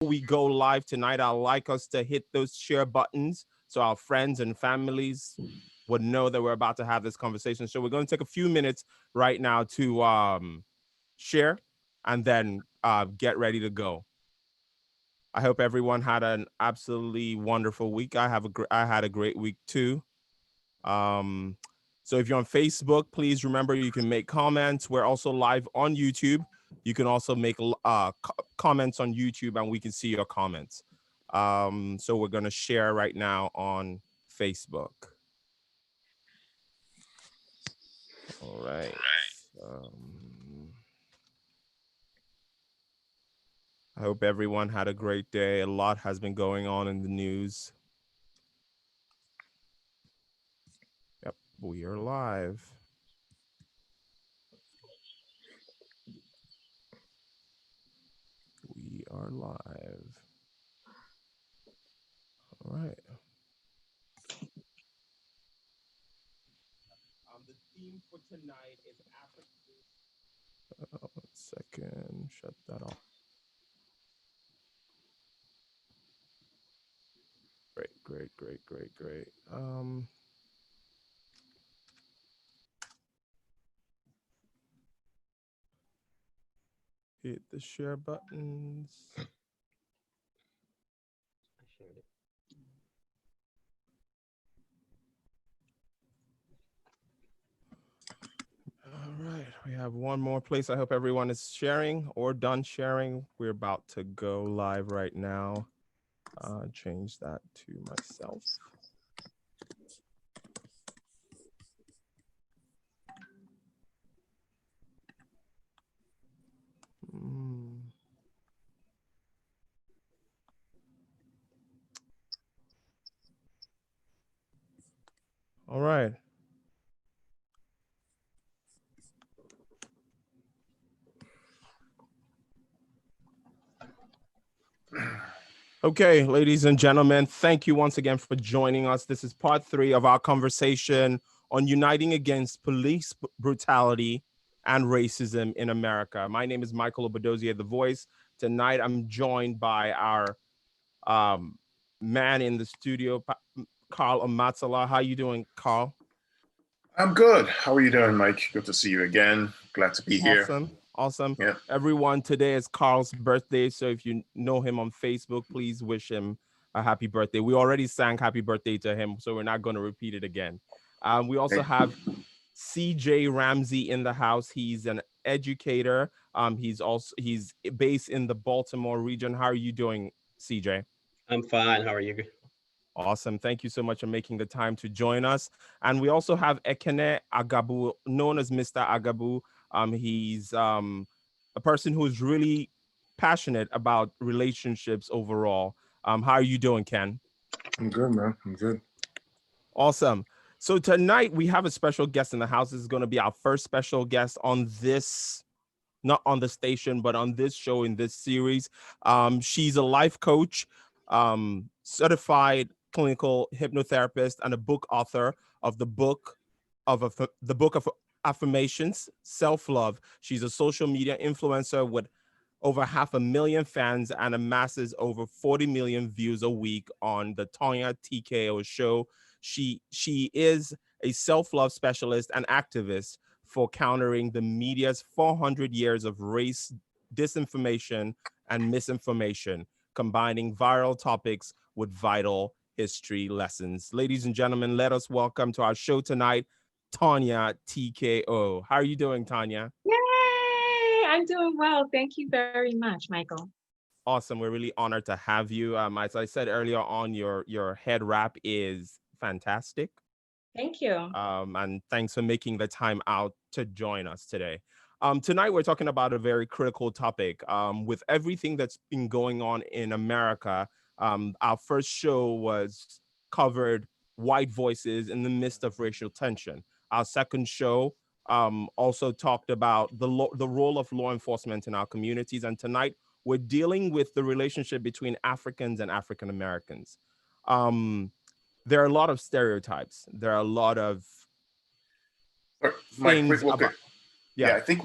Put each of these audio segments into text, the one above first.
we go live tonight, I'd like us to hit those share buttons so our friends and families would know that we're about to have this conversation. So we're going to take a few minutes right now to share and then get ready to go. I hope everyone had an absolutely wonderful week. I had a great week too. Um, so if you're on Facebook, please remember you can make comments. We're also live on YouTube. You can also make comments on YouTube and we can see your comments. So we're going to share right now on Facebook. All right. I hope everyone had a great day. A lot has been going on in the news. Yep, we are live. We are live. All right. The theme for tonight is Africa. 1 second. Shut that off. Great. Hit the share buttons. I shared it. All right, we have one more place. I hope everyone is sharing or done sharing. We're about to go live right now. Change that to myself. All right. Okay, ladies and gentlemen, thank you once again for joining us. This is part 3 of our conversation on uniting against police brutality and racism in America. My name is Michael Obadozier, The Voice. Tonight, I'm joined by our man in the studio, Carl Amatsala. How you doing, Carl? I'm good. How are you doing, Mike? Good to see you again. Glad to be here. Awesome. Yeah. Everyone, today is Carl's birthday. So if you know him on Facebook, please wish him a happy birthday. We already sang happy birthday to him, so we're not going to repeat it again. We also have CJ Ramsey in the house. He's an educator. He's based in the Baltimore region. How are you doing, CJ? I'm fine. How are you? Awesome. Thank you so much for making the time to join us. And we also have Ekene Agabu, known as Mr. Agabu. He's a person who is really passionate about relationships overall. How are you doing, Ken? I'm good, man. I'm good. Awesome. So tonight we have a special guest in the house. This is going to be our first special guest on this, not on the station, but on this show in this series. She's a life coach, certified clinical hypnotherapist, and a book author of the book of affirmations, self-love. She's a social media influencer with over 500,000 fans and amasses over 40 million views a week on the Tonya TKO show. She is a self-love specialist and activist for countering the media's 400 years of race disinformation and misinformation, combining viral topics with vital history lessons. Ladies and gentlemen, let us welcome to our show tonight, Tonya TKO. How are you doing, Tonya? Yay! I'm doing well. Thank you very much, Michael. Awesome. We're really honored to have you. As I said earlier on, your head wrap is fantastic. Thank you. And thanks for making the time out to join us today. Tonight, we're talking about a very critical topic. With everything that's been going on in America, our first show was covered white voices in the midst of racial tension. Our second show also talked about the role of law enforcement in our communities. And tonight, we're dealing with the relationship between Africans and African Americans. There are a lot of stereotypes. There are a lot of Mike, things okay. about. Yeah, I think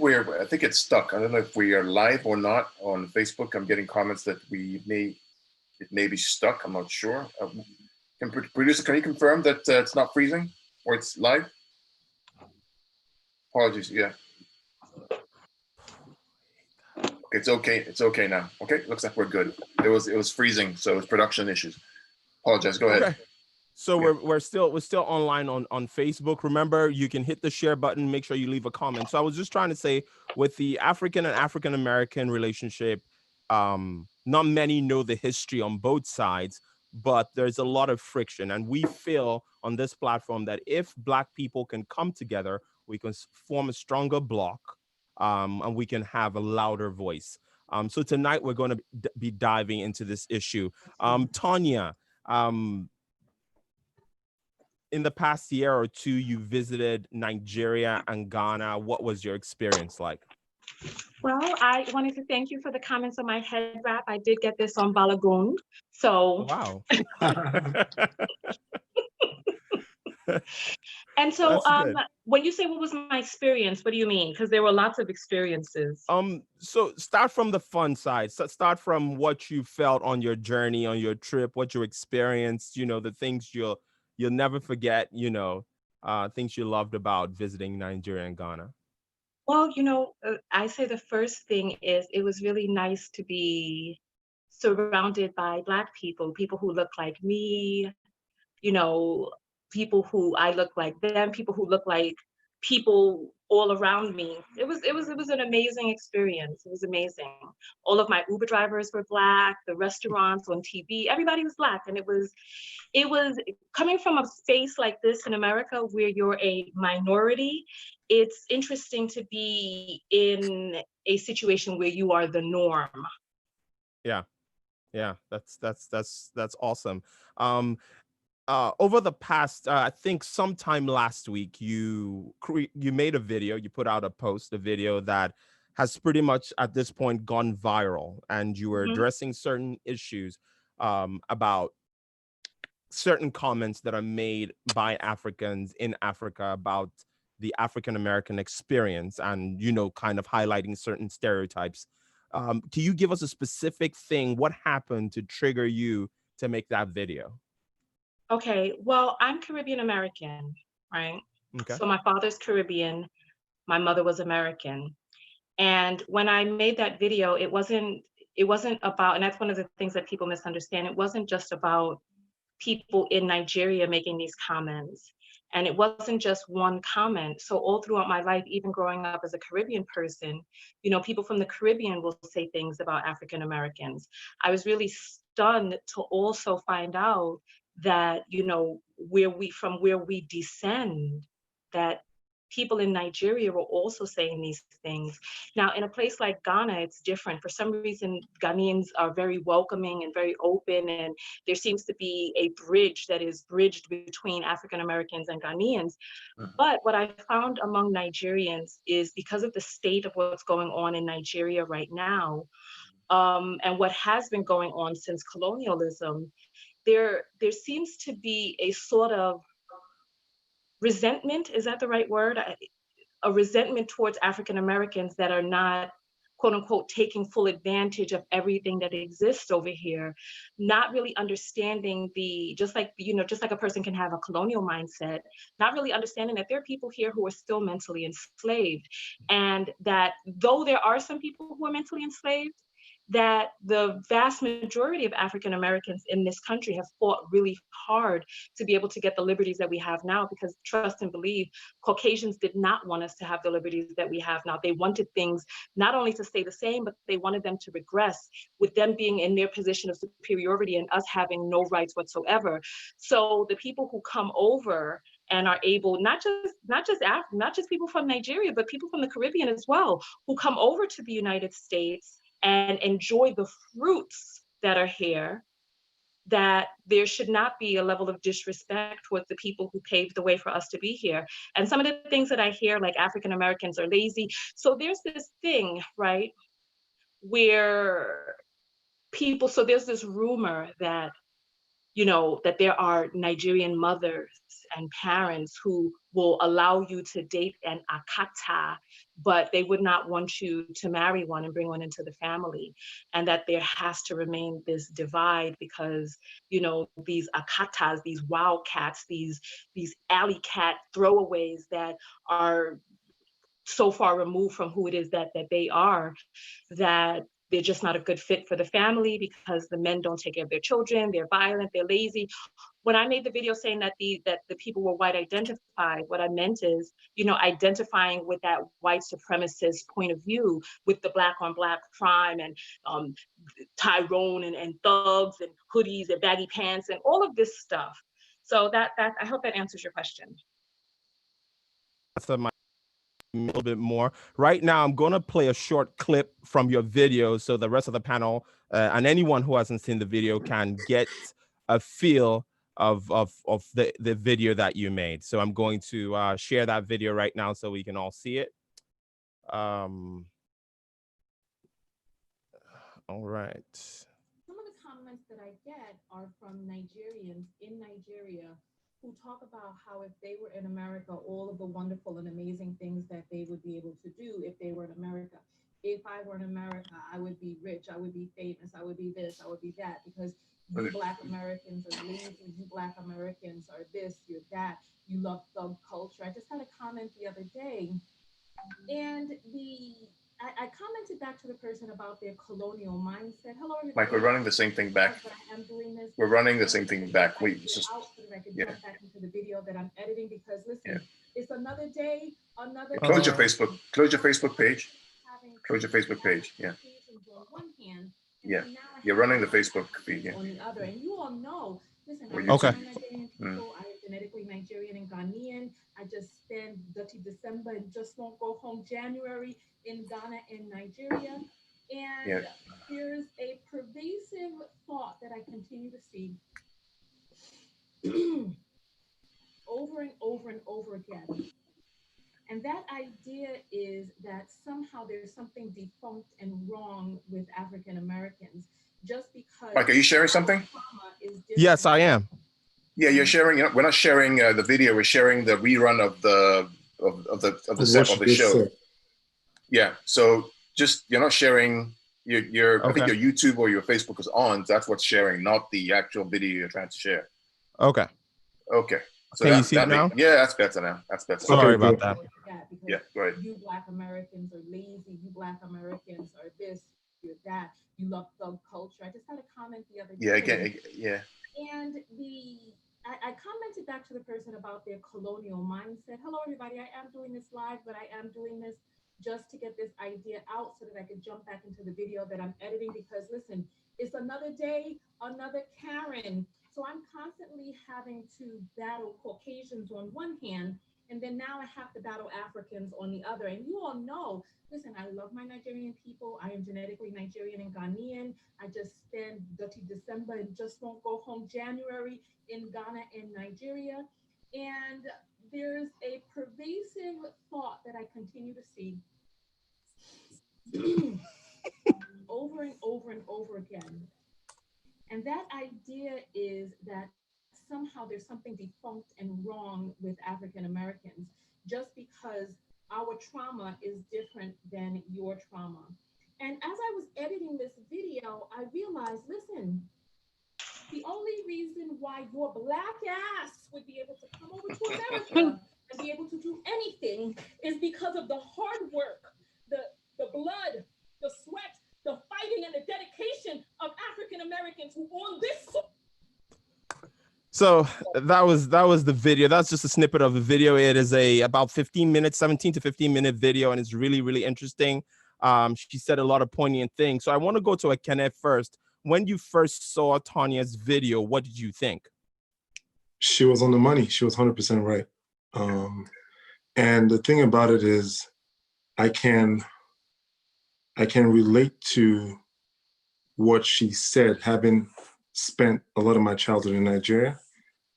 it's stuck. I don't know if we are live or not on Facebook. I'm getting comments that it may be stuck. I'm not sure. Producer, can you confirm that it's not freezing or it's live? Apologies. Yeah. Okay, it's okay. It's okay now. Okay, looks like we're good. It was freezing, so it's production issues. Apologize. Go ahead. Okay. So Yeah. we're still online on Facebook. Remember, you can hit the share button. Make sure you leave a comment. So I was just trying to say, with the African and African American relationship, not many know the history on both sides, but there's a lot of friction, and we feel on this platform that if Black people can come together, we can form a stronger bloc, and we can have a louder voice. So tonight we're going to be diving into this issue. Tanya. In the past year or two, you visited Nigeria and Ghana. What was your experience like? Well, I wanted to thank you for the comments on my head wrap. I did get this on Balagoon. So, Wow. and so That's good. when you say what was my experience, what do you mean? Because there were lots of experiences. So start from the fun side. So start from what you felt on your journey, on your trip, what you experienced, the things you'll never forget, things you loved about visiting Nigeria and Ghana. Well, I say the first thing is it was really nice to be surrounded by Black people, people who look like me, people who I look like them, people who look like people all around me. It was an amazing experience. It was amazing. All of my Uber drivers were Black, the restaurants on TV, everybody was Black. And it was coming from a space like this in America where you're a minority. It's interesting to be in a situation where you are the norm. Yeah, that's awesome. Over the past, I think sometime last week, you made a video, you put out a video that has pretty much at this point gone viral, and you were addressing certain issues about certain comments that are made by Africans in Africa about the African American experience, and kind of highlighting certain stereotypes. Can you give us a specific thing? What happened to trigger you to make that video? Okay, well, I'm Caribbean American, right? Okay. So my father's Caribbean, my mother was American. And when I made that video, it wasn't about, and that's one of the things that people misunderstand, it wasn't just about people in Nigeria making these comments. And it wasn't just one comment. So all throughout my life, even growing up as a Caribbean person, people from the Caribbean will say things about African Americans. I was really stunned to also find out that, where we descend, that people in Nigeria were also saying these things. Now, in a place like Ghana, it's different. For some reason, Ghanaians are very welcoming and very open, and there seems to be a bridge that is bridged between African Americans and Ghanaians. But what I found among Nigerians is, because of the state of what's going on in Nigeria right now, and what has been going on since colonialism, there seems to be a sort of resentment, is that the right word? A resentment towards African Americans that are not, quote unquote, taking full advantage of everything that exists over here, not really understanding just like a person can have a colonial mindset, not really understanding that there are people here who are still mentally enslaved. And that though there are some people who are mentally enslaved, that the vast majority of African Americans in this country have fought really hard to be able to get the liberties that we have now, because trust and believe, Caucasians did not want us to have the liberties that we have now. They wanted things not only to stay the same, but they wanted them to regress, with them being in their position of superiority and us having no rights whatsoever. So the people who come over and are able, not just people from Nigeria, but people from the Caribbean as well, who come over to the United States and enjoy the fruits that are here, that there should not be a level of disrespect towards the people who paved the way for us to be here. And some of the things that I hear, like African Americans are lazy. So there's this thing, right, where there's this rumor that you know, that there are Nigerian mothers and parents who will allow you to date an akata, but they would not want you to marry one and bring one into the family. And that there has to remain this divide because, you know, these akatas, these wildcats, these alley cat throwaways that are so far removed from who it is that they are, that they're just not a good fit for the family because the men don't take care of their children, they're violent, they're lazy. When I made the video saying that the people were white identified, what I meant is, you know, identifying with that white supremacist point of view, with the black on black crime and Tyrone and thugs and hoodies and baggy pants and all of this stuff. So that I hope that answers your question. My a little bit more. Right now, I'm going to play a short clip from your video so the rest of the panel and anyone who hasn't seen the video can get a feel of the video that you made. So I'm going to share that video right now so we can all see it. All right. Some of the comments that I get are from Nigerians in Nigeria who talk about how if they were in America, all of the wonderful and amazing things that they would be able to do if they were in America. If I were in America, I would be rich, I would be famous, I would be this, I would be that, because you Black Americans are lazy, you Black Americans are this, you're that, you love thug culture. I just had a comment the other day, and I commented back to the person about their colonial mindset. Hello, everybody. Mike, we're running the same thing back. I'm doing this. We're running the same thing back. Wait, it's just yeah. Jump back into the video that I'm editing because listen, it's another day, another. Close your Facebook. Close your Facebook page. Close your Facebook page. Yeah. On one hand, yeah. You're running the Facebook feed. Yeah. On the other, and you all know. Listen, okay. I'm Nigerian people. I am genetically Nigerian and Ghanaian. I just spend dirty December and just won't go home January in Ghana and Nigeria. And there's a pervasive thought that I continue to see over and over and over again. And that idea is that somehow there's something defunct and wrong with African Americans just because. Mike, are you sharing something? Yes, I am. Yeah, you're sharing. We're not sharing the video. We're sharing the rerun of the show. Yeah. So just you're not sharing. Your I think your YouTube or your Facebook is on. That's what's sharing, not the actual video you're trying to share. Okay. Okay. So can you see it now? Yeah, that's better now. That's better. Sorry about that. Yeah, go ahead. You Black Americans are lazy. You Black Americans are this, you're that. You love thug culture. I just had a comment the other day. Yeah, again, yeah. And I commented back to the person about their colonial mindset. Hello, everybody. I am doing this live, but I am doing this just to get this idea out so that I could jump back into the video that I'm editing because, listen, it's another day, another Karen. So I'm constantly having to battle Caucasians on one hand, and then now I have to battle Africans on the other. And you all know, listen, I love my Nigerian people. I am genetically Nigerian and Ghanaian. I just spend dirty December and just won't go home January in Ghana and Nigeria. And there's a pervasive thought that I continue to see over and over and over again. And that idea is that somehow there's something defunct and wrong with African Americans just because our trauma is different than your trauma. And as I was editing this video, I realized, listen, the only reason why your Black ass would be able to come over to America and be able to do anything is because of the hard work, the blood, the sweat, the fighting, and the dedication of African Americans who on this. So that was the video. That's just a snippet of the video. It is about 15 minutes, 17 to 15 minute video, and it's really, really interesting. She said a lot of poignant things. So I want to go to Kenneth first. When you first saw Tanya's video, what did you think? She was on the money. She was 100% right. And the thing about it is, I can relate to what she said, having spent a lot of my childhood in Nigeria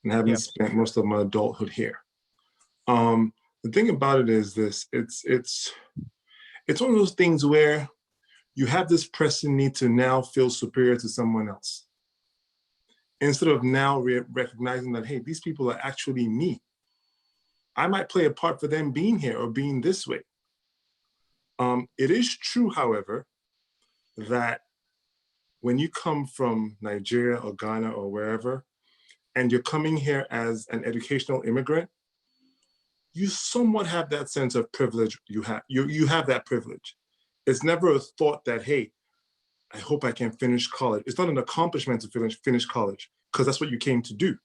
and having spent most of my adulthood here. The thing about it is this, it's one of those things where you have this pressing need to now feel superior to someone else. instead of now recognizing that, hey, these people are actually me. I might play a part for them being here or being this way. It is true, however, that when you come from Nigeria or Ghana or wherever, and you're coming here as an educational immigrant, you somewhat have that sense of privilege. You have that privilege. It's never a thought that, hey, I hope I can finish college. It's not an accomplishment to finish college, because that's what you came to do.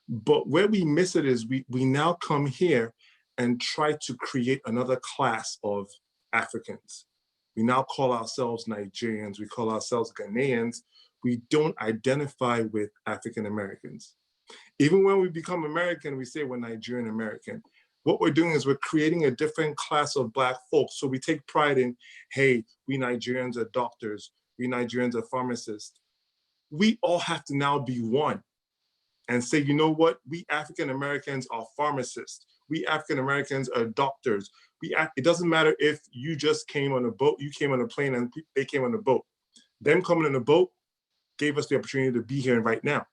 But where we miss it is we now come here and try to create another class of Africans. We now call ourselves Nigerians, we call ourselves Ghanaians. We don't identify with African Americans. Even when we become American, we say we're Nigerian American. What we're doing is we're creating a different class of Black folks. So we take pride in, hey, we Nigerians are doctors, we Nigerians are pharmacists. We all have to now be one and say, you know what, we African Americans are pharmacists. We African Americans are doctors. It doesn't matter if you just came on a boat, you came on a plane, and they came on a boat. Them coming on a boat gave us the opportunity to be here right now.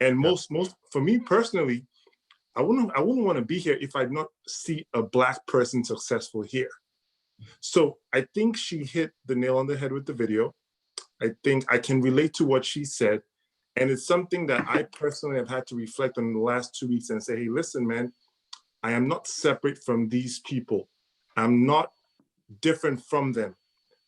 And most for me personally, I wouldn't want to be here if I'd not see a Black person successful here. So I think she hit the nail on the head with the video. I think I can relate to what she said. And it's something that I personally have had to reflect on in the last 2 weeks and say, hey, listen, man, I am not separate from these people. I'm not different from them.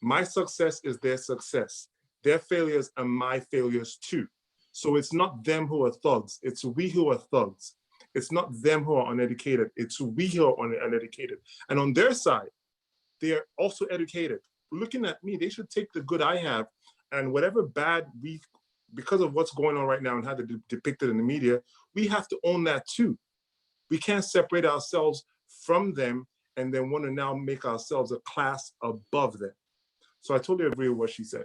My success is their success. Their failures are my failures too. So it's not them who are thugs, it's we who are thugs. It's not them who are uneducated, it's we who are uneducated. And on their side, they are also educated. Looking at me, they should take the good I have, and whatever bad because of what's going on right now and how they're depicted in the media, we have to own that too. We can't separate ourselves from them and then want to now make ourselves a class above them. So I totally agree with what she said.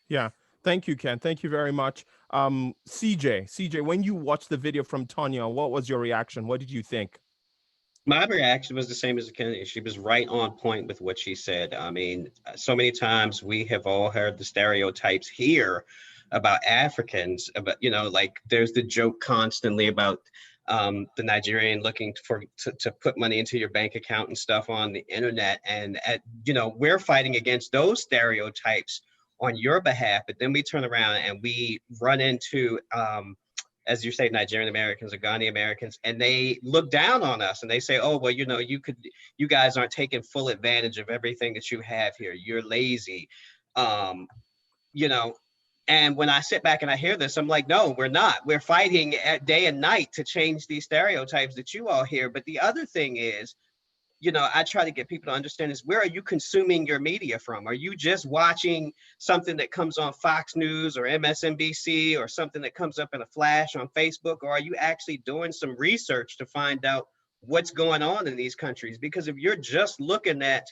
Yeah. Thank you, Ken. Thank you very much. CJ, when you watched the video from Tanya, what was your reaction? What did you think? My reaction was the same as Ken. She was right on point with what she said. I mean, so many times we have all heard the stereotypes here about Africans, about, you know, like there's the joke constantly about the Nigerian looking to put money into your bank account and stuff on the internet. And, you know, we're fighting against those stereotypes on your behalf, but then we turn around and we run into, as you say, Nigerian Americans or Ghanaian Americans, and they look down on us and they say, oh, well, you know, you guys aren't taking full advantage of everything that you have here. You're lazy, you know. And when I sit back and I hear this, I'm like, no, we're not. We're fighting day and night to change these stereotypes that you all hear. But the other thing is, you know, I try to get people to understand is, where are you consuming your media from? Are you just watching something that comes on Fox News or MSNBC or something that comes up in a flash on Facebook? Or are you actually doing some research to find out what's going on in these countries? Because if you're just looking at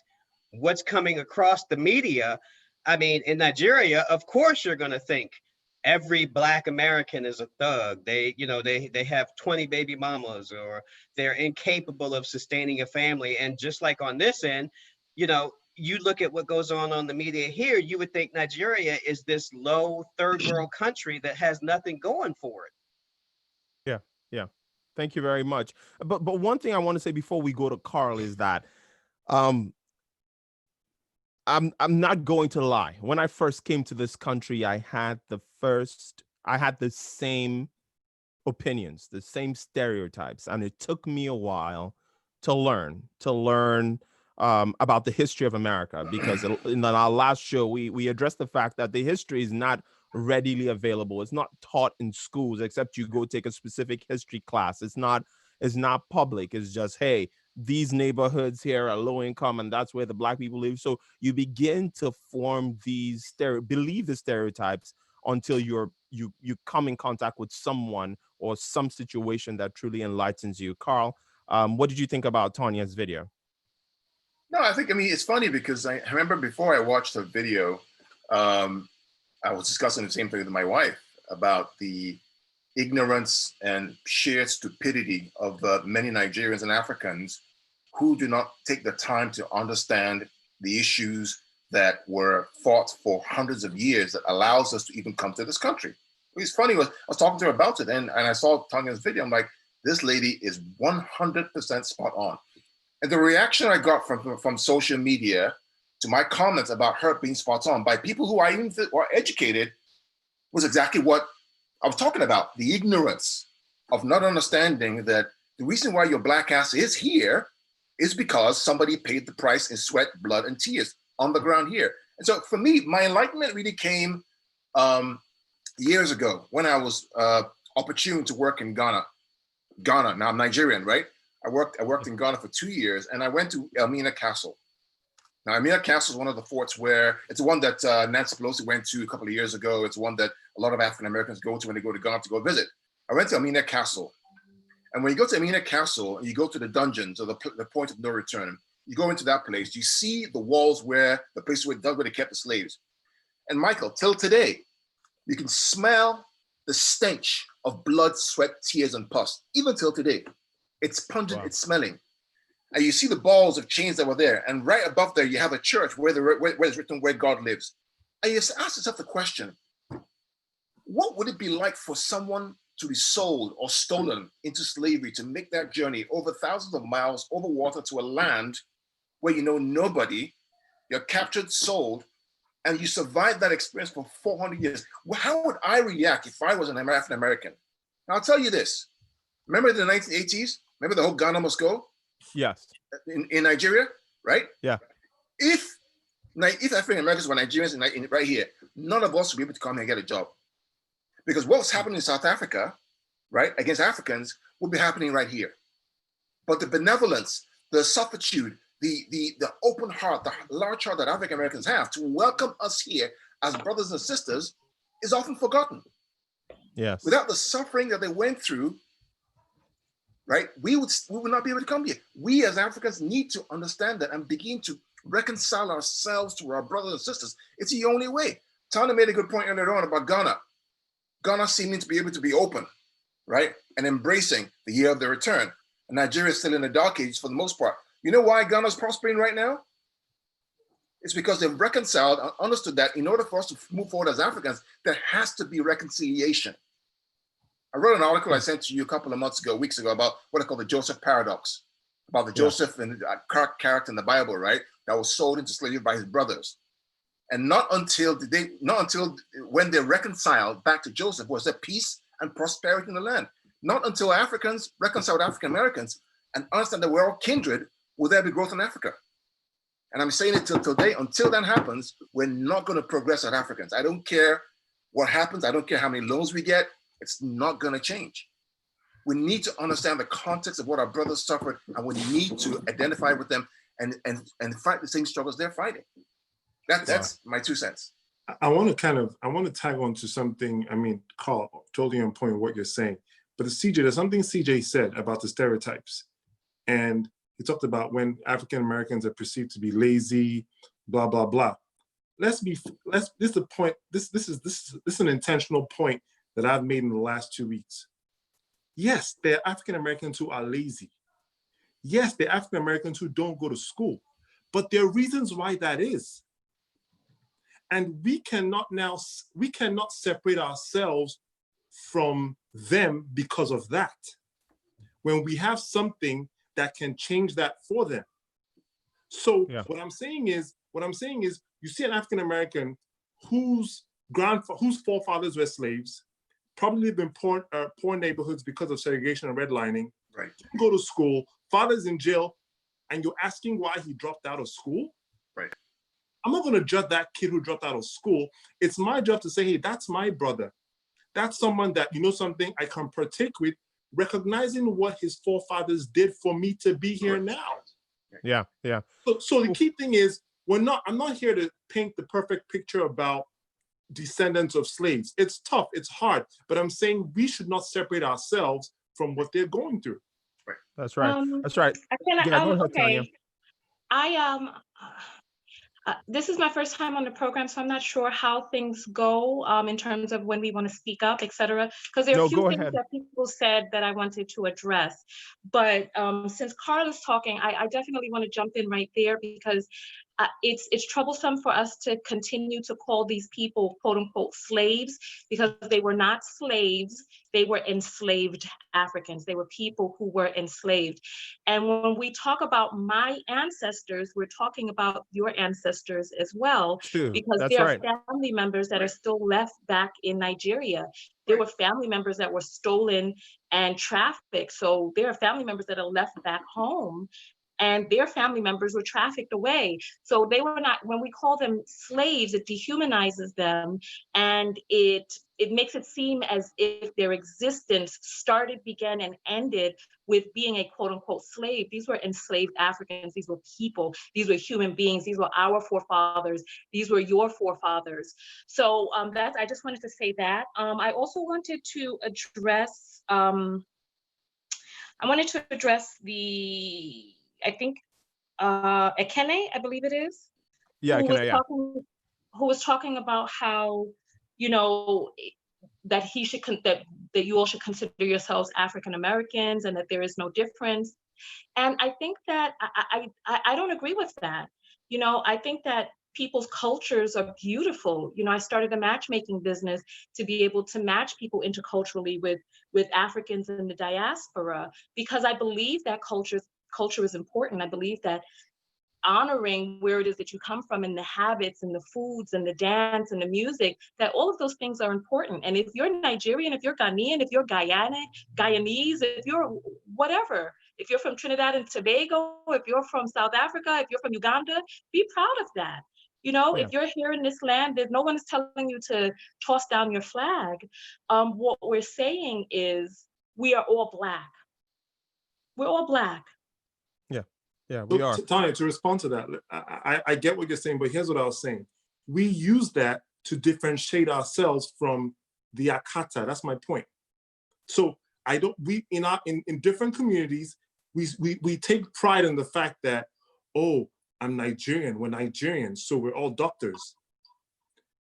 what's coming across the media, I mean, in Nigeria, of course, you're going to think every Black American is a thug. They, you know, they have 20 baby mamas, or they're incapable of sustaining a family. And just like on this end, you know, you look at what goes on the media here, you would think Nigeria is this low third world country that has nothing going for it. Yeah, yeah. Thank you very much. But one thing I want to say before we go to Carl is that I'm not going to lie. When I first came to this country, I had the same opinions, the same stereotypes, and it took me a while to learn about the history of America, because in our last show we addressed the fact that the history is not readily available. It's not taught in schools except you go take a specific history class. It's not public. It's just, hey, these neighborhoods here are low income and that's where the Black people live. So you begin to form believe the stereotypes until you come in contact with someone or some situation that truly enlightens you. Carl, what did you think about Tanya's video? No, I mean, it's funny because I remember before I watched the video, I was discussing the same thing with my wife about the ignorance and sheer stupidity of many Nigerians and Africans who do not take the time to understand the issues that were fought for hundreds of years that allows us to even come to this country. It's funny, I was talking to her about it, and I saw Tanya's video. I'm like, this lady is 100% spot on. And the reaction I got from social media to my comments about her being spot on by people who I even think were educated was exactly what I was talking about. The ignorance of not understanding that the reason why your black ass is here is because somebody paid the price in sweat, blood, and tears on the ground here. And so for me, my enlightenment really came years ago when I was opportune to work in Ghana. Now I'm Nigerian, right? I worked in Ghana for 2 years, and I went to Elmina Castle. Now, Elmina Castle is one of the forts where it's the one that Nancy Pelosi went to a couple of years ago. It's one that a lot of African Americans go to when they go to Ghana to go visit. I went to Elmina Castle, and when you go to Elmina Castle and you go to the dungeons or the point of no return, you go into that place. You see the walls where the place where they kept the slaves. And Michael, till today, you can smell the stench of blood, sweat, tears, and pus. Even till today, it's pungent. Wow. It's smelling. And you see the balls of chains that were there. And right above there, you have a church where it's written where God lives. And you ask yourself the question, what would it be like for someone to be sold or stolen into slavery to make that journey over thousands of miles over water to a land where you know nobody, you're captured, sold, and you survived that experience for 400 years? Well, how would I react if I was an African American? Now, I'll tell you this. Remember the 1980s? Remember the whole Ghana must go? Yes. In Nigeria, right? Yeah. If African Americans were Nigerians right here, none of us would be able to come here and get a job. Because what's happening in South Africa, right, against Africans would be happening right here. But the benevolence, the solicitude, the open heart, the large heart that African Americans have to welcome us here as brothers and sisters is often forgotten. Yes. Without the suffering that they went through, right, we would not be able to come here. We as Africans need to understand that and begin to reconcile ourselves to our brothers and sisters. It's the only way. Tana made a good point earlier on about Ghana. Ghana seeming to be able to be open, right, and embracing the year of the return. And Nigeria is still in the dark ages for the most part. You know why Ghana is prospering right now? It's because they've reconciled and understood that in order for us to move forward as Africans, there has to be reconciliation. I wrote an article I sent to you a couple of weeks ago, about what I call the Joseph paradox, about the Joseph and character in the Bible, right, that was sold into slavery by his brothers. And not until when they reconciled back to Joseph was there peace and prosperity in the land. Not until Africans reconciled African Americans and understand that we're all kindred will there be growth in Africa. And I'm saying it till today, until that happens, we're not going to progress as Africans. I don't care what happens. I don't care how many loans we get. It's not going to change. We need to understand the context of what our brothers suffered, and we need to identify with them and fight the same struggles they're fighting. That's my 2 cents. I want to tag on to something. I mean, Carl, totally on point with what you're saying. But there's something CJ said about the stereotypes. And he talked about when African Americans are perceived to be lazy, blah, blah, blah. This is the point. This is an intentional point that I've made in the last 2 weeks. Yes, there are African Americans who are lazy. Yes, there are African Americans who don't go to school, but there are reasons why that is. And we cannot separate ourselves from them because of that, when we have something that can change that for them. So what I'm saying is, you see an African American whose forefathers were slaves, probably live in poor neighborhoods because of segregation and redlining, right? Go to school, father's in jail, and you're asking why he dropped out of school? Right. I'm not going to judge that kid who dropped out of school. It's my job to say, hey, that's my brother. That's someone that, you know something, I can partake with, recognizing what his forefathers did for me to be here now. Yeah. So the key thing is, I'm not here to paint the perfect picture about descendants of slaves. It's tough, it's hard, but I'm saying we should not separate ourselves from what they're going through. Right. That's right. That's right. Go ahead, Tanya. This is my first time on the program, so I'm not sure how things go in terms of when we want to speak up, et cetera, because there are a few things that people said that I wanted to address. But since Carl is talking, I definitely want to jump in right there, because it's troublesome for us to continue to call these people quote unquote slaves, because they were not slaves. They were enslaved Africans. They were people who were enslaved. And when we talk about my ancestors, we're talking about your ancestors as well, True. because That's there right. are family members that are still left back in Nigeria. There were family members that were stolen and trafficked. So there are family members that are left back home, and their family members were trafficked away. So they were not, when we call them slaves, it dehumanizes them, and it makes it seem as if their existence started, began, and ended with being a quote unquote slave. These were enslaved Africans. These were people. These were human beings. These were our forefathers. These were your forefathers. So I just wanted to say that. I also wanted to address, the, I think, Ekene, I believe it is, Yeah, can I? Yeah. who was talking about how, you know, that that you all should consider yourselves African Americans and that there is no difference. And I think that I don't agree with that. You know, I think that people's cultures are beautiful. You know, I started a matchmaking business to be able to match people interculturally with Africans in the diaspora, because I believe that culture is important. I believe that honoring where it is that you come from, and the habits and the foods and the dance and the music, that all of those things are important. And if you're Nigerian, if you're Ghanaian, if you're Guyanese, if you're whatever, if you're from Trinidad and Tobago, if you're from South Africa, if you're from Uganda, be proud of that. You know, Yeah. if you're here in this land, there's no one is telling you to toss down your flag. What we're saying is we are all Black. We're all Black. Yeah, we are. Tanya, to respond to that, I get what you're saying, but here's what I was saying. We use that to differentiate ourselves from the Akata. That's my point. So in different communities, we take pride in the fact that, oh, I'm Nigerian, we're Nigerians, so we're all doctors.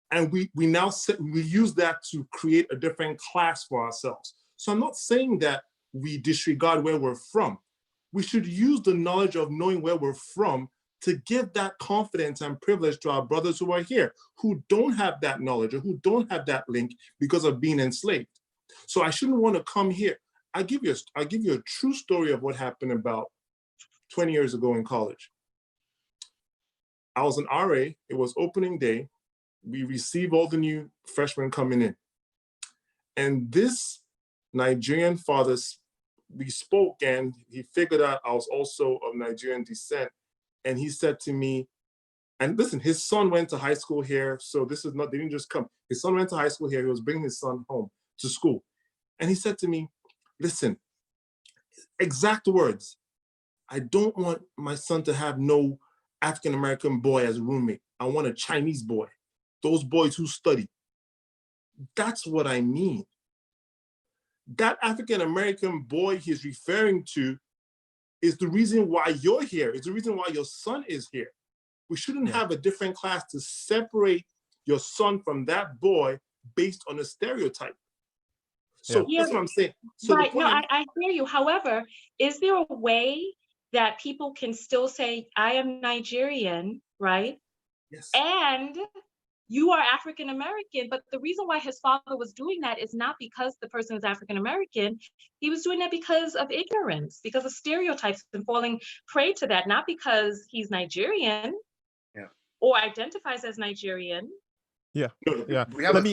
And we use that to create a different class for ourselves. So I'm not saying that we disregard where we're from. We should use the knowledge of knowing where we're from to give that confidence and privilege to our brothers who are here, who don't have that knowledge or who don't have that link because of being enslaved. So I shouldn't want to come here. I'll give you a true story of what happened about 20 years ago in college. I was an RA, it was opening day. We received all the new freshmen coming in. And this Nigerian father, we spoke, and he figured out I was also of Nigerian descent. And he said to me, and listen, his son went to high school here. So this is not, they didn't just come. His son went to high school here. He was bringing his son home to school. And he said to me, listen, exact words, I don't want my son to have no African-American boy as a roommate. I want a Chinese boy, those boys who study. That's what I mean. That African-American boy he's referring to is the reason why you're here. It's the reason why your son is here. We shouldn't have a different class to separate your son from that boy based on a stereotype. So that's what I'm saying. So right, no, I hear you. However, is there a way that people can still say, I am Nigerian, right? Yes. And you are African American, but the reason why his father was doing that is not because the person is African American. He was doing that because of ignorance, because of stereotypes and falling prey to that, not because he's Nigerian or identifies as Nigerian. Yeah. We have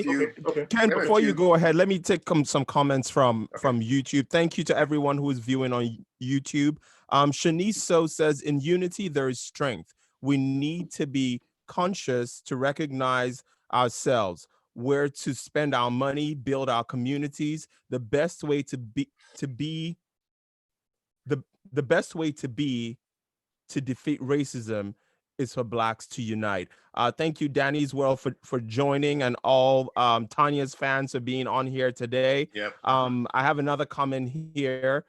Ken, before you go ahead, let me take some comments from YouTube. Thank you to everyone who is viewing on YouTube. Shanice So says, in unity, there is strength. We need to be conscious to recognize ourselves, where to spend our money, build our communities. The best way to defeat racism is for Blacks to unite. Thank you, Danny's World, for joining, and all Tanya's fans for being on here today. Yep. I have another comment here.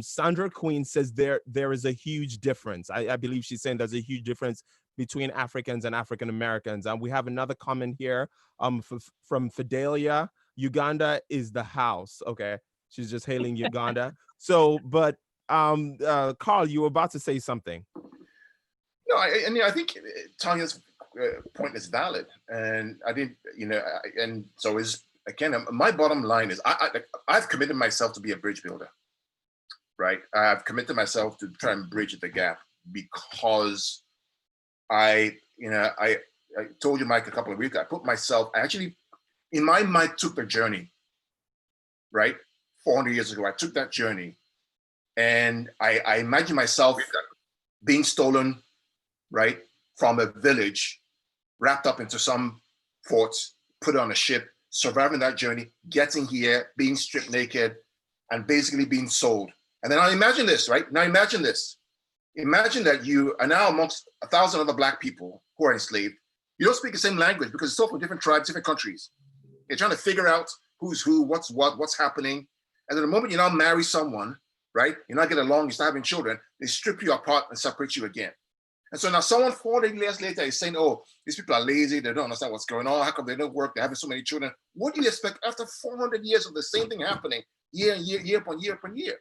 Sandra Queen says there is a huge difference. I believe she's saying there's a huge difference between Africans and African Americans. And we have another comment here from Fidelia. Uganda is the house. Okay, she's just hailing Uganda. So, but Carl, you were about to say something. No, I think Tanya's point is valid, and I didn't, and so is again. My bottom line is I've committed myself to be a bridge builder, right? I've committed myself to try and bridge the gap because I told you, Mike, a couple of weeks ago, I actually, in my mind, took the journey, right? 400 years ago, I took that journey, and I imagine myself being stolen, right, from a village, wrapped up into some fort, put on a ship, surviving that journey, getting here, being stripped naked, and basically being sold. And then now imagine this, right? Now imagine this. Imagine that you are now amongst 1,000 other Black people who are enslaved. You don't speak the same language because it's all from different tribes, different countries. You're trying to figure out who's who, what's what, what's happening. And then the moment you now marry someone, right, you now get along, you start having children, they strip you apart and separate you again. And so now someone 40 years later is saying, oh, these people are lazy, they don't understand what's going on, how come they don't work, they're having so many children. What do you expect after 400 years of the same thing happening year upon year?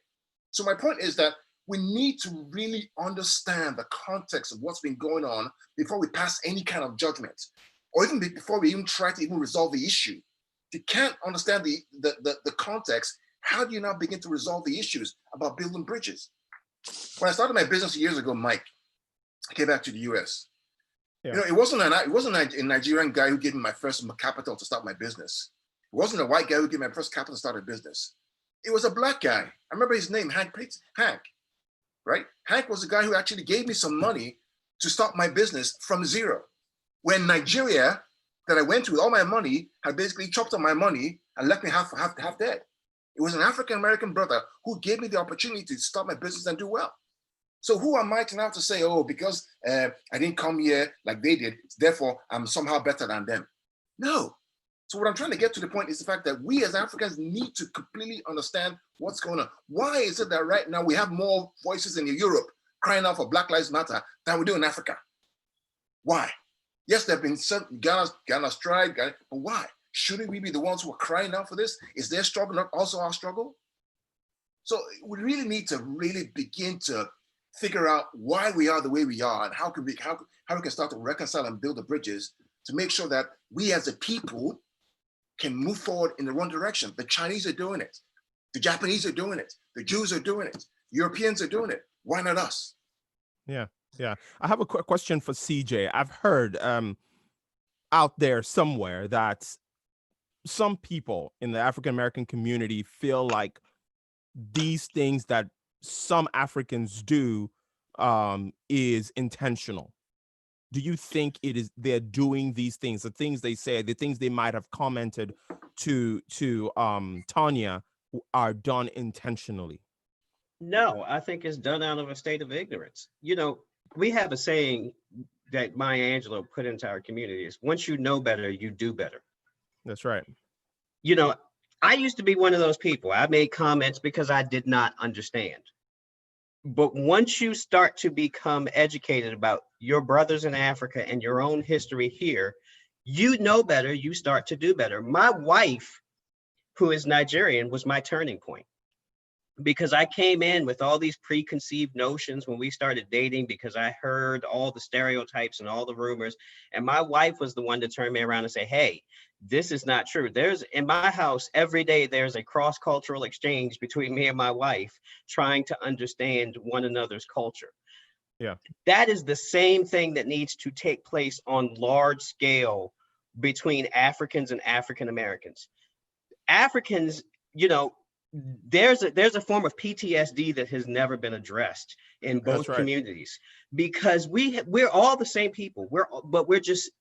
So my point is that we need to really understand the context of what's been going on before we pass any kind of judgment, or even before we even try to even resolve the issue. If you can't understand the context, how do you now begin to resolve the issues about building bridges? When I started my business years ago, Mike, I came back to the US. Yeah. It wasn't a Nigerian guy who gave me my first capital to start my business. It wasn't a white guy who gave me my first capital to start a business. It was a Black guy. I remember his name, Hank, right? Hank was the guy who actually gave me some money to start my business from zero. When Nigeria, that I went to with all my money, had basically chopped up my money and left me half dead. It was an African-American brother who gave me the opportunity to start my business and do well. So who am I to now to say, oh, because I didn't come here like they did, therefore I'm somehow better than them? No. So what I'm trying to get to the point is the fact that we as Africans need to completely understand what's going on. Why is it that right now we have more voices in Europe crying out for Black Lives Matter than we do in Africa? Why? Yes, there have been some Ghana strike, but why? Shouldn't we be the ones who are crying out for this? Is their struggle not also our struggle? So we really need to really begin to figure out why we are the way we are and how we can start to reconcile and build the bridges to make sure that we as a people can move forward in the one direction. The Chinese are doing it. The Japanese are doing it. The Jews are doing it. Europeans are doing it. Why not us? Yeah. I have a quick question for CJ. I've heard out there somewhere that some people in the African-American community feel like these things that some Africans do is intentional. Do you think they're doing these things, the things they say, the things they might have commented to Tanya are done intentionally? No, I think it's done out of a state of ignorance. We have a saying that Maya Angelou put into our community is, once you know better, you do better. That's right. I used to be one of those people. I made comments because I did not understand. But once you start to become educated about your brothers in Africa and your own history here, you know better, you start to do better. My wife, who is Nigerian, was my turning point, because I came in with all these preconceived notions when we started dating, because I heard all the stereotypes and all the rumors. And my wife was the one to turn me around and say, hey, this is not true. In my house, every day, there's a cross-cultural exchange between me and my wife, trying to understand one another's culture. Yeah. That is the same thing that needs to take place on large scale between Africans and African Americans. Africans, there's a form of PTSD that has never been addressed in both communities, because we're all the same people. We're just,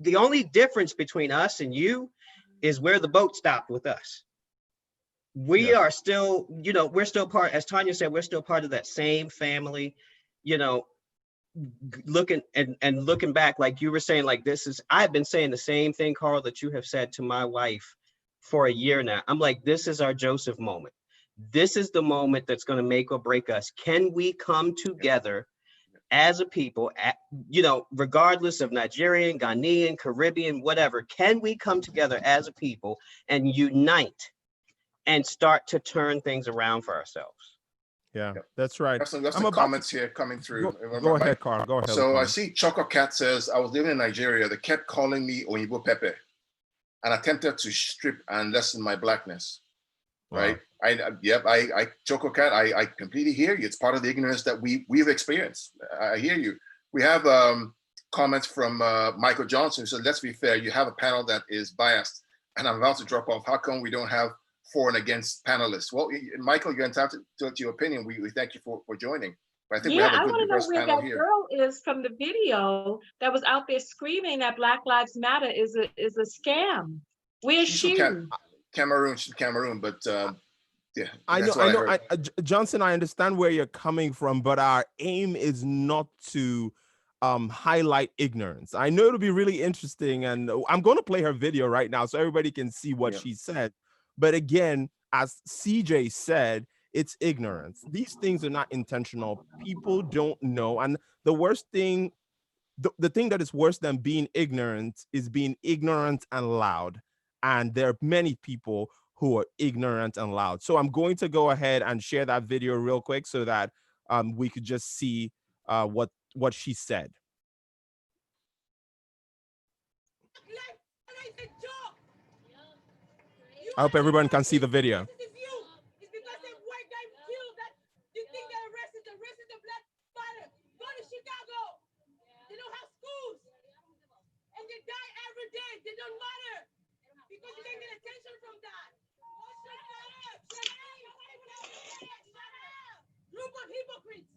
the only difference between us and you is where the boat stopped with us. We are still, we're still part, as Tanya said, we're still part of that same family, looking back, like you were saying, like I've been saying the same thing, Carl, that you have said to my wife for a year now. I'm like, this is our Joseph moment. This is the moment that's going to make or break us. Can we come together as a people, regardless of Nigerian, Ghanaian, Caribbean, whatever? Can we come together as a people and unite and start to turn things around for ourselves? Yeah, Yep. that's right. That's I'm some about comments here coming through. go ahead, Carl. Go ahead. So I Carl. see Choco Cat says, I was living in Nigeria. They kept calling me Oyibo Pepe and attempted to strip and lessen my blackness. Right. Wow. I Choco Cat, I completely hear you. It's part of the ignorance that we've experienced. I hear you. We have comments from Michael Johnson who said, let's be fair, you have a panel that is biased. And I'm about to drop off. How come we don't have for and against panelists? Well, Michael, you're entitled to your opinion. We thank you for joining. But I think we have a good diverse panel here. I want to know where that girl is from the video that was out there screaming that Black Lives Matter is a scam. Where's she? Cameroon, she's Cameroon, but yeah. I know. Johnson, I understand where you're coming from, but our aim is not to highlight ignorance. I know it'll be really interesting, and I'm going to play her video right now so everybody can see what she said. But again, as CJ said, it's ignorance. These things are not intentional. People don't know. And the worst thing, the thing that is worse than being ignorant is being ignorant and loud. And there are many people who are ignorant and loud. So I'm going to go ahead and share that video real quick so that we could just see what she said. I hope everyone can see the video. They don't matter because you don't get attention from that. Group of hypocrites.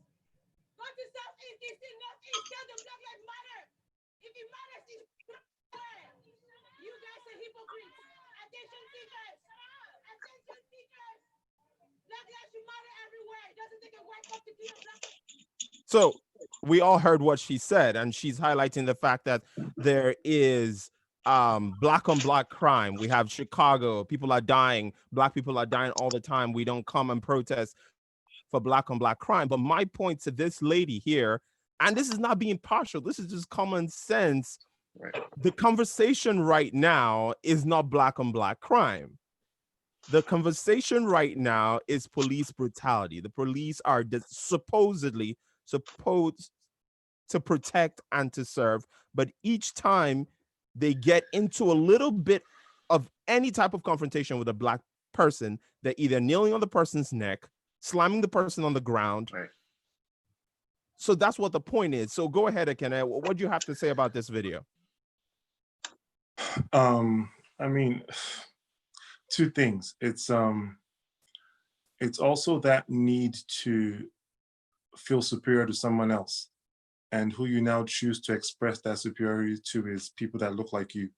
Go to Southeast, East, and Northeast. Tell them Black Lives Matter. If it matters, you guys are hypocrites. Attention seekers. Attention seekers. Black lives should matter everywhere. It doesn't take a white cop to kill black. So we all heard what she said, and she's highlighting the fact that there is black on black crime. We have Chicago, people are dying, black people are dying all the time. We don't come and protest for black on black crime. But my point to this lady here, and this is not being partial, this is just common sense. Right. The conversation right now is not black on black crime. The conversation right now is police brutality. The police are supposedly supposed to protect and to serve, but each time they get into a little bit of any type of confrontation with a black person, they're either kneeling on the person's neck, slamming the person on the ground. Right. So that's what the point is. So go ahead, Akene. What do you have to say about this video? I mean, two things. It's also that need to feel superior to someone else. And who you now choose to express that superiority to is people that look like you.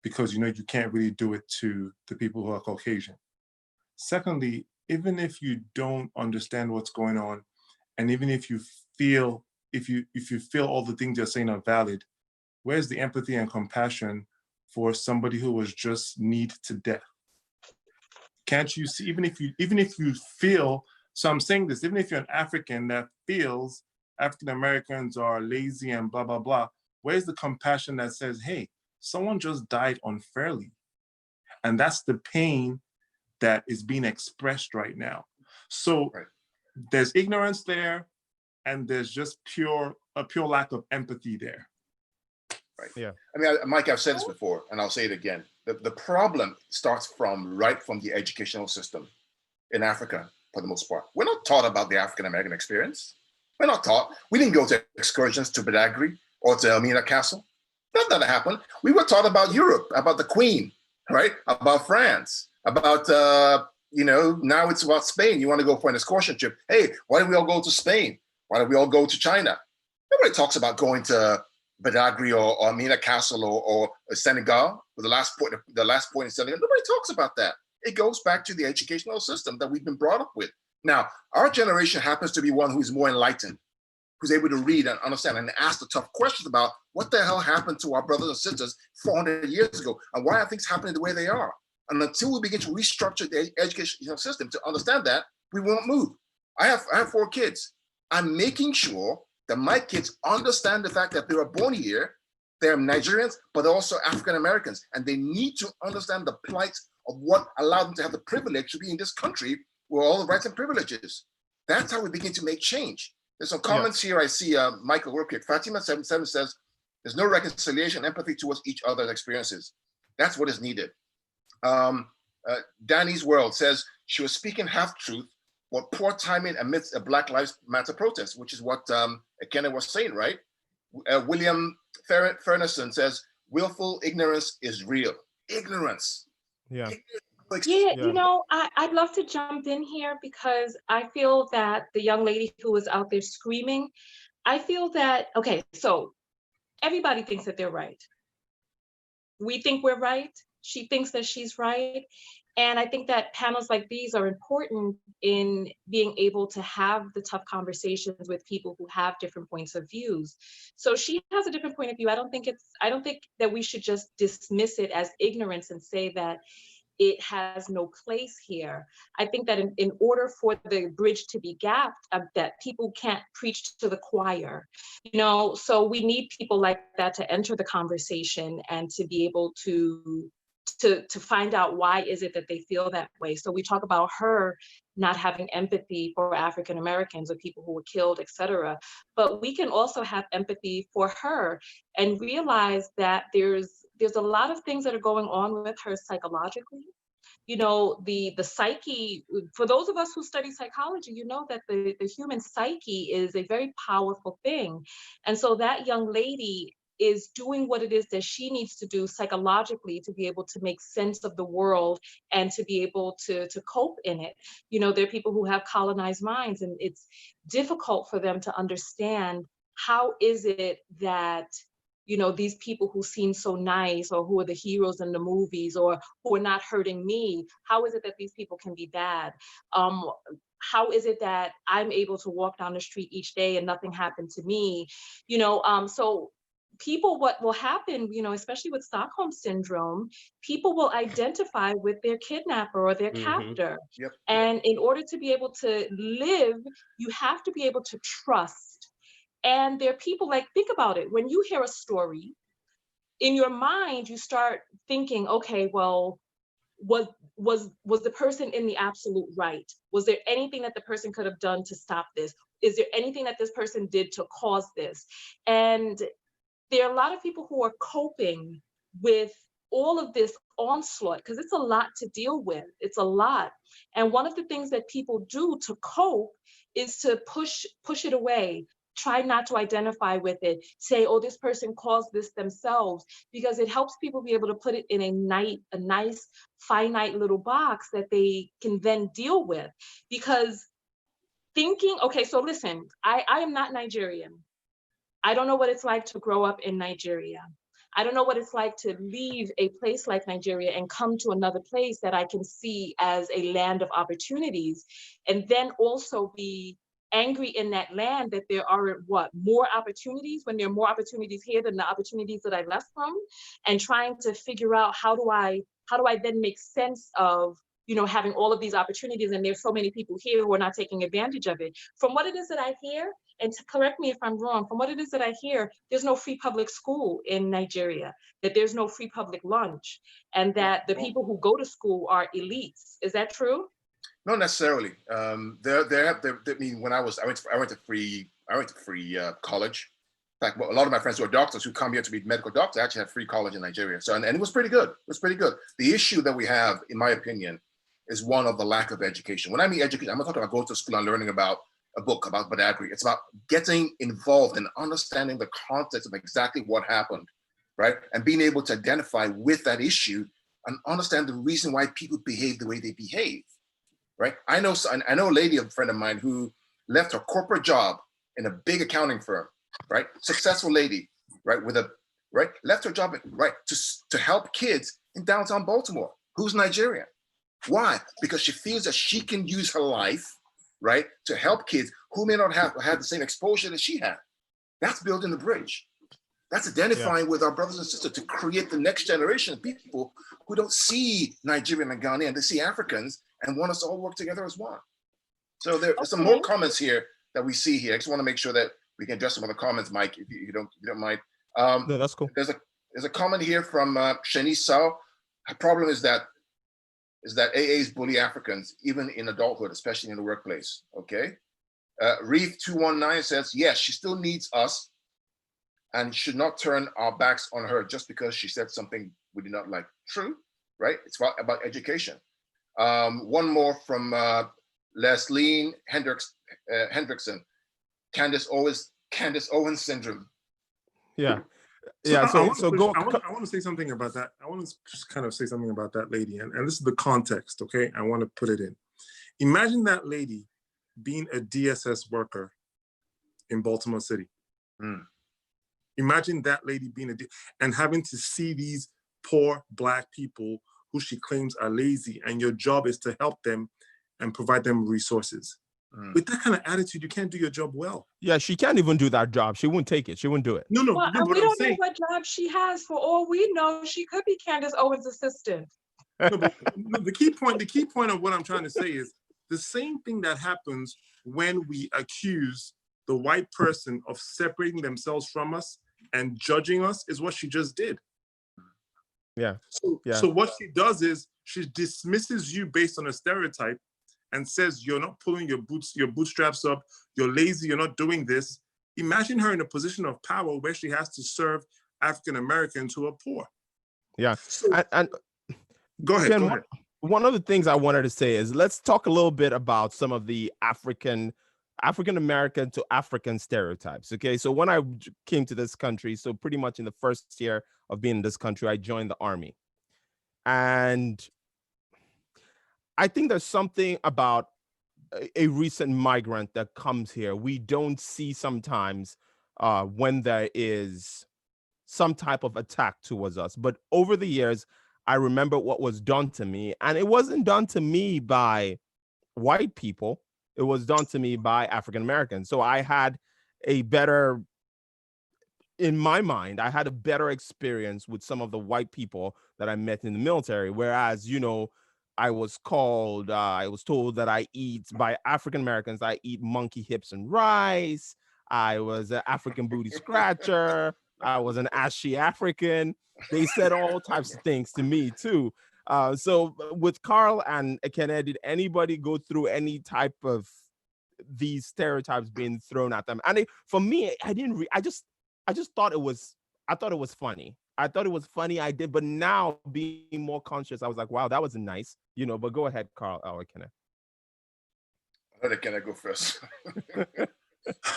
Because you can't really do it to the people who are Caucasian. Secondly, even if you don't understand what's going on, and even if you feel, if you feel all the things you're saying are valid, where's the empathy and compassion for somebody who was just kneed to death? Can't you see, even if you feel, so I'm saying this, even if you're an African that feels African Americans are lazy and blah, blah, blah, where's the compassion that says, hey, someone just died unfairly? And that's the pain that is being expressed right now. So there's ignorance there, and there's just a pure lack of empathy there. Right. Yeah. I mean, Mike, I've said this before, and I'll say it again. The problem starts right from the educational system in Africa, for the most part. We're not taught about the African American experience. We're not taught. We didn't go to excursions to Badagry or to Elmina Castle. None of that happened. We were taught about Europe, about the Queen, right? About France, about, now it's about Spain. You want to go for an excursion trip. Hey, why don't we all go to Spain? Why don't we all go to China? Nobody talks about going to Badagry or Elmina Castle or Senegal, the last point in Senegal. Nobody talks about that. It goes back to the educational system that we've been brought up with. Now, our generation happens to be one who's more enlightened, who's able to read and understand and ask the tough questions about what the hell happened to our brothers and sisters 400 years ago and why are things happening the way they are. And until we begin to restructure the educational system to understand that, we won't move. I have 4 kids. I'm making sure that my kids understand the fact that they were born here, they're Nigerians, but they're also African Americans, and they need to understand the plight of what allowed them to have the privilege to be in this country with all the rights and privileges. That's how we begin to make change. There's some comments here. I see Michael Workit. Fatima77 says, there's no reconciliation, empathy towards each other's experiences. That's what is needed. Danny's World says, she was speaking half-truth, but poor timing amidst a Black Lives Matter protest, which is what Kenneth was saying, right? William Fernerson says, willful ignorance is real. Ignorance. Yeah. Yeah, you know, I'd love to jump in here because I feel that the young lady who was out there screaming, I feel that, okay, so everybody thinks that they're right. We think we're right. She thinks that she's right. And I think that panels like these are important in being able to have the tough conversations with people who have different points of views. So she has a different point of view. I don't think that we should just dismiss it as ignorance and say that it has no place here. I think that in order for the bridge to be gapped, that people can't preach to the choir, you know, so we need people like that to enter the conversation and to be able to find out why is it that they feel that way. So we talk about her not having empathy for African Americans or people who were killed, et cetera. But we can also have empathy for her and realize that there's a lot of things that are going on with her psychologically. You know, the psyche, for those of us who study psychology, you know that the human psyche is a very powerful thing. And so that young lady is doing what it is that she needs to do psychologically to be able to make sense of the world and to be able to cope in it. You know, there are people who have colonized minds, and it's difficult for them to understand how is it that, you know, these people who seem so nice or who are the heroes in the movies or who are not hurting me, how is it that these people can be bad? How is it that I'm able to walk down the street each day and nothing happened to me? You know, so people, what will happen, you know, especially with Stockholm syndrome, people will identify with their kidnapper or their captor. Yep. And in order to be able to live, you have to be able to trust. And there are people, like, think about it. When you hear a story, in your mind, you start thinking, okay, well, was the person in the absolute right? Was there anything that the person could have done to stop this? Is there anything that this person did to cause this? And there are a lot of people who are coping with all of this onslaught because it's a lot to deal with. It's a lot. And one of the things that people do to cope is to push it away. Try not to identify with it. Say, oh, this person caused this themselves, because it helps people be able to put it in a nice, finite little box that they can then deal with. Because thinking, okay, so listen, I am not Nigerian. I don't know what it's like to grow up in Nigeria. I don't know what it's like to leave a place like Nigeria and come to another place that I can see as a land of opportunities, and then also be angry in that land that there are more opportunities when there are more opportunities here than the opportunities that I left from, and trying to figure out how do I then make sense of, you know, having all of these opportunities and there's so many people here who are not taking advantage of it. From what it is that I hear, and to correct me if I'm wrong, from what it is that I hear, there's no free public school in Nigeria, that there's no free public lunch, and that the people who go to school are elites. Is that true? Not necessarily. I mean, when I went to free college. In fact, a lot of my friends who are doctors who come here to be medical doctors actually had free college in Nigeria. So, and it was pretty good. It was pretty good. The issue that we have, in my opinion, is one of the lack of education. When I mean education, I'm not talking about going to school and learning about a book about Badagry. It's about getting involved and understanding the context of exactly what happened, right? And being able to identify with that issue and understand the reason why people behave the way they behave. Right? I know a lady, a friend of mine, who left her corporate job in a big accounting firm, right? Successful lady, right? Left her job, right? To help kids in downtown Baltimore, who's Nigerian. Why? Because she feels that she can use her life, right? To help kids who may not have had the same exposure that she had. That's building the bridge. That's identifying with our brothers and sisters to create the next generation of people who don't see Nigerian and Ghanaian, they see Africans and want us to all work together as one. So there's some more comments here that we see here. I just want to make sure that we can address some of the comments, Mike, if you don't mind. No, that's cool. There's a comment here from Shanice Sao. Her problem is that AAs bully Africans, even in adulthood, especially in the workplace, okay? Reef 219 says, yes, she still needs us and should not turn our backs on her just because she said something we did not like. True, right? It's about education. One more from Leslie Hendrickson. Candace Owens syndrome. Yeah. So Yeah. I So want so to go. I want to say something about that. I want to just kind of say something about that lady, and this is the context. Okay, I want to put it in. Imagine that lady being a DSS worker in Baltimore City. Mm. Imagine that lady being and having to see these poor Black people who she claims are lazy, and your job is to help them and provide them resources. Mm. With that kind of attitude, you can't do your job well. Yeah, she can't even do that job. She wouldn't take it. She wouldn't do it. No, Well, but we I'm don't know saying, what job she has. For all we know, she could be Candace Owens' assistant. no, but the key point of what I'm trying to say is the same thing that happens when we accuse the white person of separating themselves from us and judging us is what she just did. Yeah. So what she does is she dismisses you based on a stereotype and says you're not pulling your bootstraps up, you're lazy, you're not doing this. Imagine her in a position of power where she has to serve African Americans who are poor. Yeah. So, And go ahead. Ken, one of the things I wanted to say is let's talk a little bit about some of the African American to African stereotypes. Okay, so when I came to this country, so pretty much in the first year of being in this country, I joined the army, and I think there's something about a recent migrant that comes here we don't see sometimes when there is some type of attack towards us. But over the years, I remember what was done to me, and it wasn't done to me by white people. It was done to me by African Americans. So I had a better, in my mind, I had a better experience with some of the white people that I met in the military. Whereas, I was told that I eat, by African Americans, I eat monkey hips and rice. I was an African booty scratcher. I was an ashy African. They said all types of things to me too. So with Carl and Ekene, did anybody go through any type of these stereotypes being thrown at them? And for me, I just thought it was, funny. I thought it was funny. I did, but now being more conscious, I was like, wow, that was nice, but go ahead, Carl. Oh, Ekene. Can I go first?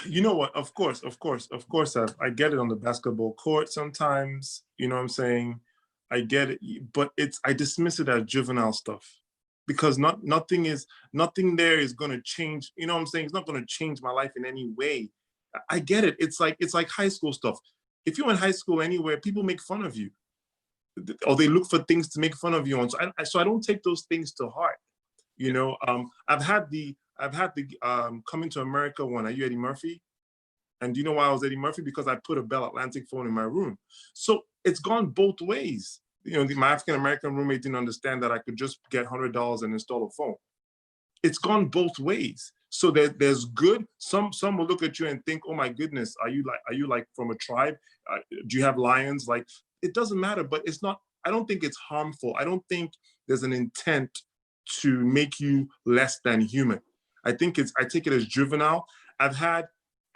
You know what? Of course, I get it on the basketball court sometimes. You know what I'm saying? I get it, but I dismiss it as juvenile stuff because nothing there is going to change. You know what I'm saying? It's not going to change my life in any way. I get it. It's like high school stuff. If you're in high school anywhere, people make fun of you, or they look for things to make fun of you on. So I don't take those things to heart. I've had the Coming to America one. Are you Eddie Murphy? And do you know why I was Eddie Murphy? Because I put a Bell Atlantic phone in my room. So it's gone both ways. My African American roommate didn't understand that I could just get $100 and install a phone. It's gone both ways. So there's good. Some will look at you and think, oh my goodness, are you like from a tribe? Do you have lions? Like, it doesn't matter, but it's not. I don't think it's harmful. I don't think there's an intent to make you less than human. I take it as juvenile. I've had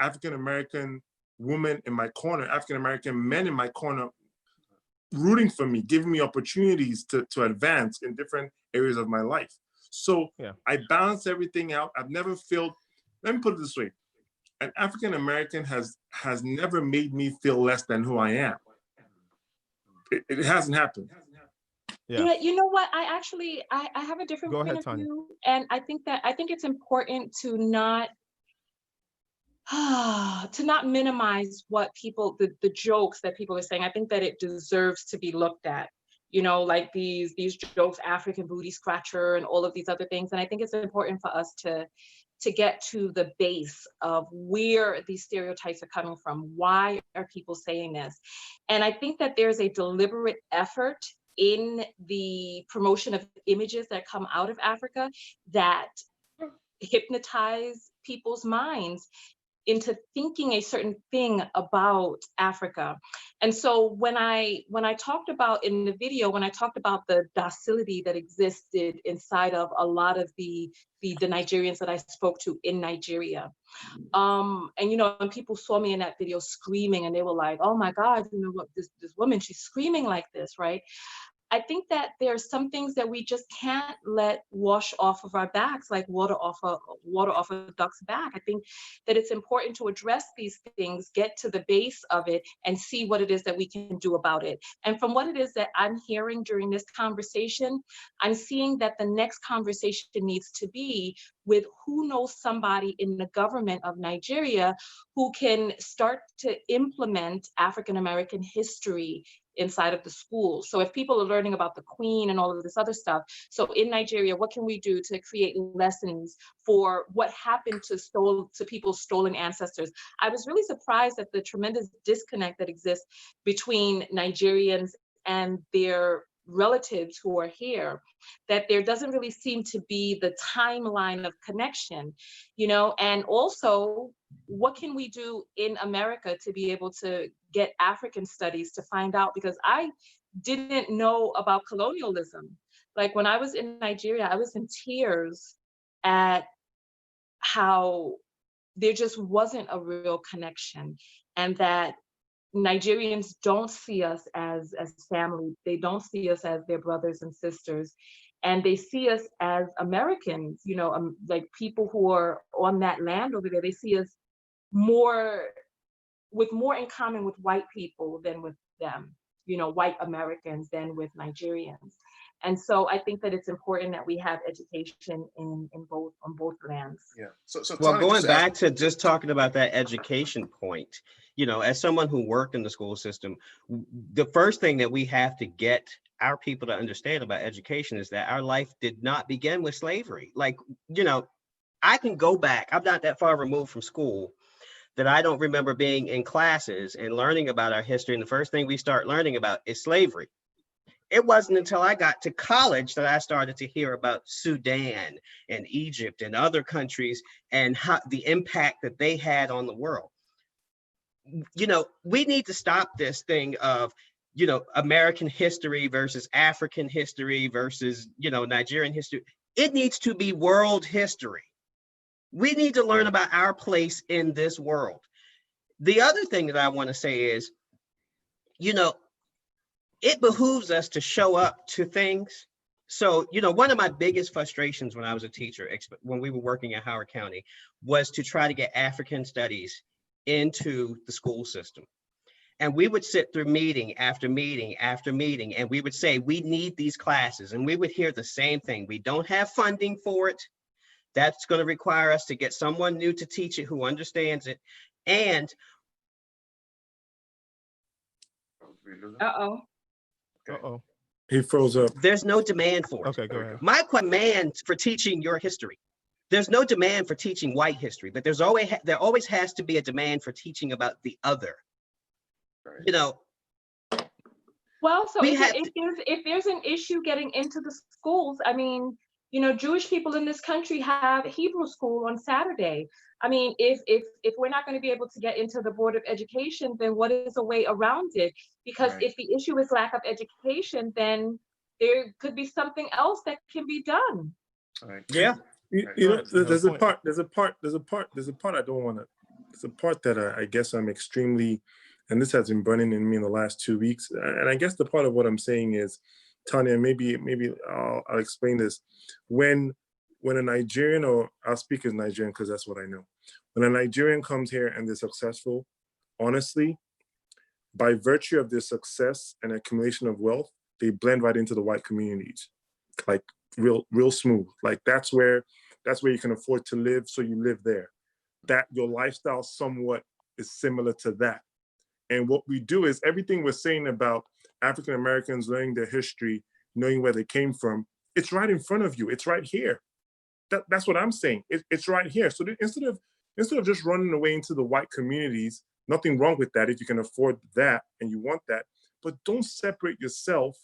African American women in my corner, African American men in my corner, rooting for me, giving me opportunities to advance in different areas of my life. So yeah. I balance everything out. I've never felt, let me put it this way, an African American has never made me feel less than who I am. It hasn't happened. Yeah, you know what? I have a different point of view, and I think it's important to not minimize what the jokes that people are saying. I think that it deserves to be looked at. Like these jokes, African booty scratcher, and all of these other things. And I think it's important for us to get to the base of where these stereotypes are coming from. Why are people saying this? And I think that there's a deliberate effort in the promotion of images that come out of Africa that hypnotize people's minds into thinking a certain thing about Africa. And so when I talked about in the video, when I talked about the docility that existed inside of a lot of the Nigerians that I spoke to in Nigeria, and and people saw me in that video screaming, and they were like, "Oh my God, what, this woman, she's screaming like this," right? I think that there are some things that we just can't let wash off of our backs like water off a duck's back. I think that it's important to address these things, get to the base of it, and see what it is that we can do about it. And from what it is that I'm hearing during this conversation, I'm seeing that the next conversation needs to be with who knows somebody in the government of Nigeria who can start to implement African American history inside of the school. So if people are learning about the Queen and all of this other stuff, so in Nigeria, what can we do to create lessons for what happened to people's stolen ancestors? I was really surprised at the tremendous disconnect that exists between Nigerians and their relatives who are here, that there doesn't really seem to be the timeline of connection, and also what can we do in America to be able to get African studies to find out, because I didn't know about colonialism. Like when I was in Nigeria, I was in tears at how there just wasn't a real connection, and that Nigerians don't see us as family. They don't see us as their brothers and sisters. And they see us as Americans, like people who are on that land over there. They see us with more in common with white people than with them, white Americans than with Nigerians. And so I think that it's important that we have education on both lands. Yeah. So Well, Tanya, going back to just talking about that education point, as someone who worked in the school system, the first thing that we have to get our people to understand about education is that our life did not begin with slavery. Like, I can go back, I'm not that far removed from school that I don't remember being in classes and learning about our history. And the first thing we start learning about is slavery. It wasn't until I got to college that I started to hear about Sudan and Egypt and other countries and how the impact that they had on the world. We need to stop this thing of, American history versus African history versus, Nigerian history. It needs to be world history. We need to learn about our place in this world. The other thing that I want to say is, it behooves us to show up to things. So, one of my biggest frustrations when I was a teacher, when we were working at Howard County, was to try to get African studies into the school system. And we would sit through meeting after meeting after meeting, and we would say, we need these classes. And we would hear the same thing. We don't have funding for it. That's going to require us to get someone new to teach it who understands it. And He froze up. There's no demand for it. Okay, go ahead. My demand for teaching your history. There's no demand for teaching white history, but there always has to be a demand for teaching about the other. Well, so if there's an issue getting into the schools, I mean, Jewish people in this country have Hebrew school on Saturday. I mean, if we're not going to be able to get into the Board of Education, then what is a way around it? Because if the issue is lack of education, then there could be something else that can be done. Right. Yeah. There's a part I don't want to. There's a part that I guess I'm extremely, and this has been burning in me in the last 2 weeks. And I guess the part of what I'm saying is, Tanya, maybe I'll explain this. When a Nigerian, or I'll speak as Nigerian because that's what I know. When a Nigerian comes here and they're successful, honestly, by virtue of their success and accumulation of wealth, they blend right into the white communities, like real smooth. Like that's where you can afford to live, so you live there. That your lifestyle somewhat is similar to that. And what we do is everything we're saying about African Americans learning their history, knowing where they came from, it's right in front of you. It's right here. That's what I'm saying. It's right here. So instead of just running away into the white communities, nothing wrong with that if you can afford that and you want that, but don't separate yourself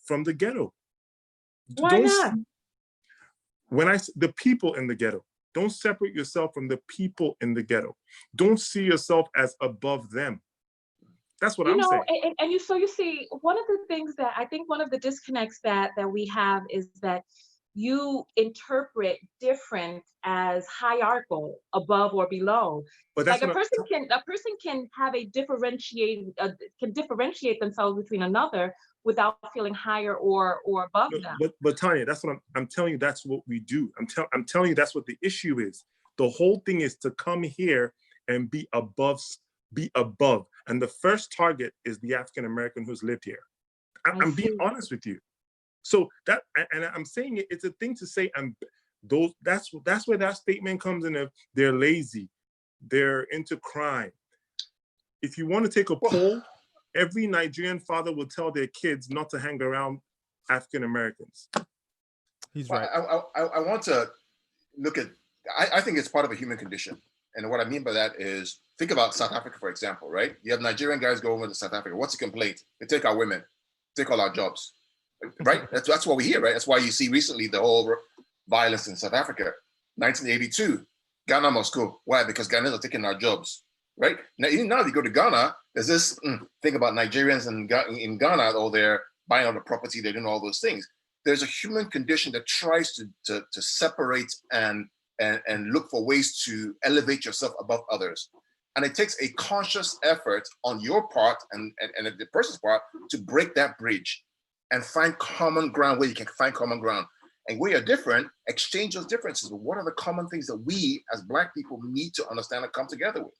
from the ghetto. Why not? The people in the ghetto, Don't separate yourself from the people in the ghetto. Don't see yourself as above them. That's what I'm saying. And you see, one of the things that I think one of the disconnects that we have is that you interpret different as hierarchical, above or below. But that's like a person can have can differentiate themselves between another without feeling higher or above them. But Tanya, that's what I'm telling you. That's what we do. I'm telling you that's what the issue is. The whole thing is to come here and be above. And the first target is the African American who's lived here. I'm being honest with you. So that, and I'm saying it's a thing to say. That's where that statement comes in. If they're lazy, they're into crime. If you want to take a poll, every Nigerian father will tell their kids not to hang around African Americans. He's right. I want to look at. I think it's part of a human condition, and what I mean by that is, think about South Africa, for example, right? You have Nigerian guys go over to South Africa. What's the complaint? They take our women, take all our jobs, right? That's what we hear, right? That's why you see recently the whole violence in South Africa. 1982, Ghana must go. Why? Because Ghanaians are taking our jobs, right? Now, even now, if you go to Ghana, there's this thing about Nigerians in Ghana, oh, they're buying all the property, they're doing all those things. There's a human condition that tries to separate and look for ways to elevate yourself above others. And it takes a conscious effort on your part and the person's part to break that bridge and find common ground where you can find common ground. And where you're different, exchange those differences. What are the common things that we as Black people need to understand and come together with?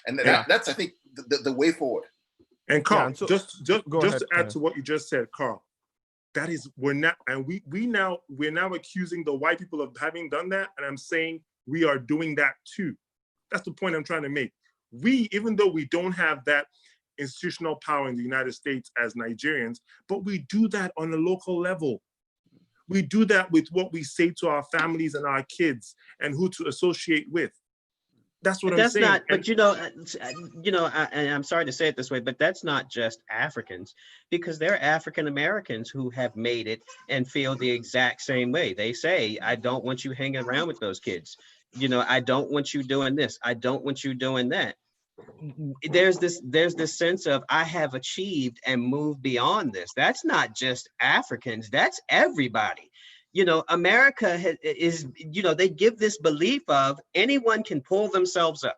And that's, I think, the way forward. And Carl, just ahead, to add to what you just said, Carl, that is, we're now accusing the white people of having done that. And I'm saying we are doing that too. That's the point I'm trying to make. We, even though we don't have that institutional power in the United States as Nigerians, but we do that on a local level. We do that with what we say to our families and our kids and who to associate with. That's what I'm saying. But and I'm sorry to say it this way, but that's not just Africans, because there are African Americans who have made it and feel the exact same way. They say, I don't want you hanging around with those kids. I don't want you doing this. I don't want you doing that. There's this sense of, I have achieved and moved beyond this. That's not just Africans, that's everybody. America is, they give this belief of anyone can pull themselves up.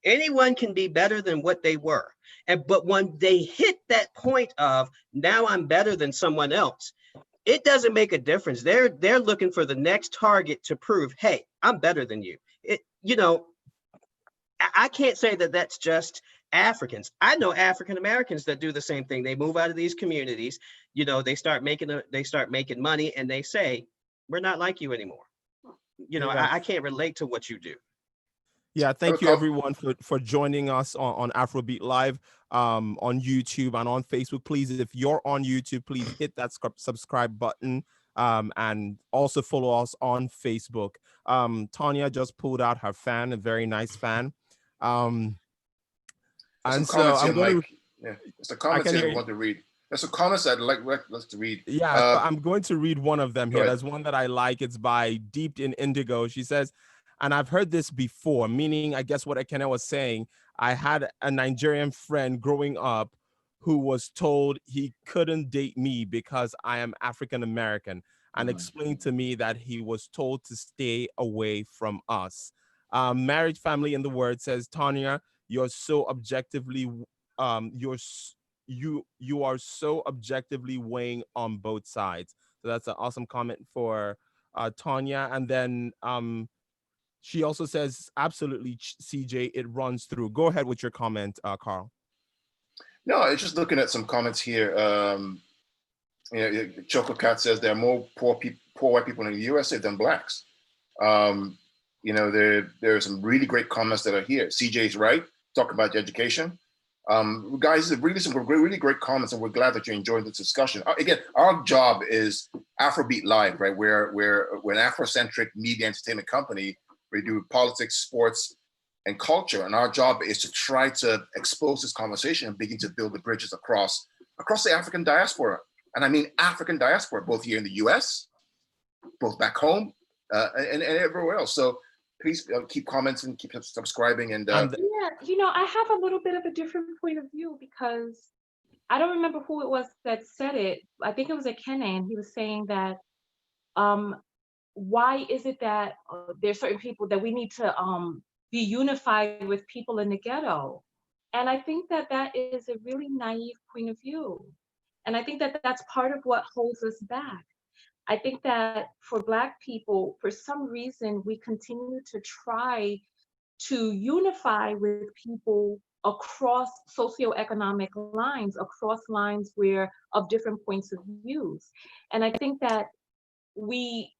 Anyone can be better than what they were. But when they hit that point of, now I'm better than someone else, it doesn't make a difference. They're looking for the next target to prove, hey, I'm better than you. I can't say that that's just Africans. I know African Americans that do the same thing. They move out of these communities, they start making money, and they say, we're not like you anymore. I can't relate to what you do. Yeah, thank you everyone for joining us on Afrobeat Live on YouTube and on Facebook. Please, if you're on YouTube, please hit that subscribe button and also follow us on Facebook. Tanya just pulled out her fan, a very nice fan. And so I'm going to... Yeah, it's the comments I want to read. There's some comments I'd like us to read. Yeah, I'm going to read one of them here. There's one that I like. It's by Deep in Indigo. She says, and I've heard this before, meaning, I guess what Ekene was saying, I had a Nigerian friend growing up who was told he couldn't date me because I am African American, and explained to me that he was told to stay away from us. Marriage Family in the Word says, Tanya, you're so objectively, you are so objectively weighing on both sides. So that's an awesome comment for Tanya. And then she also says, absolutely, CJ, it runs through. Go ahead with your comment, Carl. No, it's just looking at some comments here. Choco Cat says there are more poor white people in the USA than Blacks. There are some really great comments that are here. CJ's right, talking about education. Guys, really some really great comments, and we're glad that you enjoyed this discussion. Again, our job is Afrobeat Live, right? We're an Afrocentric media entertainment company. We do politics, sports, and culture, and our job is to try to expose this conversation and begin to build the bridges across the African diaspora. And I mean African diaspora, both here in the US, both back home, and everywhere else. So please keep commenting, keep subscribing, and And Yeah, I have a little bit of a different point of view because I don't remember who it was that said it. I think it was a Kene, and he was saying that why is it that there's certain people that we need to be unified with people in the ghetto? And I think that that is a really naive point of view. And I think that that's part of what holds us back. I think that for Black people, for some reason, we continue to try to unify with people across socioeconomic lines, across lines where of different points of views. And I think that we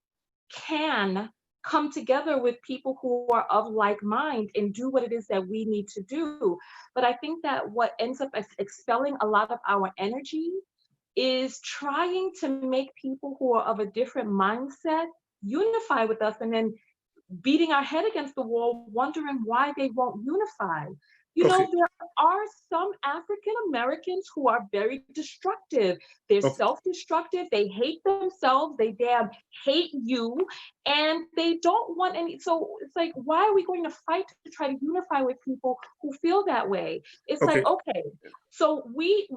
can come together with people who are of like mind and do what it is that we need to do. But I think that what ends up expelling a lot of our energy is trying to make people who are of a different mindset unify with us, and then beating our head against the wall, wondering why they won't unify. Okay. There are some African Americans who are very destructive. They're Okay. self-destructive. They hate themselves. They damn hate you, and they don't want any. So it's like, why are we going to fight to try to unify with people who feel that way? It's Okay. like, okay, so we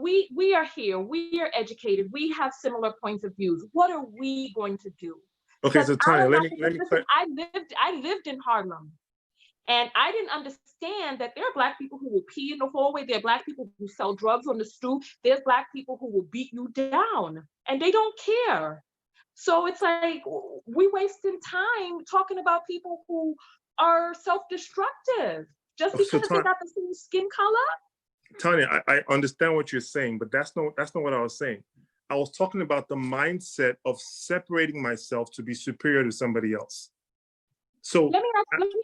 are here. We are educated. We have similar points of views. What are we going to do? Okay, Because so Tanya, let me listen, I lived in Harlem, and I didn't understand that there are Black people who will pee in the hallway. There are Black people who sell drugs on the stoop. There's Black people who will beat you down, and they don't care. So it's like, we wasting time talking about people who are self-destructive just So because they got the same skin color. Tanya, I understand what you're saying, but that's not what I was saying. I was talking about the mindset of separating myself to be superior to somebody else. So let me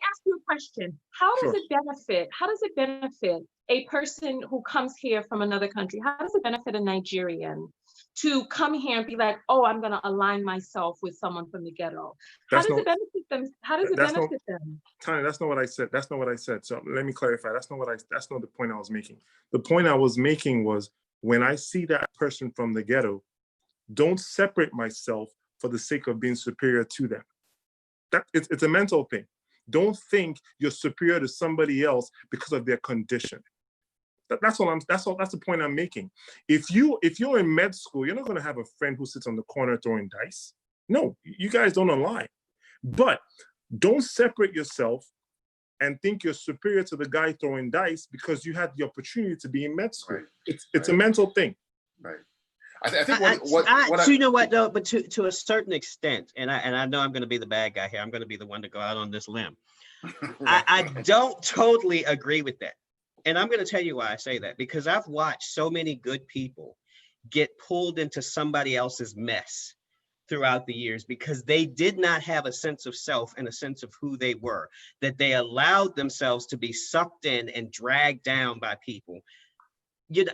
ask you a question. How does Sure. it benefit a person who comes here from another country? How does it benefit a Nigerian to come here and be like, oh, I'm going to align myself with someone from the ghetto? How does it benefit them? How does it benefit them? Tanya, that's not what I said. That's not what I said. So let me clarify. That's not the point I was making. The point I was making was, when I see that person from the ghetto, don't separate myself for the sake of being superior to them. It's a mental thing. Don't think you're superior to somebody else because of their condition. That's the point I'm making. If you're in med school, you're not going to have a friend who sits on the corner throwing dice. No, you guys don't align. But don't separate yourself and think you're superior to the guy throwing dice because you had the opportunity to be in med school. Right. It's a mental thing. Right. I think what you know what though, but to a certain extent, and I know I'm going to be the bad guy here. I'm going to be the one to go out on this limb. I don't totally agree with that, and I'm going to tell you why I say that, because I've watched so many good people get pulled into somebody else's mess throughout the years because they did not have a sense of self and a sense of who they were, that they allowed themselves to be sucked in and dragged down by people.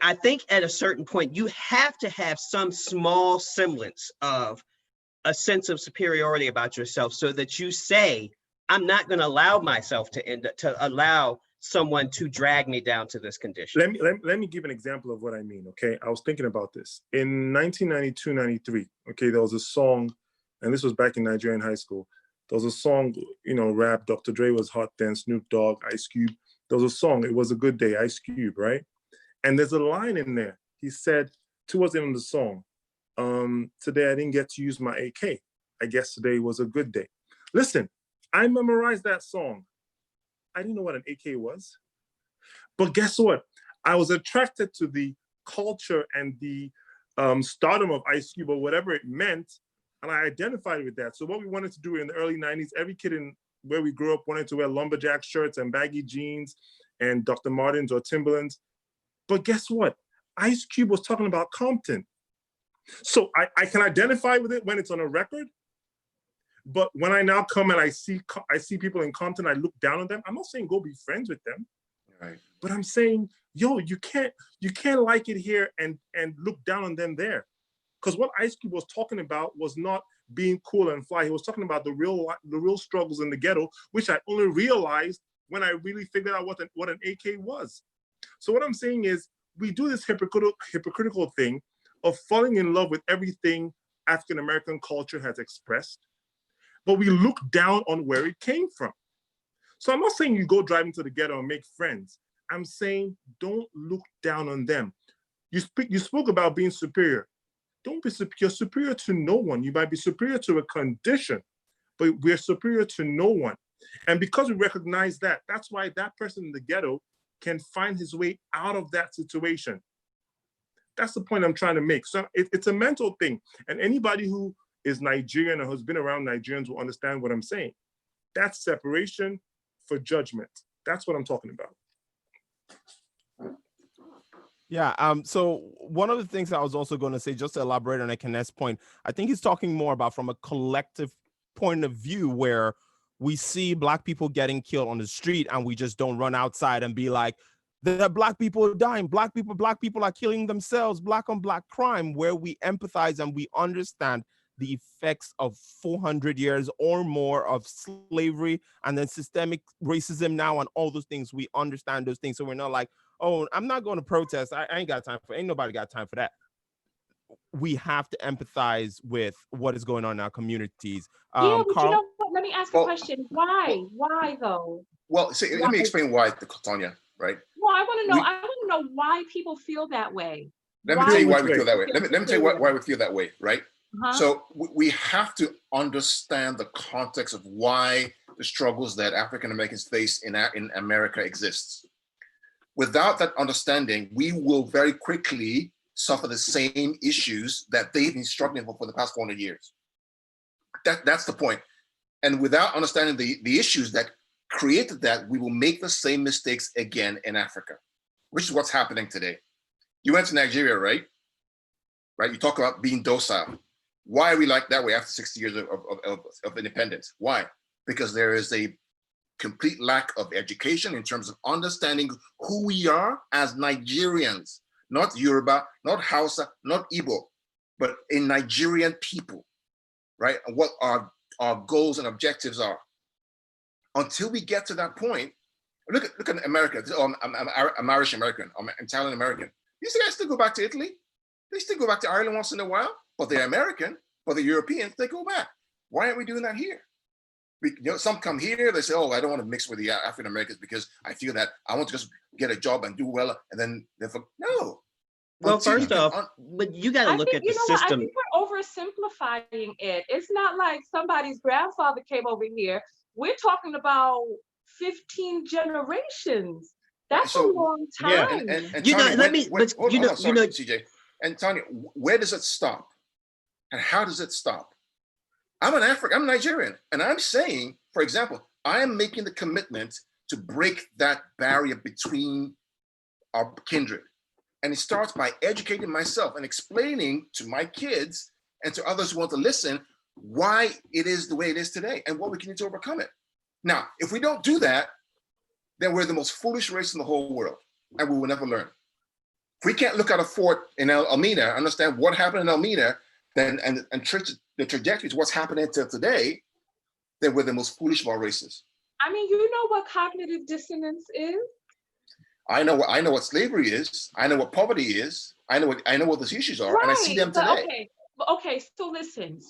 I think at a certain point, you have to have some small semblance of a sense of superiority about yourself so that you say, I'm not going to allow myself to allow someone to drag me down to this condition. Let me give an example of what I mean, okay? I was thinking about this. In 1992, 93, okay, there was a song, and this was back in Nigerian high school. There was a song, rap, Dr. Dre was hot then, Snoop Dogg, Ice Cube. There was a song, It Was a Good Day, Ice Cube, right? And there's a line in there. He said, towards the end of the song, today I didn't get to use my AK. I guess today was a good day. Listen, I memorized that song. I didn't know what an AK was. But guess what? I was attracted to the culture and the stardom of Ice Cube, or whatever it meant, and I identified with that. So what we wanted to do in the early 90s, every kid in where we grew up wanted to wear lumberjack shirts and baggy jeans and Dr. Martens or Timberlands. But guess what? Ice Cube was talking about Compton. So I can identify with it when it's on a record. But when I now come and I see people in Compton, I look down on them. I'm not saying go be friends with them. Right. But I'm saying, yo, you can't like it here and look down on them there. Because what Ice Cube was talking about was not being cool and fly. He was talking about the real struggles in the ghetto, which I only realized when I really figured out what an AK was. So what I'm saying is, we do this hypocritical thing of falling in love with everything African-American culture has expressed, but we look down on where it came from. So I'm not saying you go driving to the ghetto and make friends. I'm saying don't look down on them. You spoke about being superior. Don't be you're superior to no one. You might be superior to a condition, but we're superior to no one. And because we recognize that, that's why that person in the ghetto can find his way out of that situation. That's the point I'm trying to make. So it's a mental thing. And anybody who is Nigerian or has been around Nigerians will understand what I'm saying. That's separation for judgment. That's what I'm talking about. Yeah. So one of the things I was also going to say, just to elaborate on Ekene's point, I think he's talking more about from a collective point of view where we see Black people getting killed on the street and we just don't run outside and be like, the Black people are dying, Black people are killing themselves, Black on Black crime, where we empathize and we understand the effects of 400 years or more of slavery and then systemic racism now and all those things. We understand those things. So we're not like, oh, I'm not going to protest. I ain't got time for, ain't nobody got time for that. We have to empathize with what is going on in our communities. Yeah, but Carl, you know what? Let me ask a question. Why? Why though? Well, see, let me explain why, Tanya, right? Well, I want to know. I want to know why people feel that way. Let me tell you why we feel that way. Let me tell you why we feel that way, right? So we have to understand the context of why the struggles that African Americans face in America exists. Without that understanding, we will very quickly suffer the same issues that they've been struggling for the past 400 years. That's the point. And without understanding the issues that created that, we will make the same mistakes again in Africa, which is what's happening today. You went to Nigeria, right? Right? You talk about being docile. Why are we like that way after 60 years of independence? Why? Because there is a complete lack of education in terms of understanding who we are as Nigerians, not Yoruba, not Hausa, not Igbo, but a Nigerian people, right? And what our goals and objectives are. Until we get to that point, look at America. I'm Irish American, I'm Italian American. These guys still go back to Italy. They still go back to Ireland once in a while, but they're American. But the Europeans, they go back. Why aren't we doing that here? Some come here, they say, oh, I don't want to mix with the African Americans because I feel that I want to just get a job and do well, and then no. Well, first off, but you got to look at the system. I think we're oversimplifying it. It's not like somebody's grandfather came over here. We're talking about 15 generations. That's a long time. Yeah, and Tanya, let me, CJ, and Tanya, where does it stop? And how does it stop? I'm Nigerian, and I'm saying, for example, I am making the commitment to break that barrier between our kindred. And it starts by educating myself and explaining to my kids and to others who want to listen why it is the way it is today and what we can do to overcome it. Now, if we don't do that, then we're the most foolish race in the whole world, and we will never learn. If we can't look at a fort in Elmina, understand what happened in Elmina, then and trace the trajectory to what's happening till today, then we're the most foolish of all races. I mean, you know what cognitive dissonance is? I know what slavery is. I know what poverty is. I know what those issues are, and I see them today. Okay. So listen.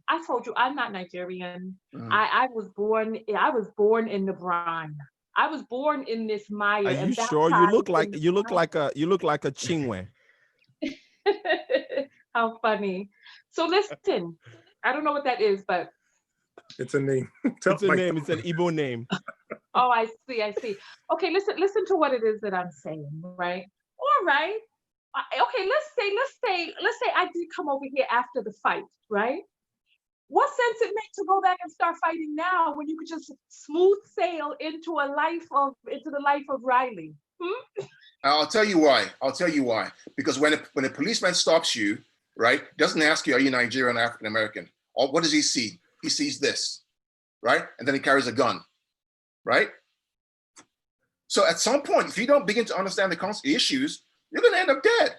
I told you I'm not Nigerian. I was born in the brine. I was born in this mire. Are you sure? You look like a Chingwe. How funny. So listen, I don't know what that is, but it's a name. It's a name. It's an Igbo name. Oh, I see. Okay, listen to what it is that I'm saying, right? All right. Okay, let's say I did come over here after the fight, right? What sense it makes to go back and start fighting now when you could just smooth sail into the life of Riley? I'll tell you why. Because when a policeman stops you, right, doesn't ask you, are you Nigerian or African American? Or what does he see? He sees this, right? And then he carries a gun, right? So at some point, if you don't begin to understand the issues, you're going to end up dead.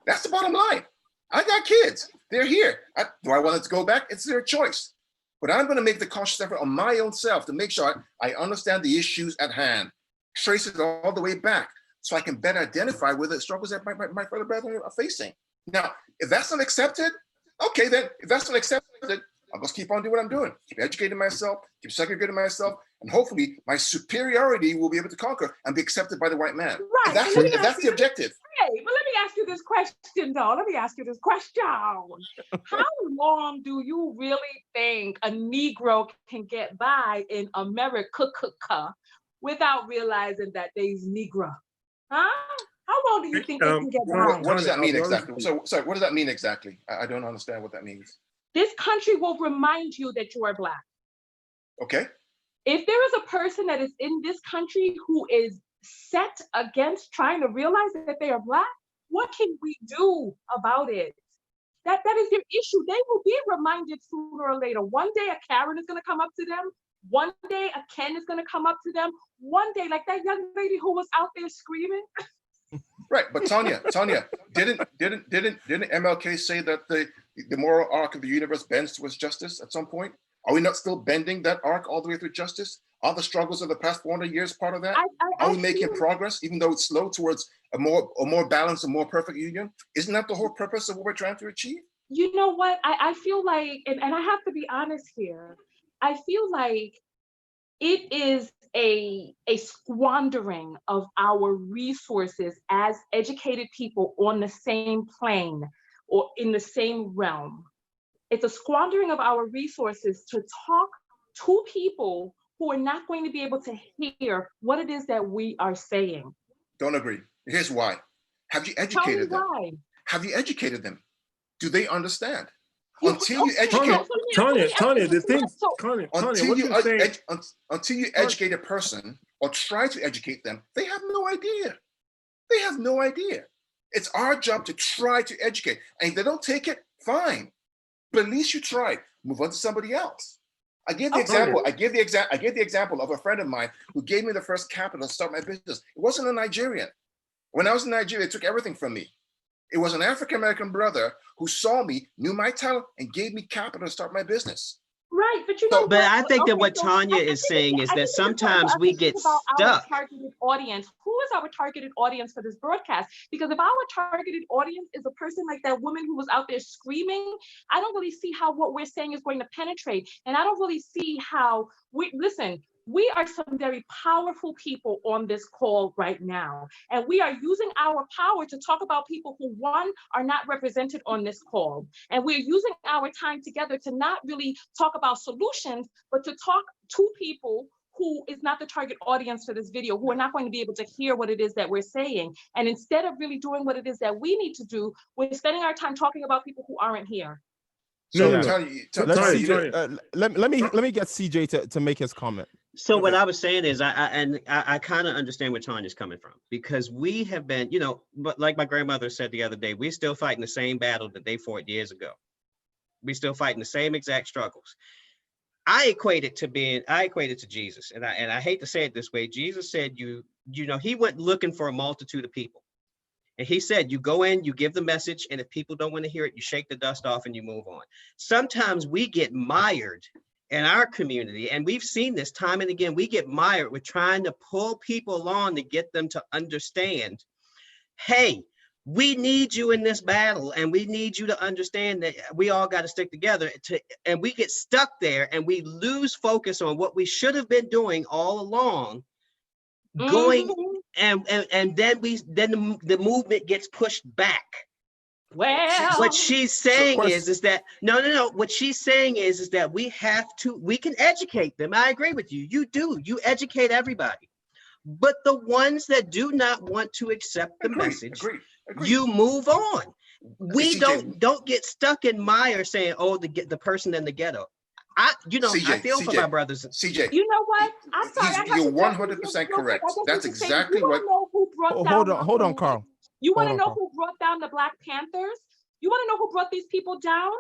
That's the bottom line. I got kids. They're here. Do I want them to go back? It's their choice. But I'm going to make the conscious effort on my own self to make sure I understand the issues at hand, trace it all the way back so I can better identify with the struggles that my fellow brethren are facing. Now, if that's not accepted, okay, then if that's not accepted, I'll just keep on doing what I'm doing. Keep educating myself, keep segregating myself, and hopefully my superiority will be able to conquer and be accepted by the white man. Right. If that's the objective. Hey, but let me ask you this question, though. Let me ask you this question. How long do you really think a Negro can get by in America without realizing that they's Negro? Huh? How long do you think they can get by? What does that mean exactly? So, sorry, what does that mean exactly? I don't understand what that means. This country will remind you that you are Black. Okay. If there is a person that is in this country who is set against trying to realize that they are Black, what can we do about it? That is their issue. They will be reminded sooner or later. One day a Karen is going to come up to them. One day a Ken is going to come up to them. One day, like that young lady who was out there screaming. Right, but Tanya, didn't MLK say that the moral arc of the universe bends towards justice at some point? Are we not still bending that arc all the way through justice? Are the struggles of the past 400 years part of that? Are we making progress, even though it's slow, towards a more balanced and more perfect union? Isn't that the whole purpose of what we're trying to achieve? You know what? I feel like, and I have to be honest here, I feel like it is a squandering of our resources as educated people on the same plane or in the same realm. It's a squandering of our resources to talk to people who are not going to be able to hear what it is that we are saying. Don't agree. Here's why. Have you educated them? Why? Have you educated them? Do they understand? Until you educate, Tanya, the thing, until you educate a person or try to educate them, they have no idea. They have no idea. It's our job to try to educate. And if they don't take it, fine. But at least you tried. Move on to somebody else. I gave the example of a friend of mine who gave me the first capital to start my business. It wasn't a Nigerian. When I was in Nigeria, they took everything from me. It was an African-American brother who saw me, knew my talent, and gave me capital to start my business. Right, but you know, but I think that what Tanya is saying is that sometimes we get stuck. Our targeted audience. Who is our targeted audience for this broadcast? Because if our targeted audience is a person like that woman who was out there screaming, I don't really see how what we're saying is going to penetrate. And I don't really see how we are some very powerful people on this call right now. And we are using our power to talk about people who, one, are not represented on this call. And we're using our time together to not really talk about solutions, but to talk to people who is not the target audience for this video, who are not going to be able to hear what it is that we're saying. And instead of really doing what it is that we need to do, we're spending our time talking about people who aren't here. So let me get CJ to make his comment. So what I was saying is I kind of understand where Tanya's coming from, because we have been, but like my grandmother said the other day, we're still fighting the same battle that they fought years ago. We're still fighting the same exact struggles. I equate it to Jesus, and I hate to say it this way. Jesus said, he went looking for a multitude of people. And he said, you go in, you give the message, and if people don't want to hear it, you shake the dust off and you move on. Sometimes we get mired in our community, and we've seen this time and again, we get mired with trying to pull people along to get them to understand, hey, we need you in this battle, and we need you to understand that we all got to stick together. And we get stuck there, and we lose focus on what we should have been doing all along, going, and then the movement gets pushed back. Well, what she's saying is that no. What she's saying is that we can educate them. I agree with you. You educate everybody, but the ones that do not want to accept the message, you move on. We don't get stuck in mire saying, oh, the person in the ghetto. CJ, I feel for my brothers. CJ, you know what? I'm sorry. You're 100% correct. That's exactly what. Hold on, Carl. You want to know who brought down the Black Panthers? You want to know who brought these people down?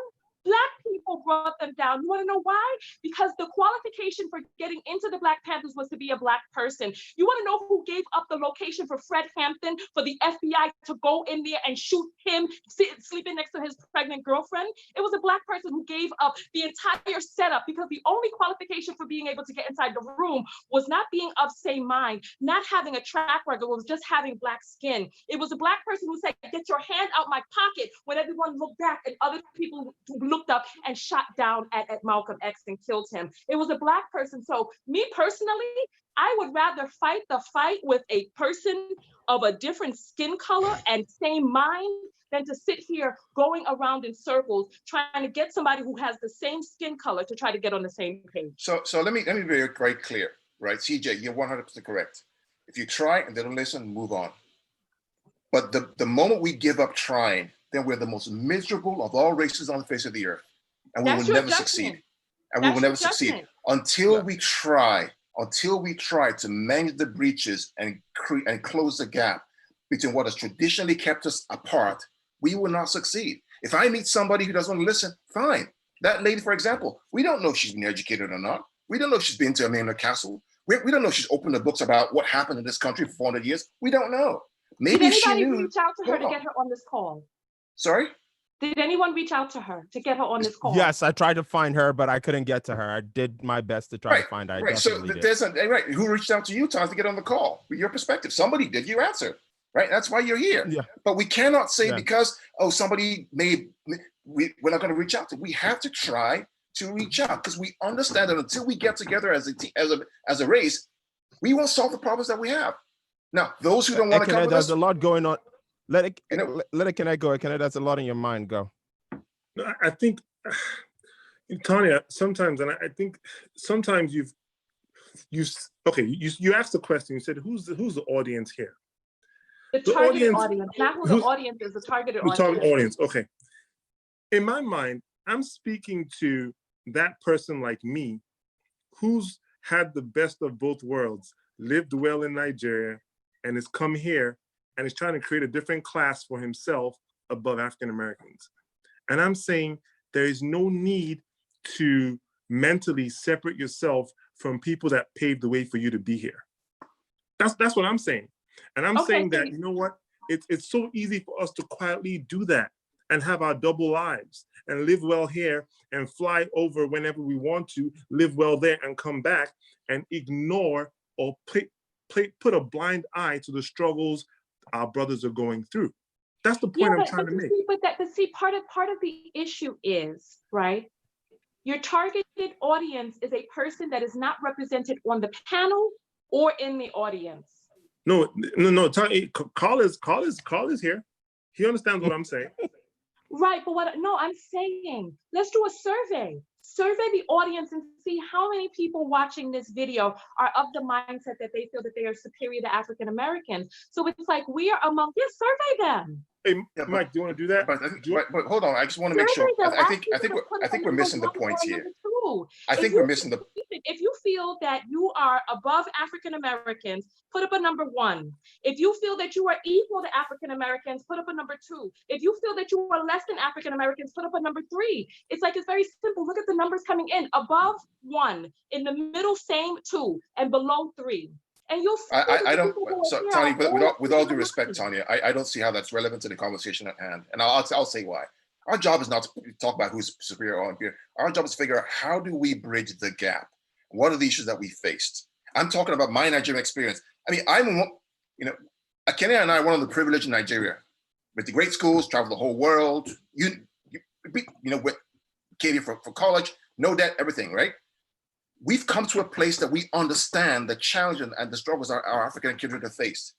Black people brought them down. You want to know why? Because the qualification for getting into the Black Panthers was to be a Black person. You want to know who gave up the location for Fred Hampton for the FBI to go in there and shoot him sleeping next to his pregnant girlfriend? It was a Black person who gave up the entire setup, because the only qualification for being able to get inside the room was not being of same mind, not having a track record, it was just having Black skin. It was a Black person who said, get your hand out my pocket, when everyone looked back and other people looked looked up and shot down at Malcolm X and killed him. It was a Black person. So me personally, I would rather fight the fight with a person of a different skin color and same mind than to sit here going around in circles trying to get somebody who has the same skin color to try to get on the same page. So let me be very clear, right? CJ, you're 100% correct. If you try and they don't listen, move on. But the moment we give up trying, then we're the most miserable of all races on the face of the earth, and we will never succeed. And we will never succeed until we try. Until we try to manage the breaches and close the gap between what has traditionally kept us apart, we will not succeed. If I meet somebody who doesn't want to listen, fine. That lady, for example, we don't know if she's been educated or not. We don't know if she's been to a Maynard Castle. We don't know if she's opened the books about what happened in this country for 400 years. We don't know. Maybe Did she anybody knew. reach out to her to get her on this call? Sorry? Did anyone reach out to her to get her on this call? Yes, I tried to find her, but I couldn't get to her. I did my best to try to find her. I definitely did. There's who reached out to you, Tom, to get on the call? With your perspective, somebody did. You answered, right? That's why you're here. Yeah. But we cannot say because somebody we're not going to reach out to. We have to try to reach out because we understand that until we get together as a race, we won't solve the problems that we have. Now, those who don't want to come with us, there's a lot going on. Let it connect go. Kenneth, that's a lot in your mind. Go. No, I think, Tanya, sometimes, and I think sometimes you asked the question. You said, "Who's the audience here?" The targeted audience, not who the audience is. The targeted audience. The target audience. Okay. In my mind, I'm speaking to that person like me, who's had the best of both worlds, lived well in Nigeria, and has come here and is trying to create a different class for himself above African Americans. And I'm saying there is no need to mentally separate yourself from people that paved the way for you to be here. That's what I'm saying. And I'm saying that, you know what? It's so easy for us to quietly do that and have our double lives and live well here and fly over whenever we want to, live well there and come back and ignore or put a blind eye to the struggles our brothers are going through. That's the point I'm trying to make. Part of the issue is, right, your targeted audience is a person that is not represented on the panel or in the audience. No. Carl is here. He understands what I'm saying. Right, but I'm saying, let's do a survey. Survey the audience and see how many people watching this video are of the mindset that they feel that they are superior to African Americans. So it's like we are among, survey them. Hey, Mike, do you want to do that? But hold on, I just want to make sure. I think we're missing the points here. I think we're missing the. If you feel that you are above African Americans, put up a number 1. If you feel that you are equal to African Americans, put up a number 2. If you feel that you are less than African Americans, put up a number 3. It's very simple. Look at the numbers coming in. Above 1, in the middle same 2, and below 3. And you'll see. I don't. So, Tanya, with all due respect, Tanya, I don't see how that's relevant to the conversation at hand, and I'll say why. Our job is not to talk about who's superior or inferior. Our job is to figure out how do we bridge the gap. What are the issues that we faced? I'm talking about my Nigerian experience. I mean, Akene and I are one of the privileged in Nigeria. With the great schools, travel the whole world. Came here for college, no debt, everything, right? We've come to a place that we understand the challenge and the struggles our African children have faced.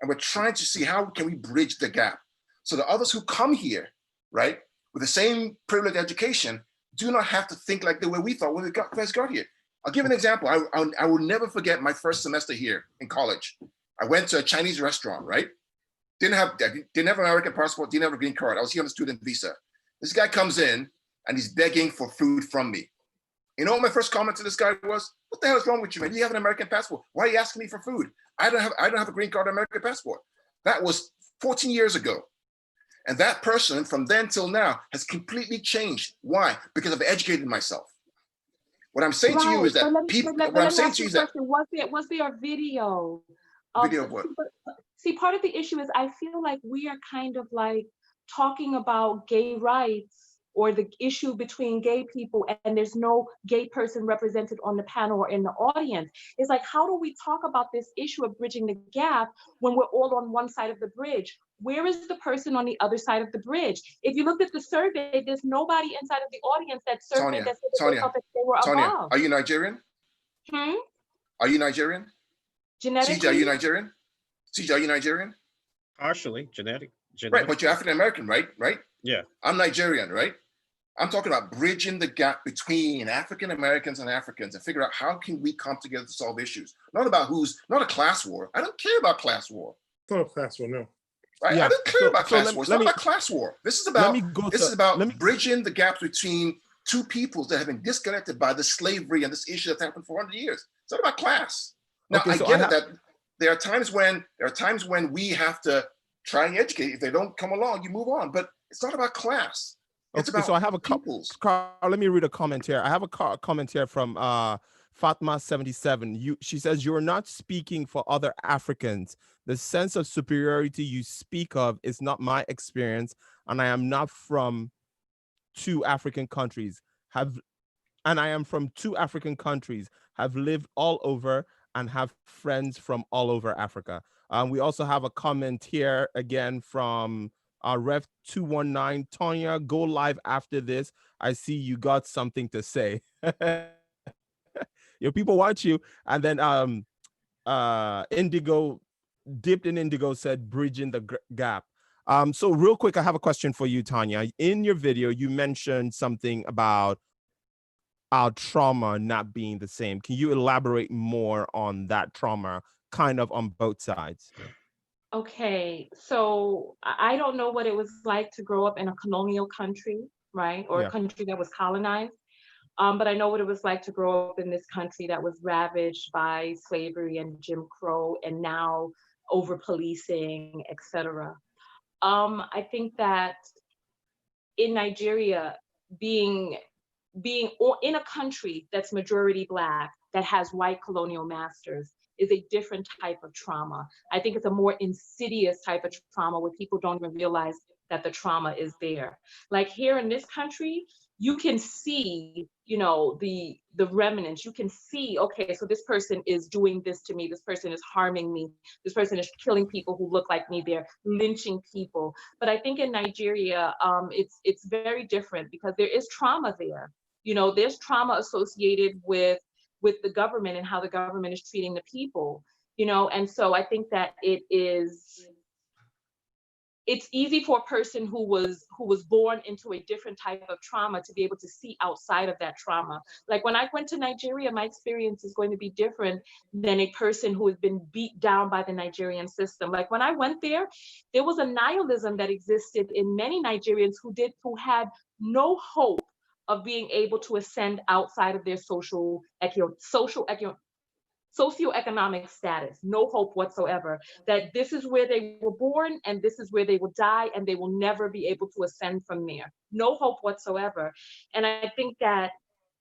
And we're trying to see how can we bridge the gap so that others who come here, right, with the same privileged education, do not have to think like the way we thought when we first got here. I'll give an example. I will never forget my first semester here in college. I went to a Chinese restaurant, right? Didn't have an American passport, didn't have a green card. I was here on a student visa. This guy comes in and he's begging for food from me. You know what my first comment to this guy was? What the hell is wrong with you, man? You have an American passport. Why are you asking me for food? I don't have a green card or American passport. That was 14 years ago. And that person from then till now has completely changed. Why? Because I've educated myself. What I'm saying to you is that was there a video? Video of what? See, part of the issue is I feel like we are kind of like talking about gay rights or the issue between gay people and there's no gay person represented on the panel or in the audience. It's like, how do we talk about this issue of bridging the gap when we're all on one side of the bridge? Where is the person on the other side of the bridge? If you looked at the survey, there's nobody inside of the audience that surveyed that said that they felt that they were above. Are you Nigerian? Are you Nigerian? Genetically? CJ, are you Nigerian? CJ, are you Nigerian? Partially genetic. Right, but you're African American, right? Right? Yeah. I'm Nigerian, right? I'm talking about bridging the gap between African Americans and Africans and figure out how can we come together to solve issues. Not about not a class war. I don't care about class war. It's not a class war, no. Right? I don't care about class war. It's not about class war. This is about bridging the gaps between two peoples that have been disconnected by the slavery and this issue that's happened for 100 years. It's not about class. Now, I get it that there are times when we have to try and educate. If they don't come along, you move on. But it's not about class. It's about so I have a couple. Let me read a comment here. I have a comment here from Fatma77. She says, "You are not speaking for other Africans. The sense of superiority you speak of is not my experience, and I am not from two African countries. Have lived all over and have friends from all over Africa." We also have a comment here again from Rev 219. Tonya, go live after this. I see you got something to say. Your people watch you. And then Indigo, Dipped in Indigo said, bridging the gap. So real quick, I have a question for you, Tonya. In your video, you mentioned something about our trauma not being the same. Can you elaborate more on that trauma, kind of on both sides? Okay, so I don't know what it was like to grow up in a colonial country, right? Or a country that was colonized. But I know what it was like to grow up in this country that was ravaged by slavery and Jim Crow and now over policing, etc. I think that in Nigeria, being in a country that's majority Black, that has white colonial masters, is a different type of trauma. I think it's a more insidious type of trauma where people don't even realize that the trauma is there. Like here in this country, you can see, the remnants. You can see, okay, so this person is doing this to me. This person is harming me. This person is killing people who look like me. They're lynching people. But I think in Nigeria, it's very different because there is trauma there. There's trauma associated with the government and how the government is treating the people, and so I think that it's easy for a person who was born into a different type of trauma to be able to see outside of that trauma. Like when I went to Nigeria, my experience is going to be different than a person who has been beat down by the Nigerian system. Like when I went there was a nihilism that existed in many Nigerians who had no hope of being able to ascend outside of their socioeconomic status, no hope whatsoever, that this is where they were born and this is where they will die and they will never be able to ascend from there. No hope whatsoever. And I think that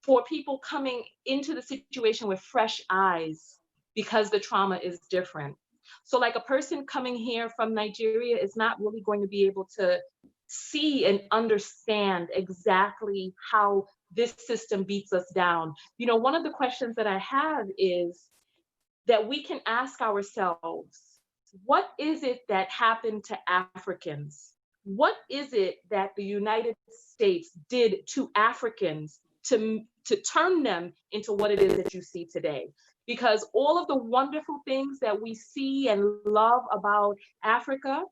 for people coming into the situation with fresh eyes, because the trauma is different. So like a person coming here from Nigeria is not really going to be able to see and understand exactly how this system beats us down. One of the questions that I have is that we can ask ourselves, what is it that happened to Africans? What is it that the United States did to Africans to turn them into what it is that you see today? Because all of the wonderful things that we see and love about Africa,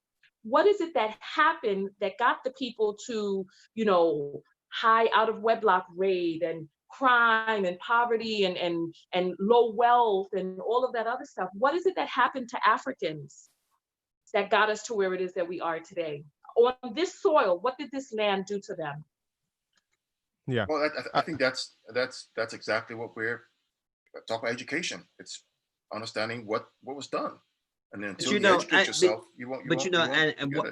what is it that happened that got the people to, high out of wedlock rape and crime and poverty and low wealth and all of that other stuff? What is it that happened to Africans that got us to where it is that we are today? On this soil, what did this land do to them? Yeah. Well, I think that's exactly what we're talking about. Education. It's understanding what was done. And then until you educate yourself, you won't.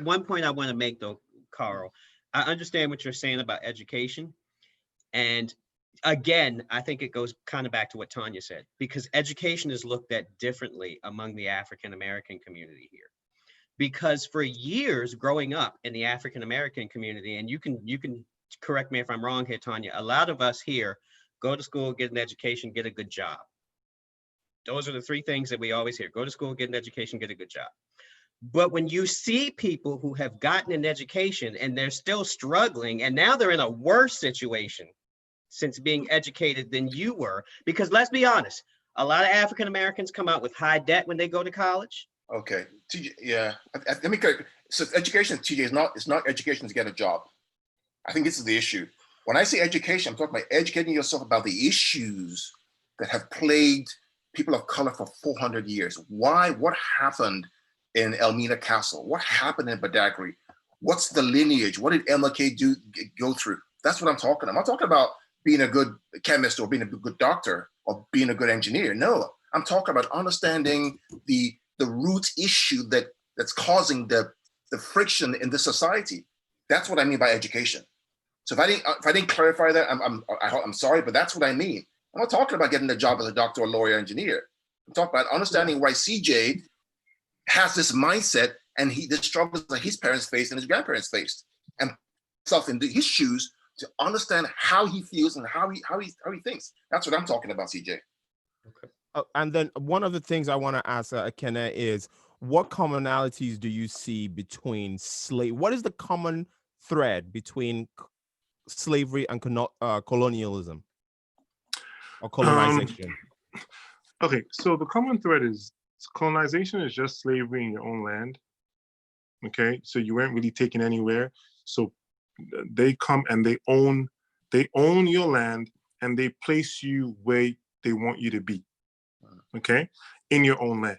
One point I want to make though, Carl, I understand what you're saying about education. And again, I think it goes kind of back to what Tonya said, because education is looked at differently among the African-American community here. Because for years growing up in the African-American community, and you can correct me if I'm wrong here, Tanya, a lot of us here go to school, get an education, get a good job. Those are the three things that we always hear. Go to school, get an education, get a good job. But when you see people who have gotten an education and they're still struggling, and now they're in a worse situation since being educated than you were, because let's be honest, a lot of African Americans come out with high debt when they go to college. Okay, TJ, yeah. Let me correct. So education, TJ, it's not education to get a job. I think this is the issue. When I say education, I'm talking about educating yourself about the issues that have plagued people of color for 400 years. Why? What happened in Elmina Castle? What happened in Badagry? What's the lineage? What did MLK go through? That's what I'm talking about. I'm not talking about being a good chemist or being a good doctor or being a good engineer. No, I'm talking about understanding the root issue that's causing the friction in this society. That's what I mean by education. So if I didn't clarify that, I'm sorry, but that's what I mean. I'm not talking about getting a job as a doctor or lawyer, engineer. I'm talking about understanding why CJ has this mindset and the struggles that his parents faced and his grandparents faced, and self in his shoes to understand how he feels and how he thinks. That's what I'm talking about, CJ. Okay. And then one of the things I want to ask Kene is, what commonalities do you see between what is the common thread between slavery and colonialism or colonization? Okay, so the common thread is colonization is just slavery in your own land. Okay, so you weren't really taken anywhere. So they come and they own your land and they place you where they want you to be. Okay, in your own land.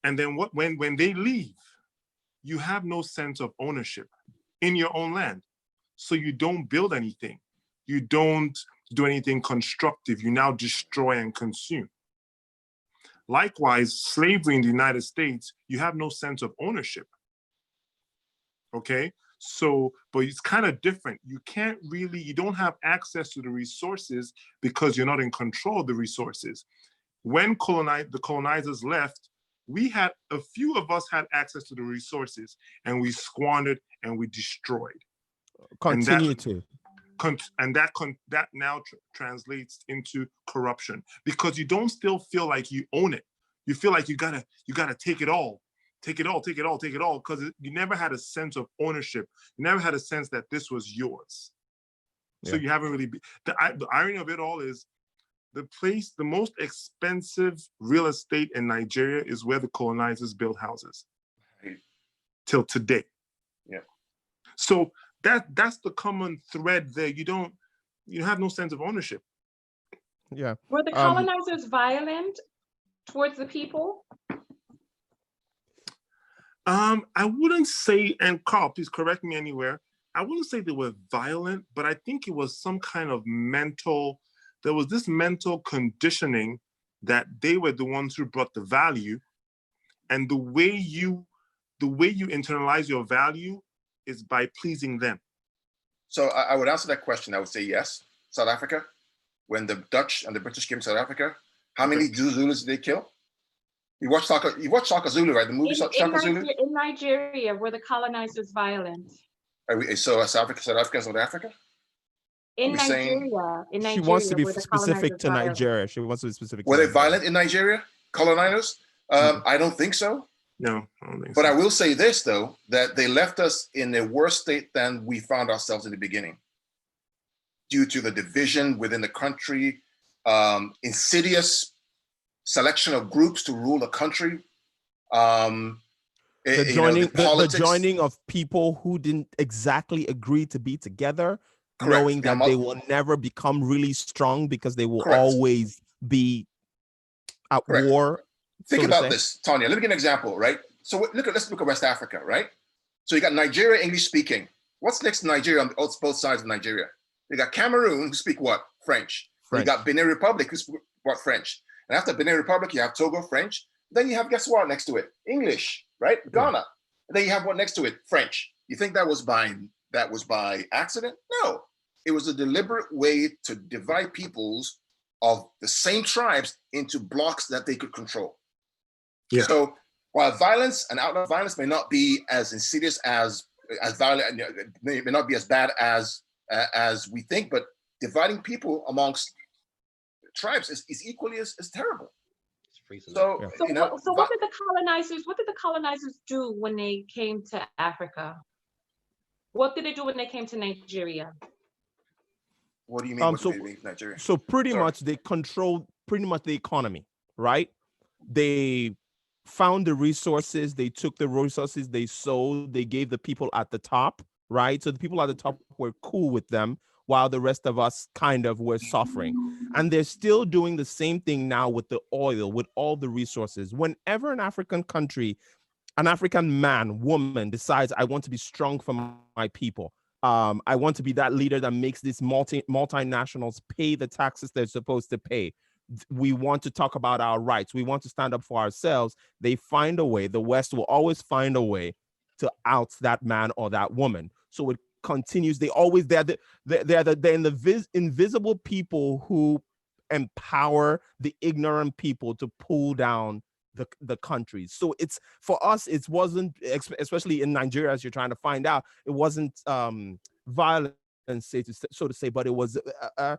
And then when they leave, you have no sense of ownership in your own land. So you don't build anything. You don't do anything constructive. You now destroy and consume. Likewise, slavery in the United States, you have no sense of ownership. Okay? So, but it's kind of different. You don't have access to the resources because you're not in control of the resources. When the colonizers left, a few of us had access to the resources and we squandered and we destroyed. And that now translates into corruption because you don't still feel like you own it. You feel like you gotta take it all, because you never had a sense of ownership. You never had a sense that this was yours. Yeah. So you haven't really the irony of it all is the most expensive real estate in Nigeria is where the colonizers built houses. Right. Till today. Yeah. So that's the common thread there. You have no sense of ownership. Yeah. Were the colonizers violent towards the people? I wouldn't say, and Carl, please correct me anywhere. I wouldn't say they were violent, but I think it was some kind of there was this mental conditioning that they were the ones who brought the value, and the way you internalize your value is by pleasing them. So I would answer that question. I would say yes. South Africa, when the Dutch and the British came to South Africa, how many Zulus did they kill? You watch Shaka Zulu, right? The movie Shaka Zulu? In Nigeria, were the colonizers violent? So South Africa? In Nigeria, she wants to be specific to Nigeria. She wants to be specific. Were they violent in Nigeria, colonizers? I don't think so. No, I don't think so. But I will say this, though, that they left us in a worse state than we found ourselves in the beginning, due to the division within the country, insidious selection of groups to rule the country. The joining of people who didn't exactly agree to be together. Correct. Knowing that they will never become really strong because they will always be at war. Think about this, Tanya. Let me give an example, right? So let's look at West Africa, right? So you got Nigeria, English speaking. What's next to Nigeria on both sides of Nigeria? You got Cameroon, who speak what? French. You got Benin Republic, who speak what? French. And after Benin Republic, you have Togo, French. Then you have, guess what, next to it? English, right? Ghana. Yeah. And then you have what next to it? French. You think that was by accident? No. It was a deliberate way to divide peoples of the same tribes into blocks that they could control. Yeah. So while violence and outright violence may not be as insidious as as violent, may not be as bad as we think, but dividing people amongst tribes is equally as terrible. So, Yeah. So what did the colonizers do when they came to Africa? What did they do when they came to Nigeria? what do you mean? What do you mean, Nigeria? So pretty Sorry. much they controlled pretty much the economy, right? They found the resources, they took the resources, they sold, they gave the people at the top, right? So the people at the top were cool with them, while the rest of us kind of were suffering. And they're still doing the same thing now with the oil, with all the resources. Whenever an African country, an African man, woman decides, I want to be strong for my people. I want to be that leader that makes these multinationals pay the taxes they're supposed to pay. We want to talk about our rights. We want to stand up for ourselves. They find a way. The West will always find a way to out that man or that woman. So it continues. They're the invisible people who empower the ignorant people to pull down the countries. So it's, for us, it wasn't, especially in Nigeria, as you're trying to find out, it wasn't violence, so to say, but it was a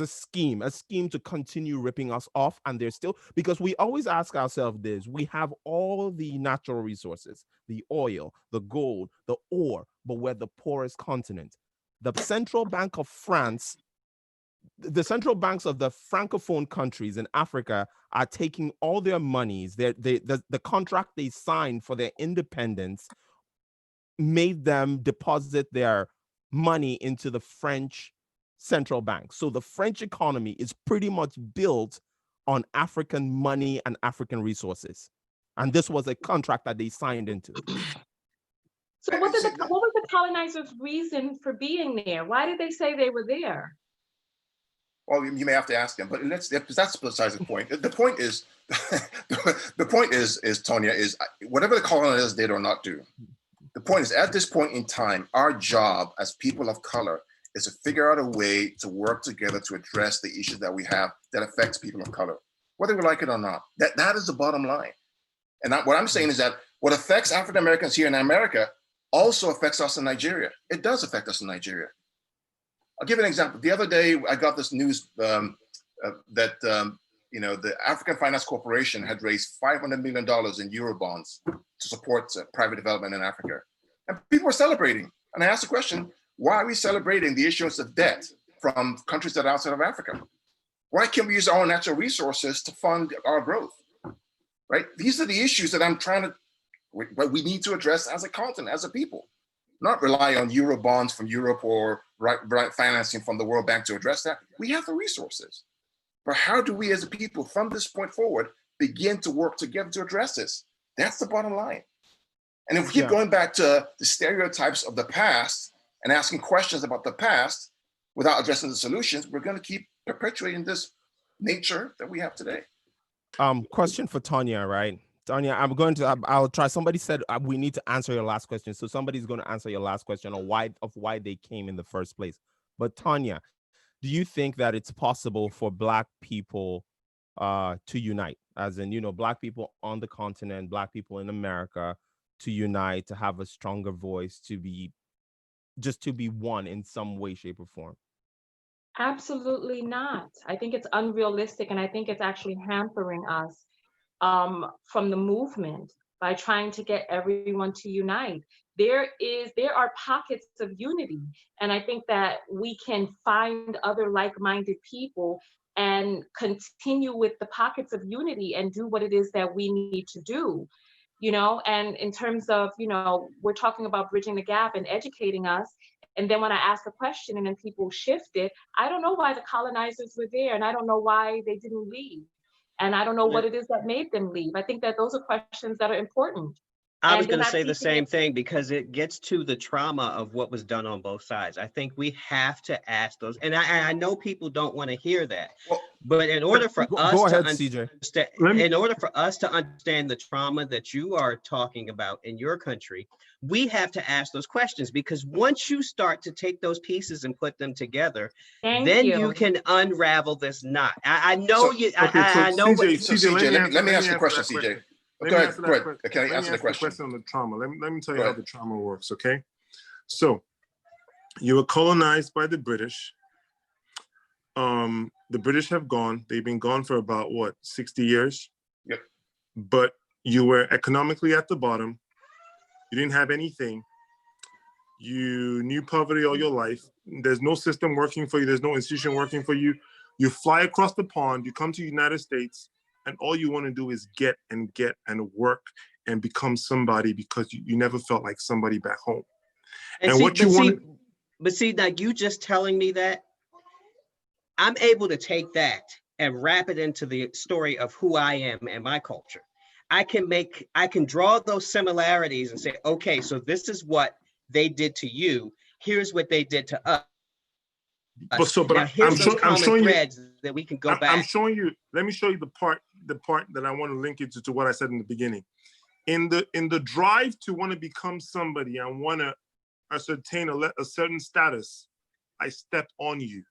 scheme to continue ripping us off. And there's still, because we always ask ourselves this, we have all the natural resources, the oil, the gold, the ore, but we're the poorest continent. The central bank of France, the central banks of the Francophone countries in Africa are taking all their monies, the contract they signed for their independence made them deposit their money into the French central bank. So the French economy is pretty much built on African money and African resources. And this was a contract that they signed into. So what was the colonizers' reason for being there? Why did they say they were there? Well, you may have to ask them, but that's besides the point. The point is, the point is, Tonya, is whatever the colonizers did or not do, the point is, at this point in time, our job as people of color is to figure out a way to work together to address the issues that we have that affects people of color, whether we like it or not. That is the bottom line. And what I'm saying is that what affects African Americans here in America also affects us in Nigeria. It does affect us in Nigeria. I'll give you an example. The other day, I got this news that the African Finance Corporation had raised $500 million in Eurobonds to support private development in Africa. And people were celebrating. And I asked the question, why are we celebrating the issuance of debt from countries that are outside of Africa? Why can't we use our own natural resources to fund our growth, right? These are the issues that we need to address as a continent, as a people. Not rely on Eurobonds from Europe or financing from the World Bank to address that. We have the resources. But how do we as a people from this point forward begin to work together to address this? That's the bottom line. And if we keep going back to the stereotypes of the past and asking questions about the past without addressing the solutions, we're going to keep perpetuating this nature that we have today. Question for Tonya, right? Tonya, I'll try. Somebody said we need to answer your last question. So somebody's going to answer your last question on why they came in the first place. But Tonya, do you think that it's possible for Black people to unite? As in, Black people on the continent, Black people in America to unite, to have a stronger voice, to be one in some way, shape, or form? Absolutely not. I think it's unrealistic, and I think it's actually hampering us from the movement by trying to get everyone to unite. There are pockets of unity, and I think that we can find other like-minded people and continue with the pockets of unity and do what it is that we need to do. And in terms of, we're talking about bridging the gap and educating us. And then when I ask a question and then people shift it, I don't know why the colonizers were there, and I don't know why they didn't leave. And I don't know what it is that made them leave. I think that those are questions that are important. I was going to say the same thing, because it gets to the trauma of what was done on both sides. I think we have to ask those. And I know people don't want to hear that. But in order for us to understand the trauma that you are talking about in your country, we have to ask those questions, because once you start to take those pieces and put them together, you can unravel this knot. I know. CJ, let me ask you a question, CJ. Go ahead. Go ahead. Can I answer the question? On the trauma. Let me tell you Go how ahead. the trauma works, okay? So you were colonized by the British. The British have gone. They've been gone for about, what, 60 years? Yep. But you were economically at the bottom. You didn't have anything. You knew poverty all your life. There's no system working for you. There's no institution working for you. You fly across the pond. You come to the United States, and all you want to do is get and work and become somebody because you never felt like somebody back home. But see, like you just telling me that, I'm able to take that and wrap it into the story of who I am and my culture. I can draw those similarities and say, okay, so this is what they did to you. Here's what they did to us. I'm showing threads that we can go back. I'm showing you. Let me show you the part that I want to link it to what I said in the beginning. In the drive to want to become somebody and want to ascertain a certain status, I step on you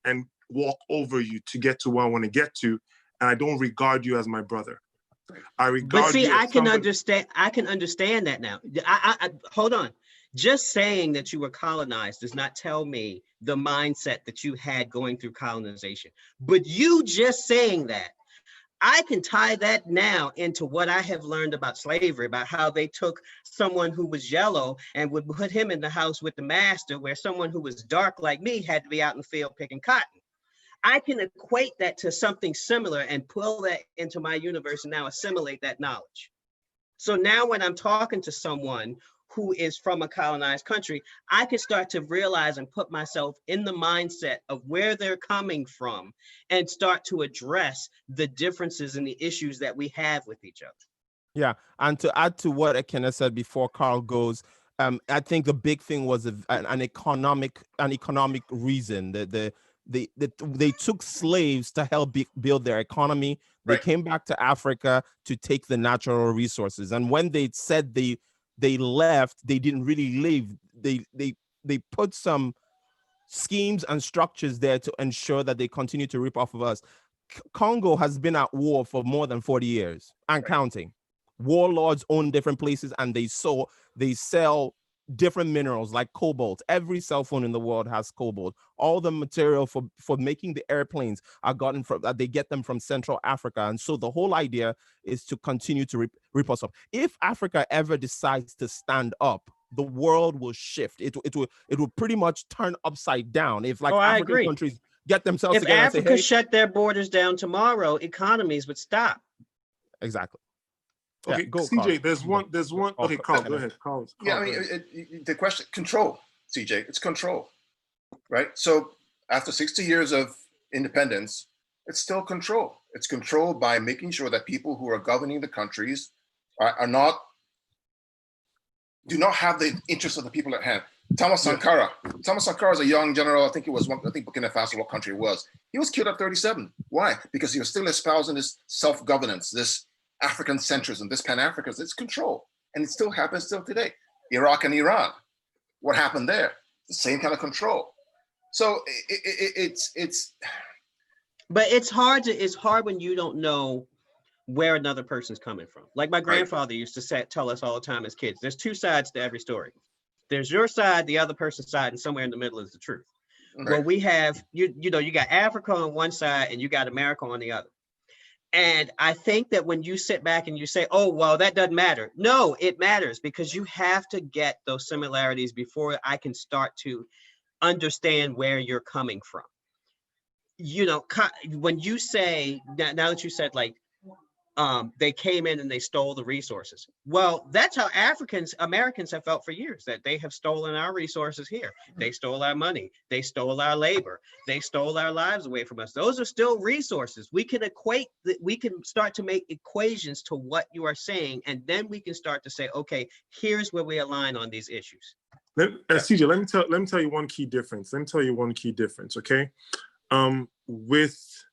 and walk over you to get to where I want to get to, and I don't regard you as my brother. I regard you as I can understand. I can understand that now. I hold on. Just saying that you were colonized does not tell me the mindset that you had going through colonization. But you just saying that, I can tie that now into what I have learned about slavery, about how they took someone who was yellow and would put him in the house with the master, where someone who was dark like me had to be out in the field picking cotton. I can equate that to something similar and pull that into my universe and now assimilate that knowledge. So now when I'm talking to someone who is from a colonized country, I can start to realize and put myself in the mindset of where they're coming from and start to address the differences and the issues that we have with each other. Yeah, and to add to what Ekene said before Carl goes, I think the big thing was an economic reason. They took slaves to help build their economy. They Right. came back to Africa to take the natural resources, and when they said they left, they didn't really leave. They put some schemes and structures there to ensure that they continue to rip off of us. Congo has been at war for more than 40 years and counting. Warlords own different places, and they sell different minerals like cobalt. Every cell phone in the world has cobalt. All the material for making the airplanes are gotten from they get them from Central Africa. And so the whole idea is to continue to rip us up. If Africa ever decides to stand up, the world will shift. It will pretty much turn upside down. If African countries get themselves together and say, Africa shut their borders down tomorrow, economies would stop. Exactly. Okay, yeah, go, CJ, Carl. there's one. Okay, Carl, go ahead. Carl, Yeah, I mean, the question, control, CJ, it's control, right? So after 60 years of independence, it's still control. It's control by making sure that people who are governing the countries do not have the interests of the people at hand. Thomas Sankara. Thomas Sankara is a young general. I think Burkina Faso, what country it was. He was killed at 37. Why? Because he was still espousing this self-governance, this African centrism, this Pan-Africanism. It's control. And it still happens still today. Iraq and Iran. What happened there? The same kind of control. So it's But it's hard when you don't know where another person's coming from. Like my grandfather used to tell us all the time as kids, there's two sides to every story. There's your side, the other person's side, and somewhere in the middle is the truth. Right. Well, we have, you got Africa on one side and you got America on the other. And I think that when you sit back and you say, oh, well, that doesn't matter. No, it matters, because you have to get those similarities before I can start to understand where you're coming from. When you say, now that you said they came in and they stole the resources. Well, that's how Americans have felt for years, that they have stolen our resources here. They stole our money. They stole our labor. They stole our lives away from us. Those are still resources. We can we can start to make equations to what you are saying, and then we can start to say, okay, here's where we align on these issues. CJ, let me tell you one key difference. Okay? With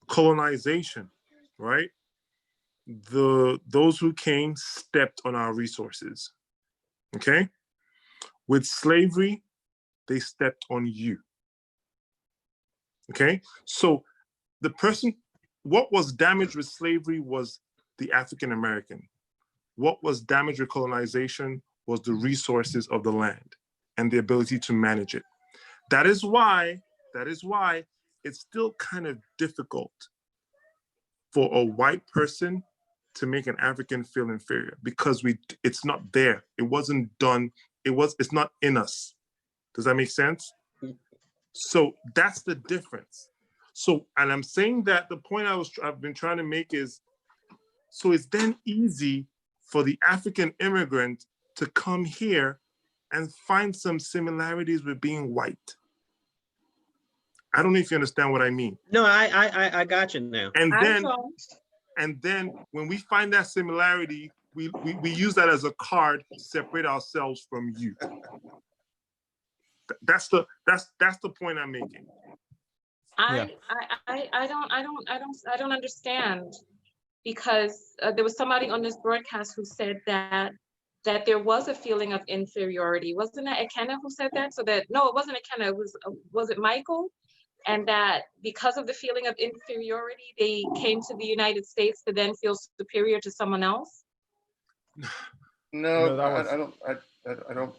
colonization, right? Those who came stepped on our resources. Okay? With slavery, they stepped on you. Okay? So the person what was damaged with slavery was the African American. What was damaged with colonization was the resources of the land and the ability to manage it. That is why it's still kind of difficult for a white person to make an African feel inferior, because it's not there. It wasn't done. It's not in us. Does that make sense? So that's the difference. So, and I'm saying that the point I've been trying to make is, so it's then easy for the African immigrant to come here and find some similarities with being white. I don't know if you understand what I mean. No, I got you now. And then when we find that similarity, we use that as a card to separate ourselves from you. That's the point I'm making. I don't understand, because there was somebody on this broadcast who said that there was a feeling of inferiority. Wasn't that Ekena who said that? So that, no, it wasn't Ekena, was it Michael? And that because of the feeling of inferiority, they came to the United States to then feel superior to someone else? No, that was, I don't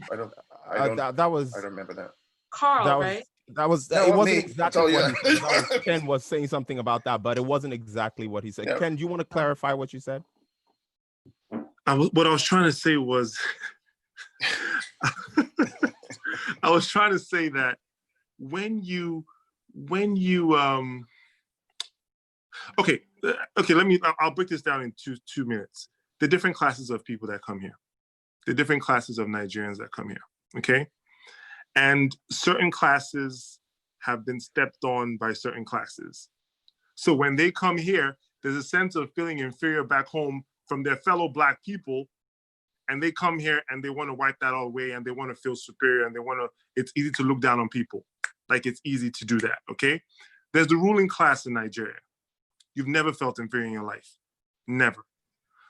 remember that. Carl, right? That was, no, it wasn't me. exactly what he said. Ken was saying something about that, but it wasn't exactly what he said. Yeah. Ken, do you want to clarify what you said? What I was trying to say was, I was trying to say that when you okay, I'll break this down in two minutes. The different classes of people that come here, the different classes of Nigerians that come here, okay? And certain classes have been stepped on by certain classes. So when they come here, there's a sense of feeling inferior back home from their fellow Black people, and they come here and they want to wipe that all away, and they want to feel superior, and it's easy to look down on people. Like, it's easy to do that, okay? There's the ruling class in Nigeria. You've never felt inferior in your life, never.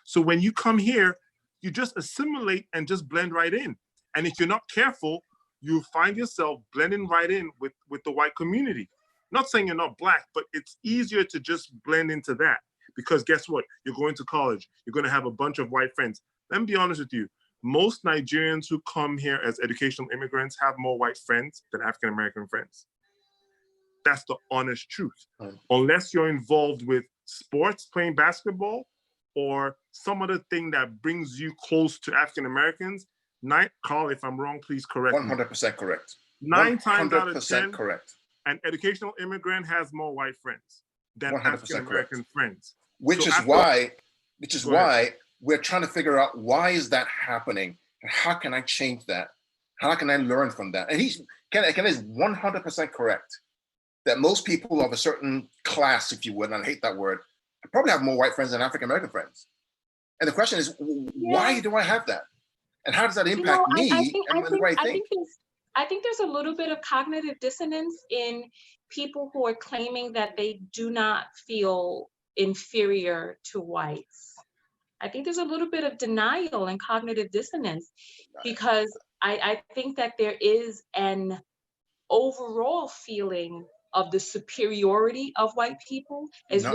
So when you come here, you just assimilate and just blend right in. And if you're not careful, you find yourself blending right in with the white community. Not saying you're not Black, but it's easier to just blend into that, because guess what? You're going to college. You're going to have a bunch of white friends. Let me be honest with you. Most Nigerians who come here as educational immigrants have more white friends than African-American friends. That's the honest truth. Unless you're involved with sports, playing basketball, or some other thing that brings you close to African-Americans. Carl, if I'm wrong, please correct 100% correct. 9 times out of 10, correct. An educational immigrant has more white friends than African-American friends. Which is why we're trying to figure out, why is that happening? And how can I change that? How can I learn from that? And Ken is 100% correct that most people of a certain class, if you would, and I hate that word, probably have more white friends than African-American friends. And the question is, why do I have that? And how does that impact me and the way I think? I think there's a little bit of cognitive dissonance in people who are claiming that they do not feel inferior to whites. I think there's a little bit of denial and cognitive dissonance, because I think that there is an overall feeling of the superiority of white people, as I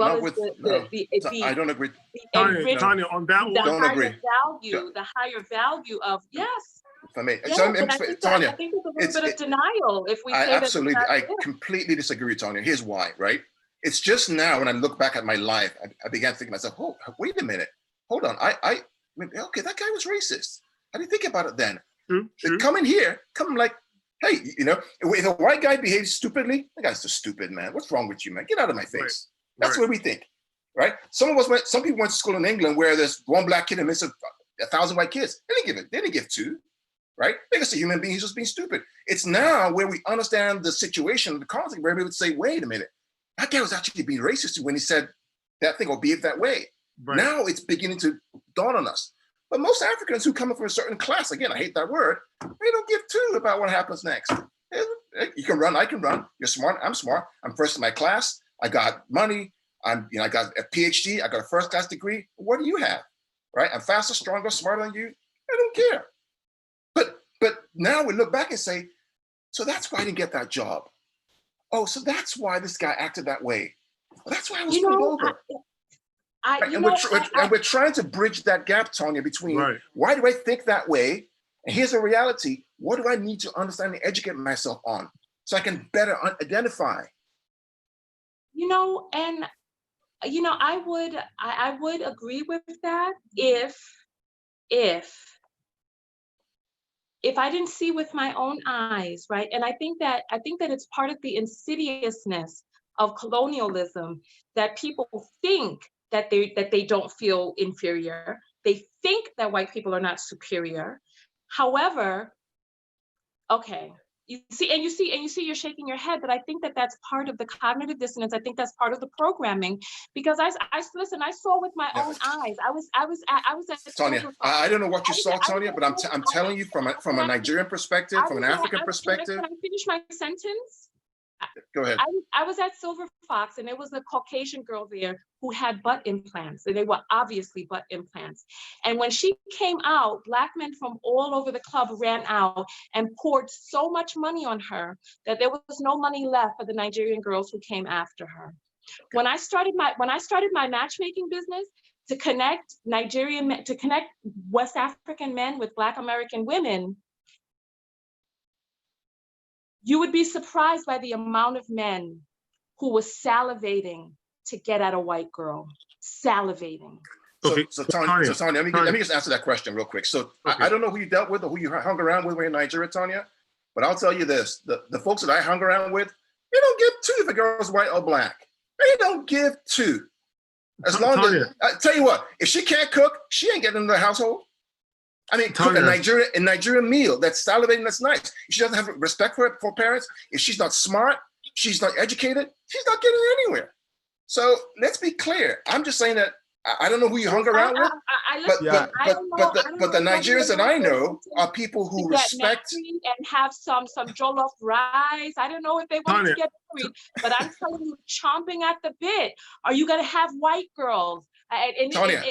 don't agree. Tanya, on that one, don't agree. The higher value of, yes. If I may, Tanya, I think there's a little bit of denial if we say absolutely, I completely disagree with Tanya. Here's why, right? It's just now when I look back at my life, I began thinking to myself, oh, wait a minute, hold on. Okay, that guy was racist. I didn't think about it then. True. Coming here, like, hey, if a white guy behaves stupidly, that guy's just stupid, man. What's wrong with you, man? Get out of my face. Right. That's what we think, right? Some people went to school in England where there's one Black kid and midst of 1,000 white kids. They didn't give two, right? They're just a human being. He's just being stupid. It's now where we understand the situation, the context, where we would say, wait a minute, that guy was actually being racist when he said that thing or behaved that way. Right. Now it's beginning to dawn on us. But most Africans who come from a certain class, again, I hate that word, they don't give two about what happens next. You can run, I can run. You're smart, I'm smart. I'm first in my class. I got money. I got a PhD. I got a first class degree. What do you have, right? I'm faster, stronger, smarter than you. I don't care. But now we look back and say, so that's why I didn't get that job. Oh, so that's why this guy acted that way. That's why I was pulled over. And we're trying to bridge that gap, Tanya, between why do I think that way? And here's a reality. What do I need to understand and educate myself on so I can better identify? And I would agree with that if I didn't see with my own eyes, right? And I think that it's part of the insidiousness of colonialism that people think that they don't feel inferior. They think that white people are not superior. However, okay, you see, you're shaking your head, but I think that that's part of the cognitive dissonance. I think that's part of the programming, because I saw with my own eyes. I was at Tanya. I don't know what you saw, Tanya, but I'm telling you from a Nigerian perspective, from an African perspective. Can I finish my sentence? Go ahead. I was at Silver Fox, and there was a Caucasian girl there who had butt implants, and they were obviously butt implants. And when she came out, Black men from all over the club ran out and poured so much money on her that there was no money left for the Nigerian girls who came after her. When I started my matchmaking business to connect West African men with Black American women, you would be surprised by the amount of men who were salivating to get at a white girl, salivating. So Tanya, let me just answer that question real quick. So I don't know who you dealt with or who you hung around with when you're in Nigeria, Tanya, but I'll tell you this, the folks that I hung around with, they don't give two if a girl's white or Black. They don't give two. As long as, I tell you what, if she can't cook, she ain't getting in the household. I mean, cook a Nigerian meal that's salivating, that's nice. If she doesn't have respect for parents, if she's not smart, she's not educated, she's not getting anywhere. So let's be clear. I'm just saying that I don't know who you hung around with, but the Nigerians that I know are people who respect and have some jollof rice. I don't know if they want to get married, but I'm telling you, chomping at the bit. Are you going to have white girls? Tanya,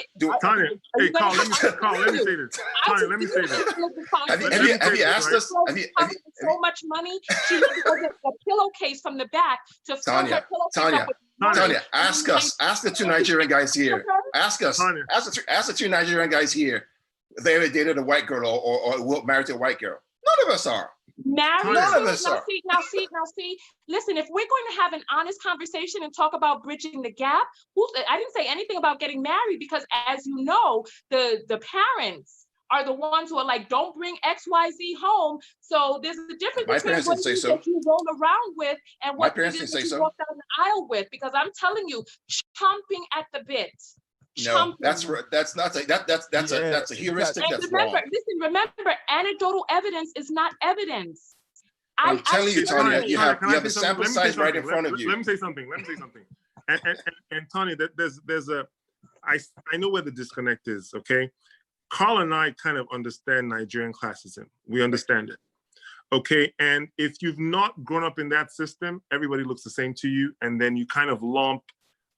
hey, Carl, let me say this. Tanya, let me say this. Have you asked us? So much money, she had to go get a pillowcase from the back to fill her pillowcase up with money. Tanya, ask the two Nigerian guys here. Ask the two Nigerian guys here if they ever dated a white girl or married to a white girl. None of us are. None of us are. Now see. Listen, if we're going to have an honest conversation and talk about bridging the gap, I didn't say anything about getting married, because as you know, the parents are the ones who are like, don't bring XYZ home. So there's a difference between what it is that you roll around with and what it is that you walk down the aisle with, because I'm telling you, chomping at the bit. No, that's a heuristic. And remember, anecdotal evidence is not evidence. I'm telling you, Tanya, you have a sample size right in front of you. Let me say something. And Tanya, I know where the disconnect is. Okay, Carl and I kind of understand Nigerian classism. We understand it. Okay, and if you've not grown up in that system, everybody looks the same to you, and then you kind of lump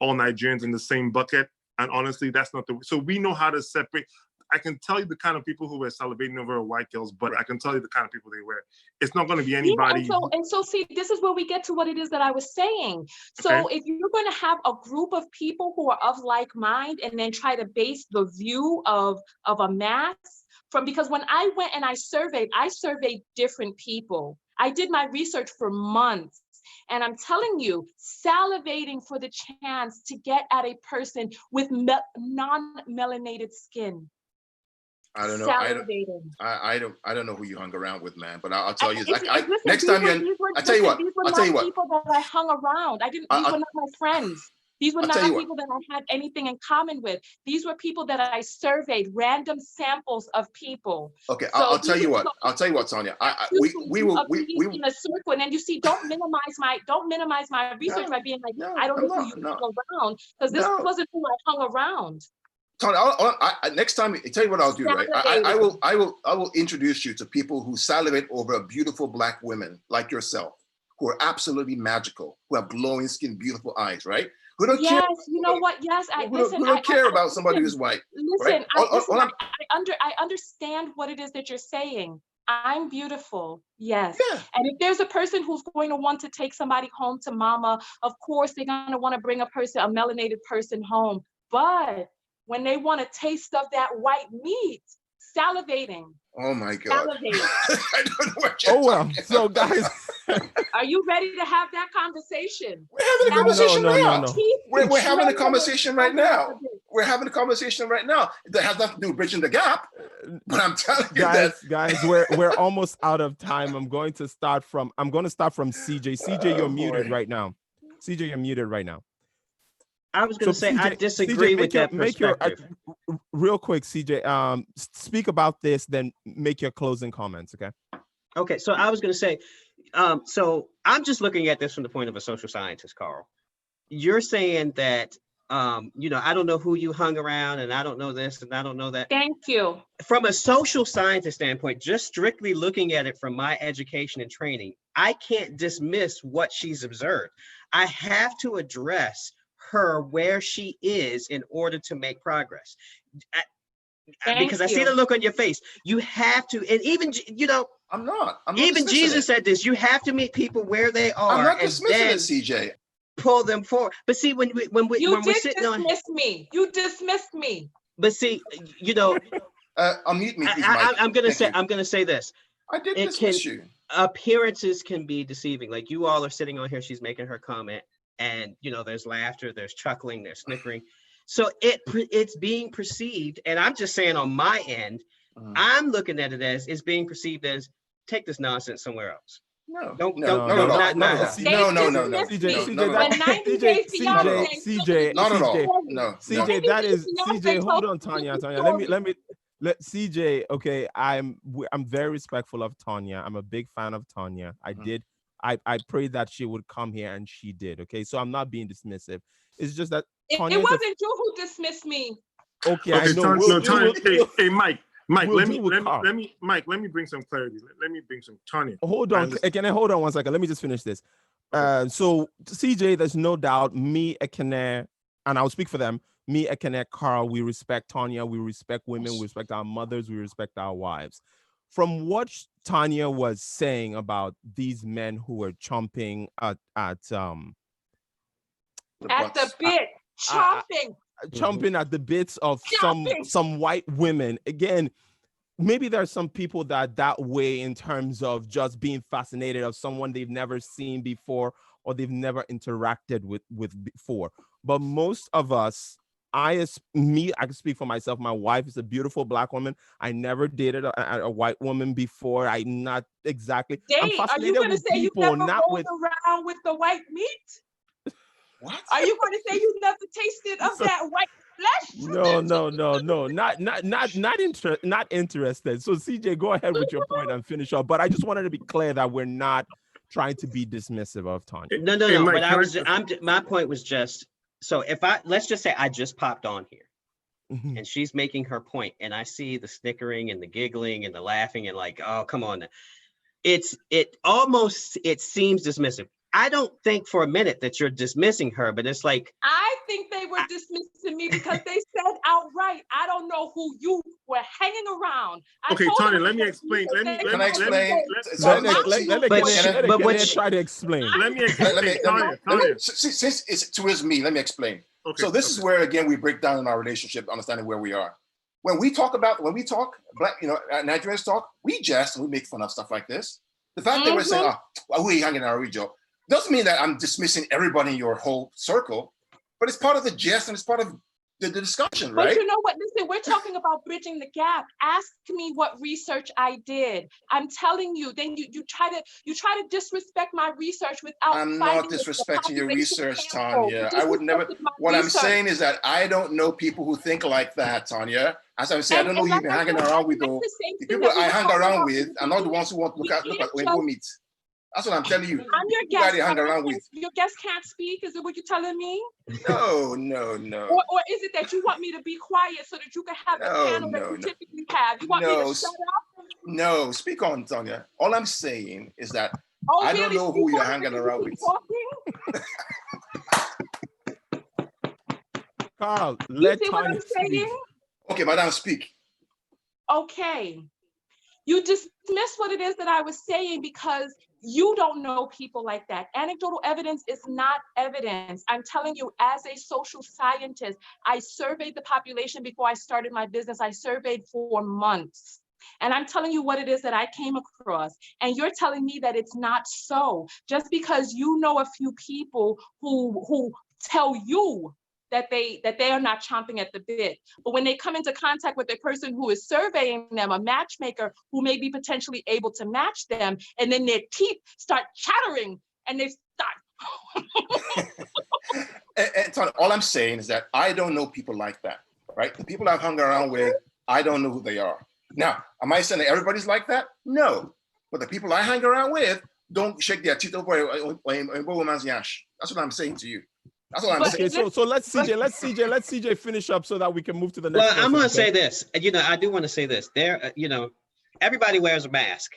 all Nigerians in the same bucket. And honestly, that's not the, so we know how to separate. I can tell you the kind of people who were salivating over white girls, but I can tell you the kind of people they were. It's not going to be anybody. Yeah, and so see, this is where we get to what it is that I was saying. So if you're going to have a group of people who are of like mind and then try to base the view of a mass from, because when I went and I surveyed different people. I did my research for months. And I'm telling you, salivating for the chance to get at a person with non-melanated skin. I don't know. I don't know who you hung around with, man. But I'll tell you. Next time I tell you what. People that I hung around. These were not my friends. These were not people that I had anything in common with. These were people that I surveyed, random samples of people. Okay, so I'll tell you what. Tanya. We will in a circle, and then you see, don't minimize my research by being like, I don't know who you hung around, because this wasn't who I hung around. Tony, next time, I tell you what I'll do, right? I will introduce you to people who salivate over beautiful Black women like yourself, who are absolutely magical, who have glowing skin, beautiful eyes, right? Who don't care. You know what? Yes, who don't care about somebody who's white. Listen, right? I understand what it is that you're saying. I'm beautiful, yes. Yeah. And if there's a person who's going to want to take somebody home to mama, of course they're going to want to bring a melanated person home. But when they want a taste of that white meat, salivating. Oh my God. Salivating. I don't know what you're Oh well, talking so about. guys, Are you ready to have that conversation? We're having a Now, conversation no, right no, now. no. We're having a conversation right now. We're having a conversation right now. That has nothing to do with bridging the gap. But I'm telling you guys, we're almost out of time. I'm going to start from CJ. CJ, you're muted boy. right now. CJ, you're muted right now. I was going to say, I CJ, disagree with that perspective. Real quick, CJ, speak about this, then make your closing comments, okay? Okay, so I was going to say, so I'm just looking at this from the point of a social scientist, Carl. You're saying that, you know, I don't know who you hung around, and I don't know this, and I don't know that. Thank you. From a social scientist standpoint, just strictly looking at it from my education and training, I can't dismiss what she's observed. I have to address her where she is in order to make progress. Because I see the look on your face. You have to, and even, you know, I'm not even Jesus said this, you have to meet people where they are. I'm not dismissing it, CJ. Pull them forward. But see, when we're sitting on, you dismissed me. But see, you know, unmute me, please, Mike. I'm gonna say this. I did dismiss you. Appearances can be deceiving. Like, you all are sitting on here, she's making her comment, and you know, there's laughter, there's chuckling, there's snickering. So it's being perceived, and I'm just saying on my end, I'm looking at it as it's being perceived as, take this nonsense somewhere else. No, don't CJ, not at all. No, CJ, that is CJ. Hold on, Tanya. Let CJ. Okay, I'm very respectful of Tanya. I'm a big fan of Tanya. I prayed that she would come here, and she did. Okay, so I'm not being dismissive. It's just that Tanya, it wasn't you who dismissed me. Okay, I know. Tanya, hey, Mike, let me bring some clarity. Let me bring some Tanya. Hold on. Can I hold on 1 second? Let me just finish this. So CJ, there's no doubt me, Ekene, and I'll speak for them. Me, Ekene, Carl, we respect Tanya. We respect women. We respect our mothers. We respect our wives. From what Tanya was saying about these men who were chomping at the bit, chomping at the bits of some white women. Again, maybe there's some people that way in terms of just being fascinated of someone they've never seen before or they've never interacted with before. But most of us, I can speak for myself. My wife is a beautiful Black woman. I never dated a white woman before. I'm not exactly. I'm fascinated with people, not with around with the white meat. What? Are you going to say you never tasted of that white flesh? No, not interested. So CJ, go ahead with your point and finish up. But I just wanted to be clear that we're not trying to be dismissive of Tanya. No. But my point was just, so let's just say I just popped on here and she's making her point, and I see the snickering and the giggling and the laughing and like, oh, come on. It seems dismissive. I don't think for a minute that you're dismissing her, but it's like, I think they were dismissing me because they said outright, I don't know who you were hanging around. Okay, Tanya, let me explain. Let me try to explain. Since it's towards me, let me explain. Okay, so this is where, again, we break down in our relationship, understanding where we are. When we talk, Black, Nigerians talk, we jest and we make fun of stuff like this. The fact that we're saying, who are you hanging around with, Joe? Doesn't mean that I'm dismissing everybody in your whole circle, but it's part of the jest and it's part of the discussion, right? But you know what? Listen, we're talking about bridging the gap. Ask me what research I did. I'm telling you. Then you try to disrespect my research without. I'm not disrespecting your research, Tanya. I would never. What I'm saying is that I don't know people who think like that, Tanya. As I'm saying, I don't know who you've been hanging around with. Though the people I hang around with are not the ones who want to look at Weibo meat. That's what I'm telling you. I'm your guest. Hang around with. Your guest can't speak. Is it what you're telling me? No. Or is it that you want me to be quiet so that you can have the panel that you typically have? You want me to shut up? No, speak on, Tanya. All I'm saying is that I don't know who you're hanging around with. Carl, let Tanya speak. Okay, madam, speak. Okay. You dismiss what it is that I was saying because you don't know people like that. Anecdotal evidence is not evidence. I'm telling you, as a social scientist, I surveyed the population before I started my business. I surveyed for months. And I'm telling you what it is that I came across. And you're telling me that it's not so. Just because you know a few people who tell you that they are not chomping at the bit. But when they come into contact with a person who is surveying them, a matchmaker who may be potentially able to match them, and then their teeth start chattering and they start. And Tony, all I'm saying is that I don't know people like that, right? The people I've hung around with, I don't know who they are. Now, am I saying that everybody's like that? No. But the people I hang around with don't shake their teeth over a woman's yash. That's what I'm saying to you. That's what I'm saying. Okay, so let's CJ finish up so that we can move to the next. Well, I'm going to person, say this. You know, I do want to say this. There, you know, everybody wears a mask,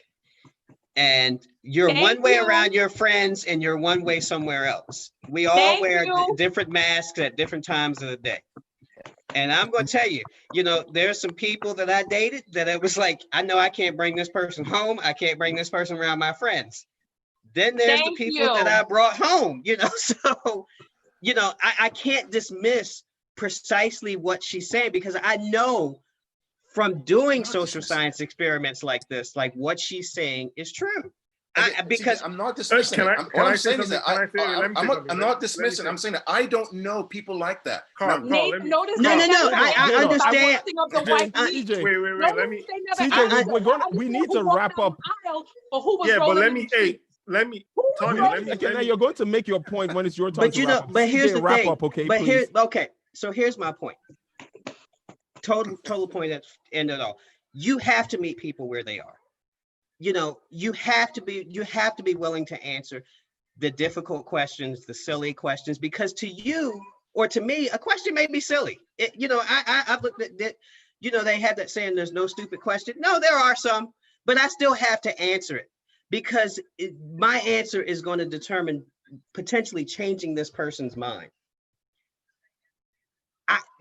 and you're one way around your friends, and you're one way somewhere else. We all wear different masks at different times of the day. And I'm going to tell you, you know, there's some people that I dated that it was like, I know I can't bring this person home. I can't bring this person around my friends. Then there's the people that I brought home, you know, so. You know, I can't dismiss precisely what she's saying because I know from doing social science experiments like this, like what she's saying is true. Because I'm not dismissing it. All I'm saying is that I'm not dismissing. I'm saying that I don't know people like that. No, I understand. Wait. Let me. CJ, we need to wrap up. Yeah, but let me. Tanya, you're going to make your point when it's your turn. But you know, but here's the thing. Okay, but here, okay. So here's my point. Total point at the end of it all. You have to meet people where they are. You know, you have to be willing to answer the difficult questions, the silly questions, because to you or to me, a question may be silly. You know, I've looked at that. You know, they have that saying, "There's no stupid question." No, there are some, but I still have to answer it. Because my answer is going to determine potentially changing this person's mind.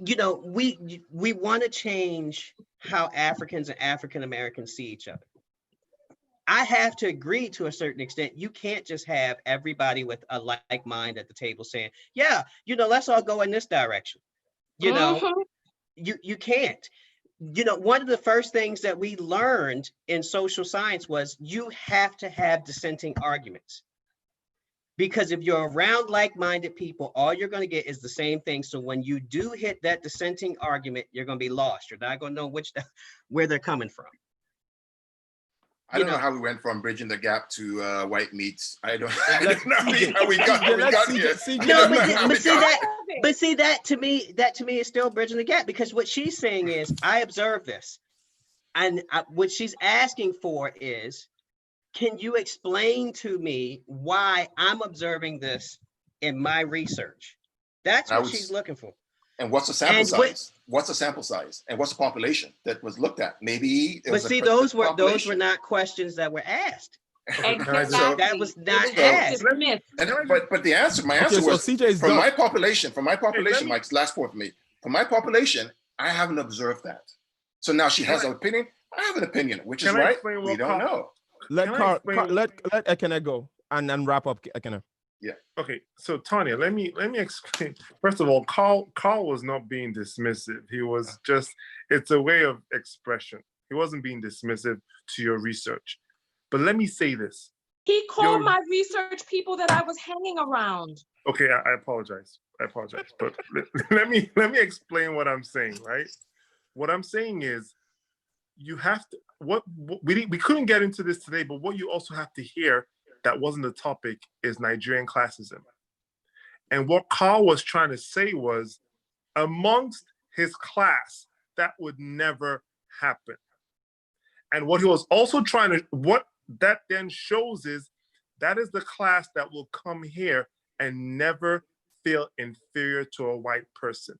You know, we want to change how Africans and African Americans see each other. I have to agree to a certain extent. You can't just have everybody with a like mind at the table saying, "Yeah, you know, let's all go in this direction." You know, you can't. You know, one of the first things that we learned in social science was you have to have dissenting arguments. Because if you're around like-minded people, all you're going to get is the same thing. So when you do hit that dissenting argument, you're going to be lost. You're not going to know where they're coming from. I don't know how we went from bridging the gap to white meats. I don't know how we got here. But see that to me is still bridging the gap, because what she's saying is, I observe this, and what she's asking for is, can you explain to me why I'm observing this in my research? That's what she's looking for. And what's the sample size? What's the sample size? And what's the population that was looked at? Maybe. But see, those were not questions that were asked. Exactly. That was not asked. But the answer, my answer was from my population, Mike's last point for me. From my population, I haven't observed that. So now she has an opinion. I have an opinion, which is right. We don't know. Let Ekene go and then wrap up, Ekene. Yeah. Okay. So Tanya, let me explain. First of all, Carl was not being dismissive. He was just, it's a way of expression. He wasn't being dismissive to your research. But let me say this. He called my research people that I was hanging around. Okay, I apologize. But let me explain what I'm saying, right? What I'm saying is, you have to, we couldn't get into this today, but what you also have to hear that wasn't the topic is Nigerian classism. And what Carl was trying to say was, amongst his class, that would never happen. And what he was also trying to, what that then shows is, that is the class that will come here and never feel inferior to a white person.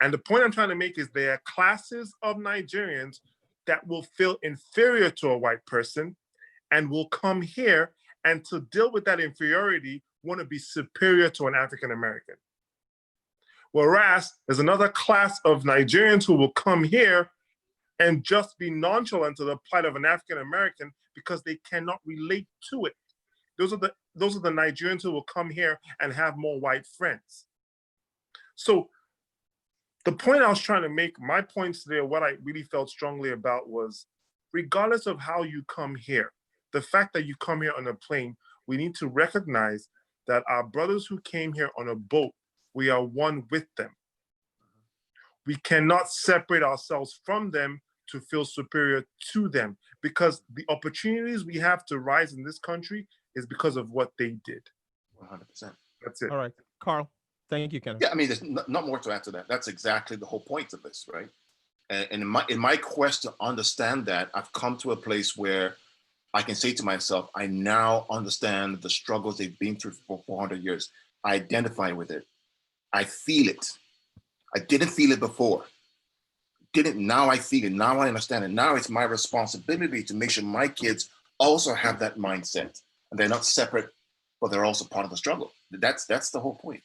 And the point I'm trying to make is there are classes of Nigerians that will feel inferior to a white person and will come here, and to deal with that inferiority, want to be superior to an African American. Whereas there's another class of Nigerians who will come here and just be nonchalant to the plight of an African American because they cannot relate to it. Those are the Nigerians who will come here and have more white friends. So the point I was trying to make, my points today, what I really felt strongly about was, regardless of how you come here, the fact that you come here on a plane, we need to recognize that our brothers who came here on a boat, we are one with them. We cannot separate ourselves from them to feel superior to them, because the opportunities we have to rise in this country is because of what they did. 100%. That's it. All right, Carl. Thank you, Kenneth. Yeah, I mean, there's not more to add to that. That's exactly the whole point of this, right? And in my quest to understand that, I've come to a place where I can say to myself, I now understand the struggles they've been through for 400 years. I identify with it. I feel it. I didn't feel it before. Now I feel it. Now I understand it. Now it's my responsibility to make sure my kids also have that mindset, and they're not separate, but they're also part of the struggle. That's the whole point.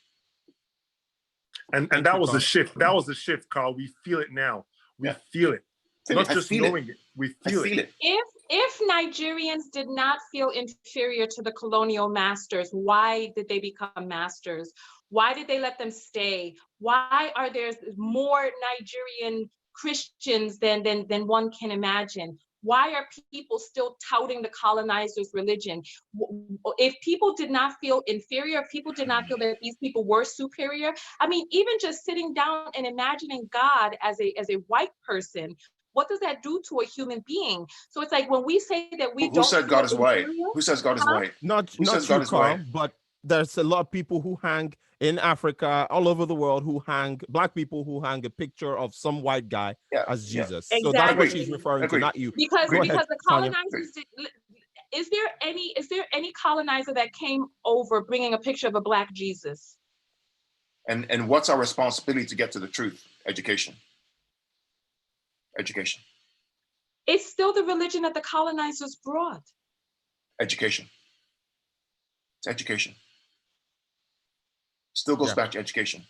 And that was the shift. That was the shift, Carl. We feel it now. We feel it. Not just knowing it. We feel it. If Nigerians did not feel inferior to the colonial masters, why did they become masters? Why did they let them stay? Why are there more Nigerian Christians than one can imagine? Why are people still touting the colonizers' religion? If people did not feel inferior, if people did not feel that these people were superior, I mean, even just sitting down and imagining God as a white person, what does that do to a human being? So it's like when we say that we don't. Who said God is white? Who says God is white? Not Who says you, God is Carl, white? but there's a lot of people who hang in Africa, all over the world, who hang, Black people who hang a picture of some white guy as Jesus. Exactly. So that's what she's referring to, not you. Because the Tanya. colonizers is there any colonizer that came over bringing a picture of a Black Jesus? And what's our responsibility to get to the truth? Education. Education. It's still the religion that the colonizers brought. Education. It's education. Still goes back to education.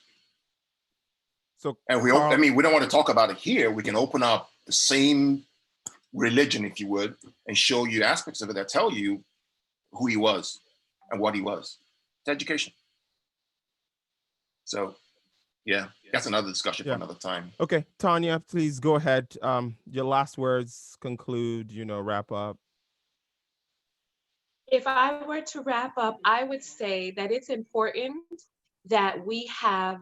So, and we don't want to talk about it here. We can open up the same religion, if you would, and show you aspects of it that tell you who he was and what he was. It's education. So, yeah, that's another discussion for another time. Okay, Tanya, please go ahead. Your last words, conclude, wrap up. If I were to wrap up, I would say that it's important that we have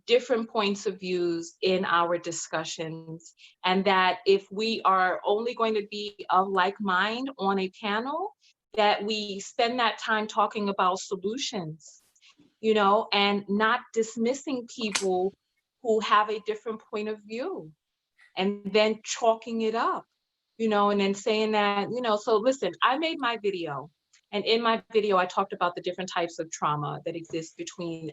different points of views in our discussions, and that if we are only going to be of like mind on a panel, that we spend that time talking about solutions, and not dismissing people who have a different point of view, and then chalking it up, and then saying that, so listen, I made my video. And in my video, I talked about the different types of trauma that exist between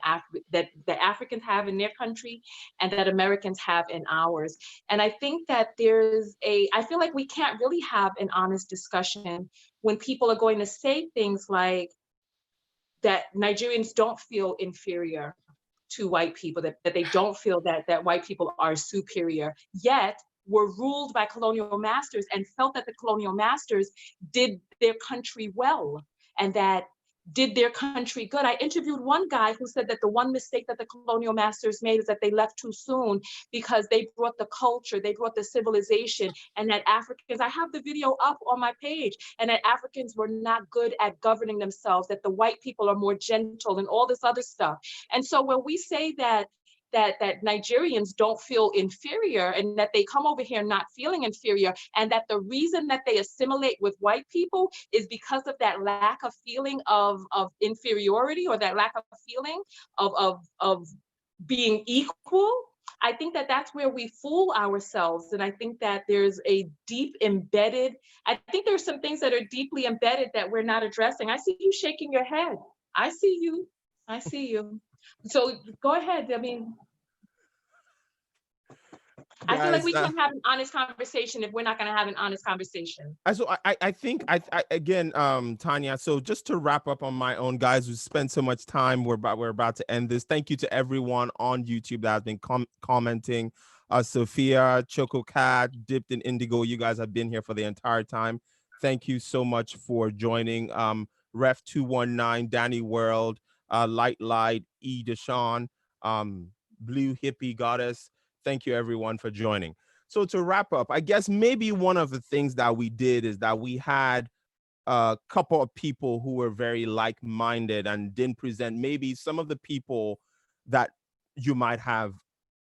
that Africans have in their country and that Americans have in ours. And I think that I feel like we can't really have an honest discussion when people are going to say things like that Nigerians don't feel inferior to white people, that they don't feel that white people are superior, yet were ruled by colonial masters and felt that the colonial masters did their country well and that did their country good. I interviewed one guy who said that the one mistake that the colonial masters made is that they left too soon because they brought the culture, they brought the civilization, and that Africans, I have the video up on my page, and that Africans were not good at governing themselves, that the white people are more gentle and all this other stuff. And so when we say that Nigerians don't feel inferior and that they come over here not feeling inferior, and that the reason that they assimilate with white people is because of that lack of feeling of inferiority, or that lack of feeling of being equal, I think that that's where we fool ourselves. And I think that there's I think there's some things that are deeply embedded that we're not addressing. I see you shaking your head. I see you. So go ahead. I mean, I feel like we can't have an honest conversation if we're not going to have an honest conversation. So I think again, Tanya. So just to wrap up on my own, guys, we spent so much time. We're about to end this. Thank you to everyone on YouTube that has been commenting. Sophia, Choco Cat, Dipped in Indigo. You guys have been here for the entire time. Thank you so much for joining. Ref 219, Danny World, Light, E. Deshawn, Blue Hippie Goddess. Thank you everyone for joining. So to wrap up, I guess maybe one of the things that we did is that we had a couple of people who were very like-minded and didn't present maybe some of the people that you might have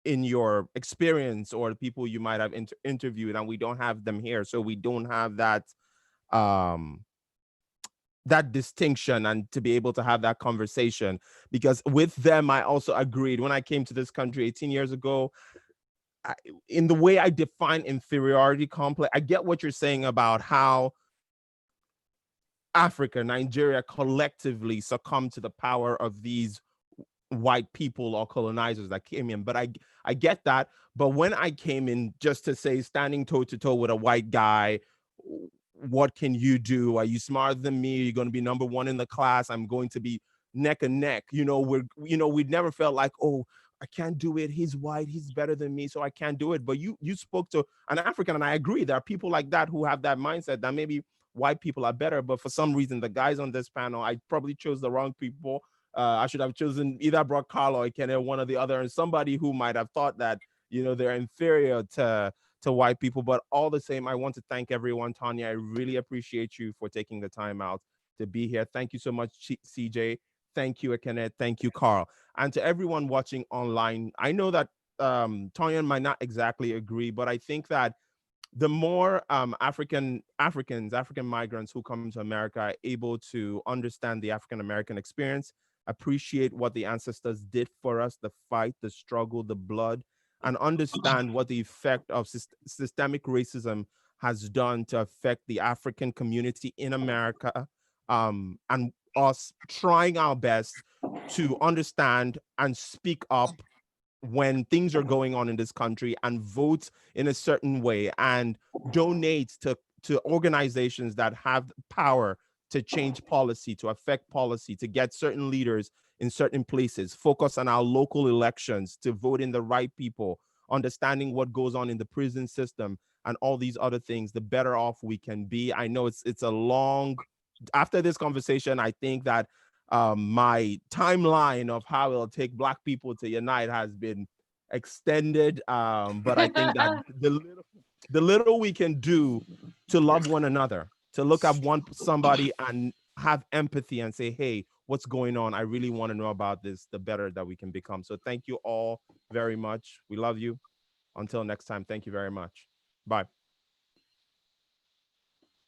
in your experience or the people you might have interviewed, and we don't have them here, so we don't have um that distinction and to be able to have that conversation. Because with them, I also agreed when I came to this country 18 years ago, in the way I define inferiority complex, I get what you're saying about how Africa, Nigeria collectively succumbed to the power of these white people or colonizers that came in. But I get that. But when I came in, just to say, standing toe to toe with a white guy, what can you do? Are you smarter than me? You're going to be number one in the class. I'm going to be neck and neck. We'd never felt like, oh, I can't do it. He's white. He's better than me, so I can't do it. But you spoke to an African, and I agree. There are people like that who have that mindset that maybe white people are better. But for some reason, the guys on this panel, I probably chose the wrong people. I should have chosen either Brock Carlo or Kenneth, one or the other, and somebody who might have thought that, they're inferior to white people. But all the same, I want to thank everyone. Tanya, I really appreciate you for taking the time out to be here. Thank you so much, CJ. Thank you, Kenneth. Thank you, Carl. And to everyone watching online, I know that Tanya might not exactly agree, but I think that the more African migrants who come to America are able to understand the African American experience, appreciate what the ancestors did for us, the fight, the struggle, the blood, and understand what the effect of systemic racism has done to affect the African community in America, and us trying our best to understand and speak up when things are going on in this country, and vote in a certain way, and donate to organizations that have power to change policy, to affect policy, to get certain leaders in certain places, focus on our local elections, to vote in the right people, understanding what goes on in the prison system and all these other things, the better off we can be. I know it's a long, after this conversation, I think that my timeline of how it'll take Black people to unite has been extended. But I think that the little we can do to love one another, to look at somebody and have empathy and say, hey, what's going on? I really want to know about this, the better that we can become. So thank you all very much. We love you. Until next time, thank you very much. Bye.